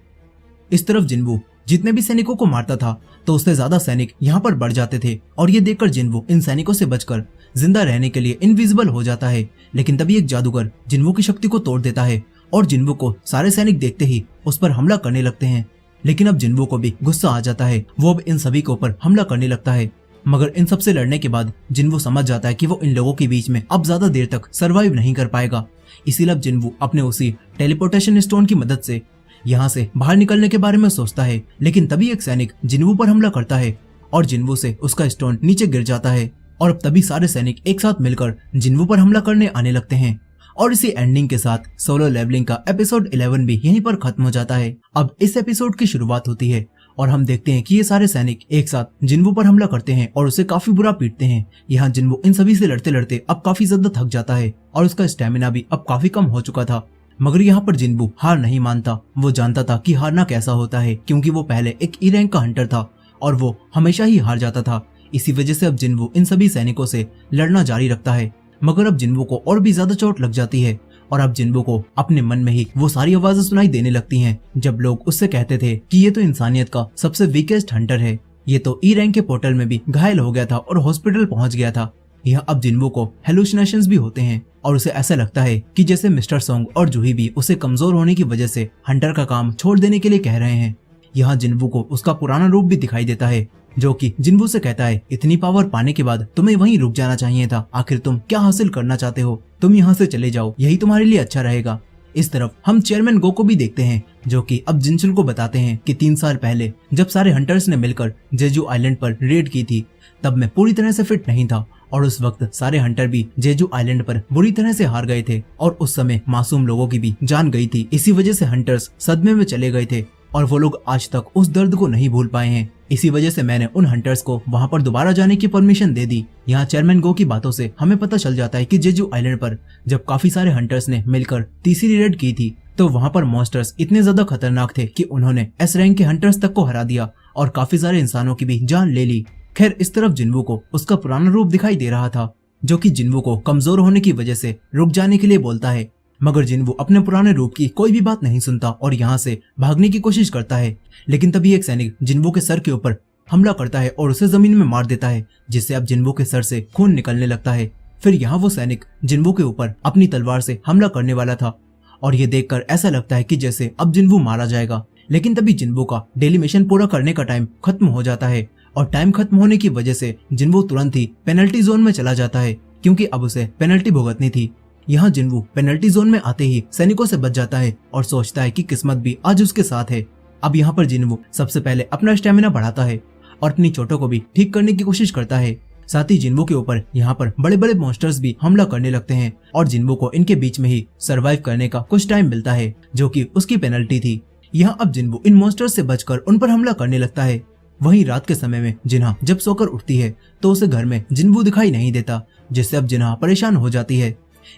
इस तरफ जिन्वो जितने भी सैनिकों को मारता था तो उससे ज्यादा सैनिक यहाँ पर बढ़ जाते थे और ये देखकर जिन्वो इन सैनिकों से बचकर जिंदा रहने के लिए इनविजिबल हो जाता है। लेकिन तभी एक जादूगर जिन्वो की शक्ति को तोड़ देता है और जिन्वो को सारे सैनिक देखते ही उस पर हमला करने लगते हैं। लेकिन अब जिन्वो को भी गुस्सा आ जाता है, वो अब इन सभी के ऊपर हमला करने लगता है। मगर इन सबसे लड़ने के बाद जिन्वो समझ जाता है कि वो इन लोगों के बीच में अब ज्यादा देर तक सरवाइव नहीं कर पाएगा। इसीलिए अब जिन्वो अपने उसी टेलीपोर्टेशन स्टोन की मदद से यहाँ से बाहर निकलने के बारे में सोचता है। लेकिन तभी एक सैनिक जिन्वो पर हमला करता है और जिन्वो से उसका स्टोन नीचे गिर जाता है और अब तभी सारे सैनिक एक साथ मिलकर जिन्वो पर हमला करने आने लगते हैं। और इसी एंडिंग के साथ सोलो लेवलिंग का एपिसोड 11 भी यहीं पर खत्म हो जाता है। अब इस एपिसोड की शुरुआत होती है और हम देखते हैं कि ये सारे सैनिक एक साथ जिन्वो पर हमला करते हैं और उसे काफी बुरा पीटते हैं। यहाँ जिन्वो इन सभी से लड़ते लड़ते अब काफी ज्यादा थक जाता है और उसका स्टेमिना भी अब काफी कम हो चुका था। मगर यहाँ पर जिन्वो हार नहीं मानता। वो जानता था कि हारना कैसा होता है, क्योंकि वो पहले एक ई रैंक का हंटर था और वो हमेशा ही हार जाता था। इसी वजह से अब जिन्वो इन सभी सैनिकों से लड़ना जारी रखता है। मगर अब जिन्वो को और भी ज्यादा चोट लग जाती है और अब जिन्वो को अपने मन में ही वो सारी आवाजें सुनाई देने लगती हैं जब लोग उससे कहते थे कि ये तो इंसानियत का सबसे वीकेस्ट हंटर है, ये तो ई रैंक के पोर्टल में भी घायल हो गया था और हॉस्पिटल पहुंच गया था। यह अब जिन्वो को हेलुसिनेशंस भी होते हैं और उसे ऐसा लगता है कि जैसे मिस्टर सॉन्ग और जूही भी उसे कमजोर होने की वजह से हंटर का काम छोड़ देने के लिए कह रहे हैं। यहाँ जिन्वो को उसका पुराना रूप भी दिखाई देता है, जो कि जिन्वो से कहता है इतनी पावर पाने के बाद तुम्हें वहीं रुक जाना चाहिए था। आखिर तुम क्या हासिल करना चाहते हो? तुम यहाँ से चले जाओ, यही तुम्हारे लिए अच्छा रहेगा। इस तरफ हम चेयरमैन गो को भी देखते हैं, जो कि अब जिनचुल को बताते हैं कि 3 साल पहले जब सारे हंटर्स ने मिलकर जेजू आइलैंड पर रेड की थी, तब मैं पूरी तरह से फिट नहीं था और उस वक्त सारे हंटर भी जेजू आइलैंड पर बुरी तरह से हार गए थे और उस समय मासूम लोगों की भी जान गई थी। इसी वजह से हंटर्स सदमे में चले गए थे और वो लोग आज तक उस दर्द को नहीं भूल पाए हैं। इसी वजह से मैंने उन हंटर्स को वहां पर दोबारा जाने की परमिशन दे दी। यहाँ चेयरमैन गो की बातों से हमें पता चल जाता है कि जेजू आइलैंड पर जब काफी सारे हंटर्स ने मिलकर तीसरी रेड की थी, तो वहां पर मॉन्स्टर्स इतने ज्यादा खतरनाक थे कि उन्होंने एस रैंक के हंटर्स तक को हरा दिया और काफी सारे इंसानों की भी जान ले ली। खैर, इस तरफ जिन्वो को उसका पुराना रूप दिखाई दे रहा था, जो कि जिन्वो को कमजोर होने की वजह से रुक जाने के लिए बोलता है। मगर जिन्वो अपने पुराने रूप की कोई भी बात नहीं सुनता और यहाँ से भागने की कोशिश करता है। लेकिन तभी एक सैनिक जिन्वो के सर के ऊपर हमला करता है और उसे जमीन में मार देता है, जिससे अब जिन्वो के सर से खून निकलने लगता है। फिर यहाँ वो सैनिक जिन्वो के ऊपर अपनी तलवार से हमला करने वाला था और ये देखकर ऐसा लगता है कि जैसे अब जिन्वो मारा जाएगा। लेकिन तभी जिन्वो का डेली मिशन पूरा करने का टाइम खत्म हो जाता है और टाइम खत्म होने की वजह से जिन्वो तुरंत ही पेनल्टी जोन में चला जाता है, क्योंकि अब उसे पेनल्टी भुगतनी थी। यहाँ जिन्वो पेनल्टी जोन में आते ही सैनिकों से बच जाता है और सोचता है कि किस्मत भी आज उसके साथ है। अब यहाँ पर जिन्वो सबसे पहले अपना स्टेमिना बढ़ाता है और अपनी चोटों को भी ठीक करने की कोशिश करता है। साथ ही जिन्वो के ऊपर यहाँ पर बड़े बड़े मॉन्स्टर्स भी हमला करने लगते हैं और जिन्वो को इनके बीच में ही सरवाइव करने का कुछ टाइम मिलता है, जो कि उसकी पेनल्टी थी। यहाँ अब जिन्वो इन मॉन्स्टर्स से बचकर उन पर हमला करने लगता है। वहीं रात के समय में जिन्हा जब सोकर उठती है तो उसे घर में जिन्वो दिखाई नहीं देता, जिससे अब जिन्हा परेशान हो जाती है।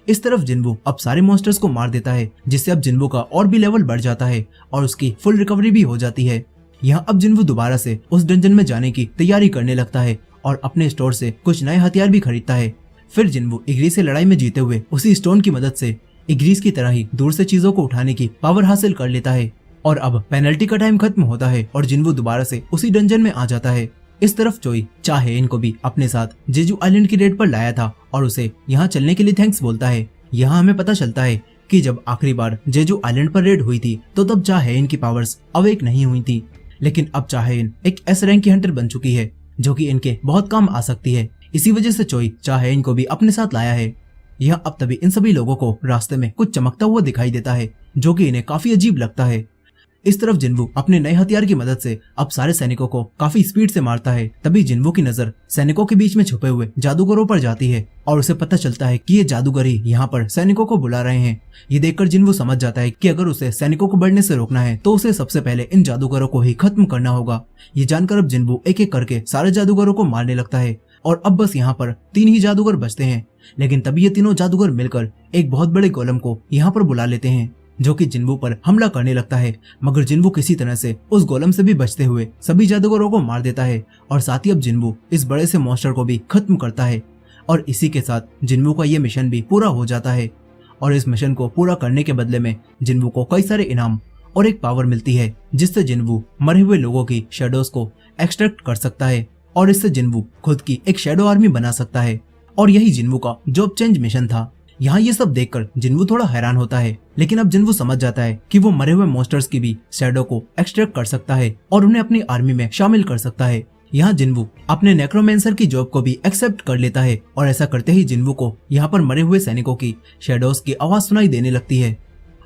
इस तरफ जिन्वो अब सारे मॉन्स्टर्स को मार देता है, जिससे अब जिन्वो का और भी लेवल बढ़ जाता है और उसकी फुल रिकवरी भी हो जाती है। यहाँ अब जिन्वो दोबारा से उस डंजन में जाने की तैयारी करने लगता है और अपने स्टोर से कुछ नए हथियार भी खरीदता है। फिर जिन्वो इग्रिस से लड़ाई में जीते हुए उसी स्टोन की मदद से इग्रिस की तरह ही दूर से चीजों को उठाने की पावर हासिल कर लेता है। और अब पेनल्टी का टाइम खत्म होता है और जिन्वो दोबारा से उसी डंजन में आ जाता है। इस तरफ चोई चाहे इनको भी अपने साथ जेजू आइलैंड की रेड पर लाया था और उसे यहाँ चलने के लिए थैंक्स बोलता है। यहाँ हमें पता चलता है कि जब आखिरी बार जेजू आइलैंड पर रेड हुई थी तो तब चाहेन की पावर्स अवेक नहीं हुई थी, लेकिन अब चाहेन एक एस रैंक की हंटर बन चुकी है जो कि इनके बहुत काम आ सकती है। इसी वजह से चोई चाहेन को भी अपने साथ लाया है। यह अब तभी इन सभी लोगों को रास्ते में कुछ चमकता हुआ दिखाई देता है जो कि इन्हें काफी अजीब लगता है। इस तरफ जिन्वू अपने नए हथियार की मदद से अब सारे सैनिकों को काफी स्पीड से मारता है। तभी जिन्वू की नजर सैनिकों के बीच में छुपे हुए जादूगरों पर जाती है और उसे पता चलता है कि ये जादूगर ही यहाँ पर सैनिकों को बुला रहे हैं। ये देखकर जिन्वू समझ जाता है कि अगर उसे सैनिकों को बढ़ने से रोकना है तो उसे सबसे पहले इन जादूगरों को ही खत्म करना होगा। ये जानकर अब जिन्वू एक एक करके सारे जादूगरों को मारने लगता है और अब बस यहाँ पर 3 ही जादूगर बचते हैं। लेकिन तभी ये तीनों जादूगर मिलकर एक बहुत बड़े गोलम को यहाँ पर बुला लेते हैं जो कि जिन्वू पर हमला करने लगता है, मगर जिन्वू किसी तरह से उस गोलम से भी बचते हुए सभी जादूगरों को मार देता है और साथ ही अब जिन्वू इस बड़े से मॉन्स्टर को भी खत्म करता है। और इसी के साथ जिन्वू का ये मिशन भी पूरा हो जाता है और इस मिशन को पूरा करने के बदले में जिन्वू को कई सारे इनाम और एक पावर मिलती है जिससे जिन्वू मरे हुए लोगों की शेडोज को एक्सट्रैक्ट कर सकता है और इससे जिन्वू खुद की एक शेडो आर्मी बना सकता है। और यही जिन्वू का जॉब चेंज मिशन था। यहाँ ये सब देखकर जिन्वू थोड़ा हैरान होता है, लेकिन अब जिन्वू समझ जाता है कि वो मरे हुए मॉन्स्टर्स की भी शैडो को एक्सट्रैक्ट कर सकता है और उन्हें अपनी आर्मी में शामिल कर सकता है। यहाँ जिन्वू अपने नेक्रोमेंसर की जॉब को भी एक्सेप्ट कर लेता है और ऐसा करते ही जिन्वू को यहाँ पर मरे हुए सैनिकों की शैडोज की आवाज सुनाई देने लगती है।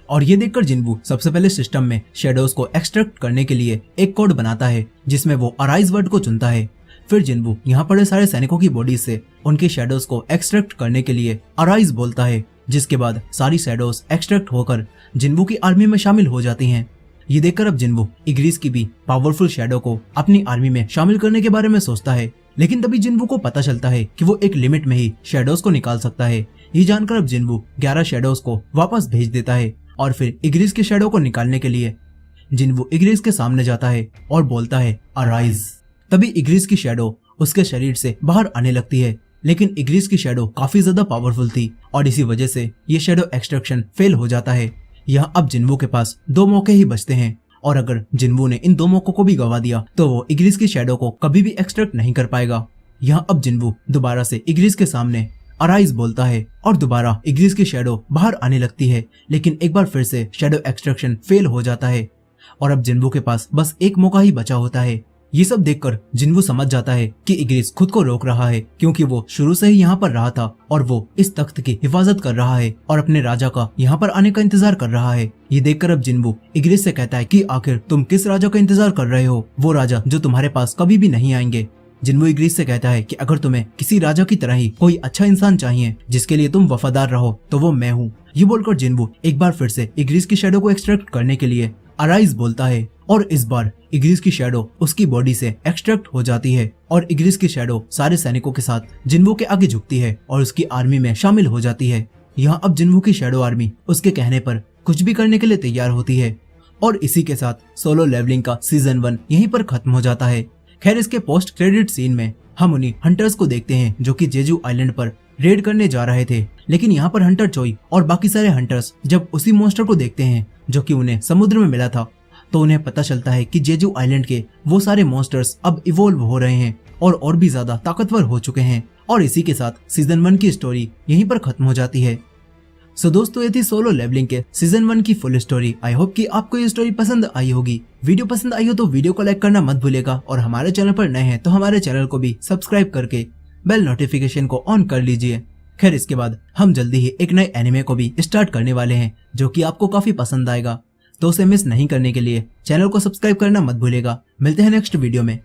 और ये देखकर जिन्वू सबसे पहले सिस्टम में शैडोज को एक्सट्रैक्ट करने के लिए एक कोड बनाता है जिसमें वो अराइज वर्ड को चुनता है। फिर जिन्वू यहाँ पड़े सारे सैनिकों की बॉडी से उनकी शैडोज को एक्सट्रैक्ट करने के लिए अराइज बोलता है, जिसके बाद सारी शैडोज एक्सट्रैक्ट होकर जिन्वू की आर्मी में शामिल हो जाती हैं। ये देखकर अब जिन्वू इग्रिस की भी पावरफुल शैडो को अपनी आर्मी में शामिल करने के बारे में सोचता है, लेकिन तभी जिन्वू को पता चलता है कि वो एक लिमिट में ही शैडोज को निकाल सकता है। ये जानकर अब जिन्वू 11 शैडोज को वापस भेज देता है और फिर इग्रिस के शैडो को निकालने के लिए जिन्वू इग्रिस के सामने जाता है और बोलता है अराइज। तभी इग्रिस की शैडो उसके शरीर से बाहर आने लगती है, लेकिन इग्रिस की शैडो काफी ज्यादा पावरफुल थी और इसी वजह से ये शैडो एक्सट्रैक्शन फेल हो जाता है। यहाँ अब जिन्वू के पास 2 मौके ही बचते हैं और अगर जिन्वू ने इन 2 मौकों को भी गवा दिया तो वो इग्रिस की शैडो को कभी भी एक्सट्रैक्ट नहीं कर पाएगा। यहाँ अब जिन्वू दोबारा से इग्रिस के सामने अराइज बोलता है और दोबारा इग्रिस की शैडो बाहर आने लगती है, लेकिन एक बार फिर से शैडो एक्सट्रैक्शन फेल हो जाता है और अब जिन्वू के पास बस एक मौका ही बचा होता है। ये सब देखकर जिन्वू समझ जाता है कि इग्रिस खुद को रोक रहा है क्योंकि वो शुरू से ही यहाँ पर रहा था और वो इस तख्त की हिफाजत कर रहा है और अपने राजा का यहाँ पर आने का इंतजार कर रहा है। ये देखकर अब जिन्वू इग्रिस से कहता है कि आखिर तुम किस राजा का इंतजार कर रहे हो, वो राजा जो तुम्हारे पास कभी भी नहीं आएंगे। जिन्वू इग्रिस से कहता है कि अगर तुम्हें किसी राजा की तरह ही कोई अच्छा इंसान चाहिए जिसके लिए तुम वफादार रहो तो वो मैं हूँ। ये बोलकर जिन्वू एक बार फिर से इग्रिस की शैडो को एक्सट्रैक्ट करने के लिए अराइज बोलता है और इस बार इग्रिस की शैडो उसकी बॉडी से एक्सट्रैक्ट हो जाती है और इग्रिस की शैडो सारे सैनिकों के साथ जिन्वू के आगे झुकती है और उसकी आर्मी में शामिल हो जाती है। यहाँ अब जिन्वू की शैडो आर्मी उसके कहने पर कुछ भी करने के लिए तैयार होती है और इसी के साथ सोलो लेवलिंग का सीजन 1 यहीं पर खत्म हो जाता है। खैर इसके पोस्ट क्रेडिट सीन में हम उन्हीं हंटर्स को देखते हैं जो कि जेजू आइलैंड पर रेड करने जा रहे थे, लेकिन यहाँ पर हंटर चोई और बाकी सारे हंटर्स जब उसी मॉन्स्टर को देखते हैं जो कि उन्हें समुद्र में मिला था तो उन्हें पता चलता है कि जेजू आइलैंड के वो सारे मॉन्स्टर्स अब इवोल्व हो रहे हैं और भी ज्यादा ताकतवर हो चुके हैं। और इसी के साथ सीजन 1 की स्टोरी यहीं पर खत्म हो जाती है। सो दोस्तों ये थी सोलो लेवलिंग के सीजन 1 की फुल स्टोरी। आई होप कि आपको ये स्टोरी पसंद आई होगी। वीडियो पसंद आई हो तो वीडियो को लाइक करना मत भूलिएगा और हमारे चैनल पर नए हैं तो हमारे चैनल को भी सब्सक्राइब करके बेल नोटिफिकेशन को ऑन कर लीजिए। खैर इसके बाद हम जल्दी ही एक नए एनिमे को भी स्टार्ट करने वाले हैं जो कि आपको काफी पसंद आएगा, तो उसे मिस नहीं करने के लिए चैनल को सब्सक्राइब करना मत भूलिएगा। मिलते हैं नेक्स्ट वीडियो में।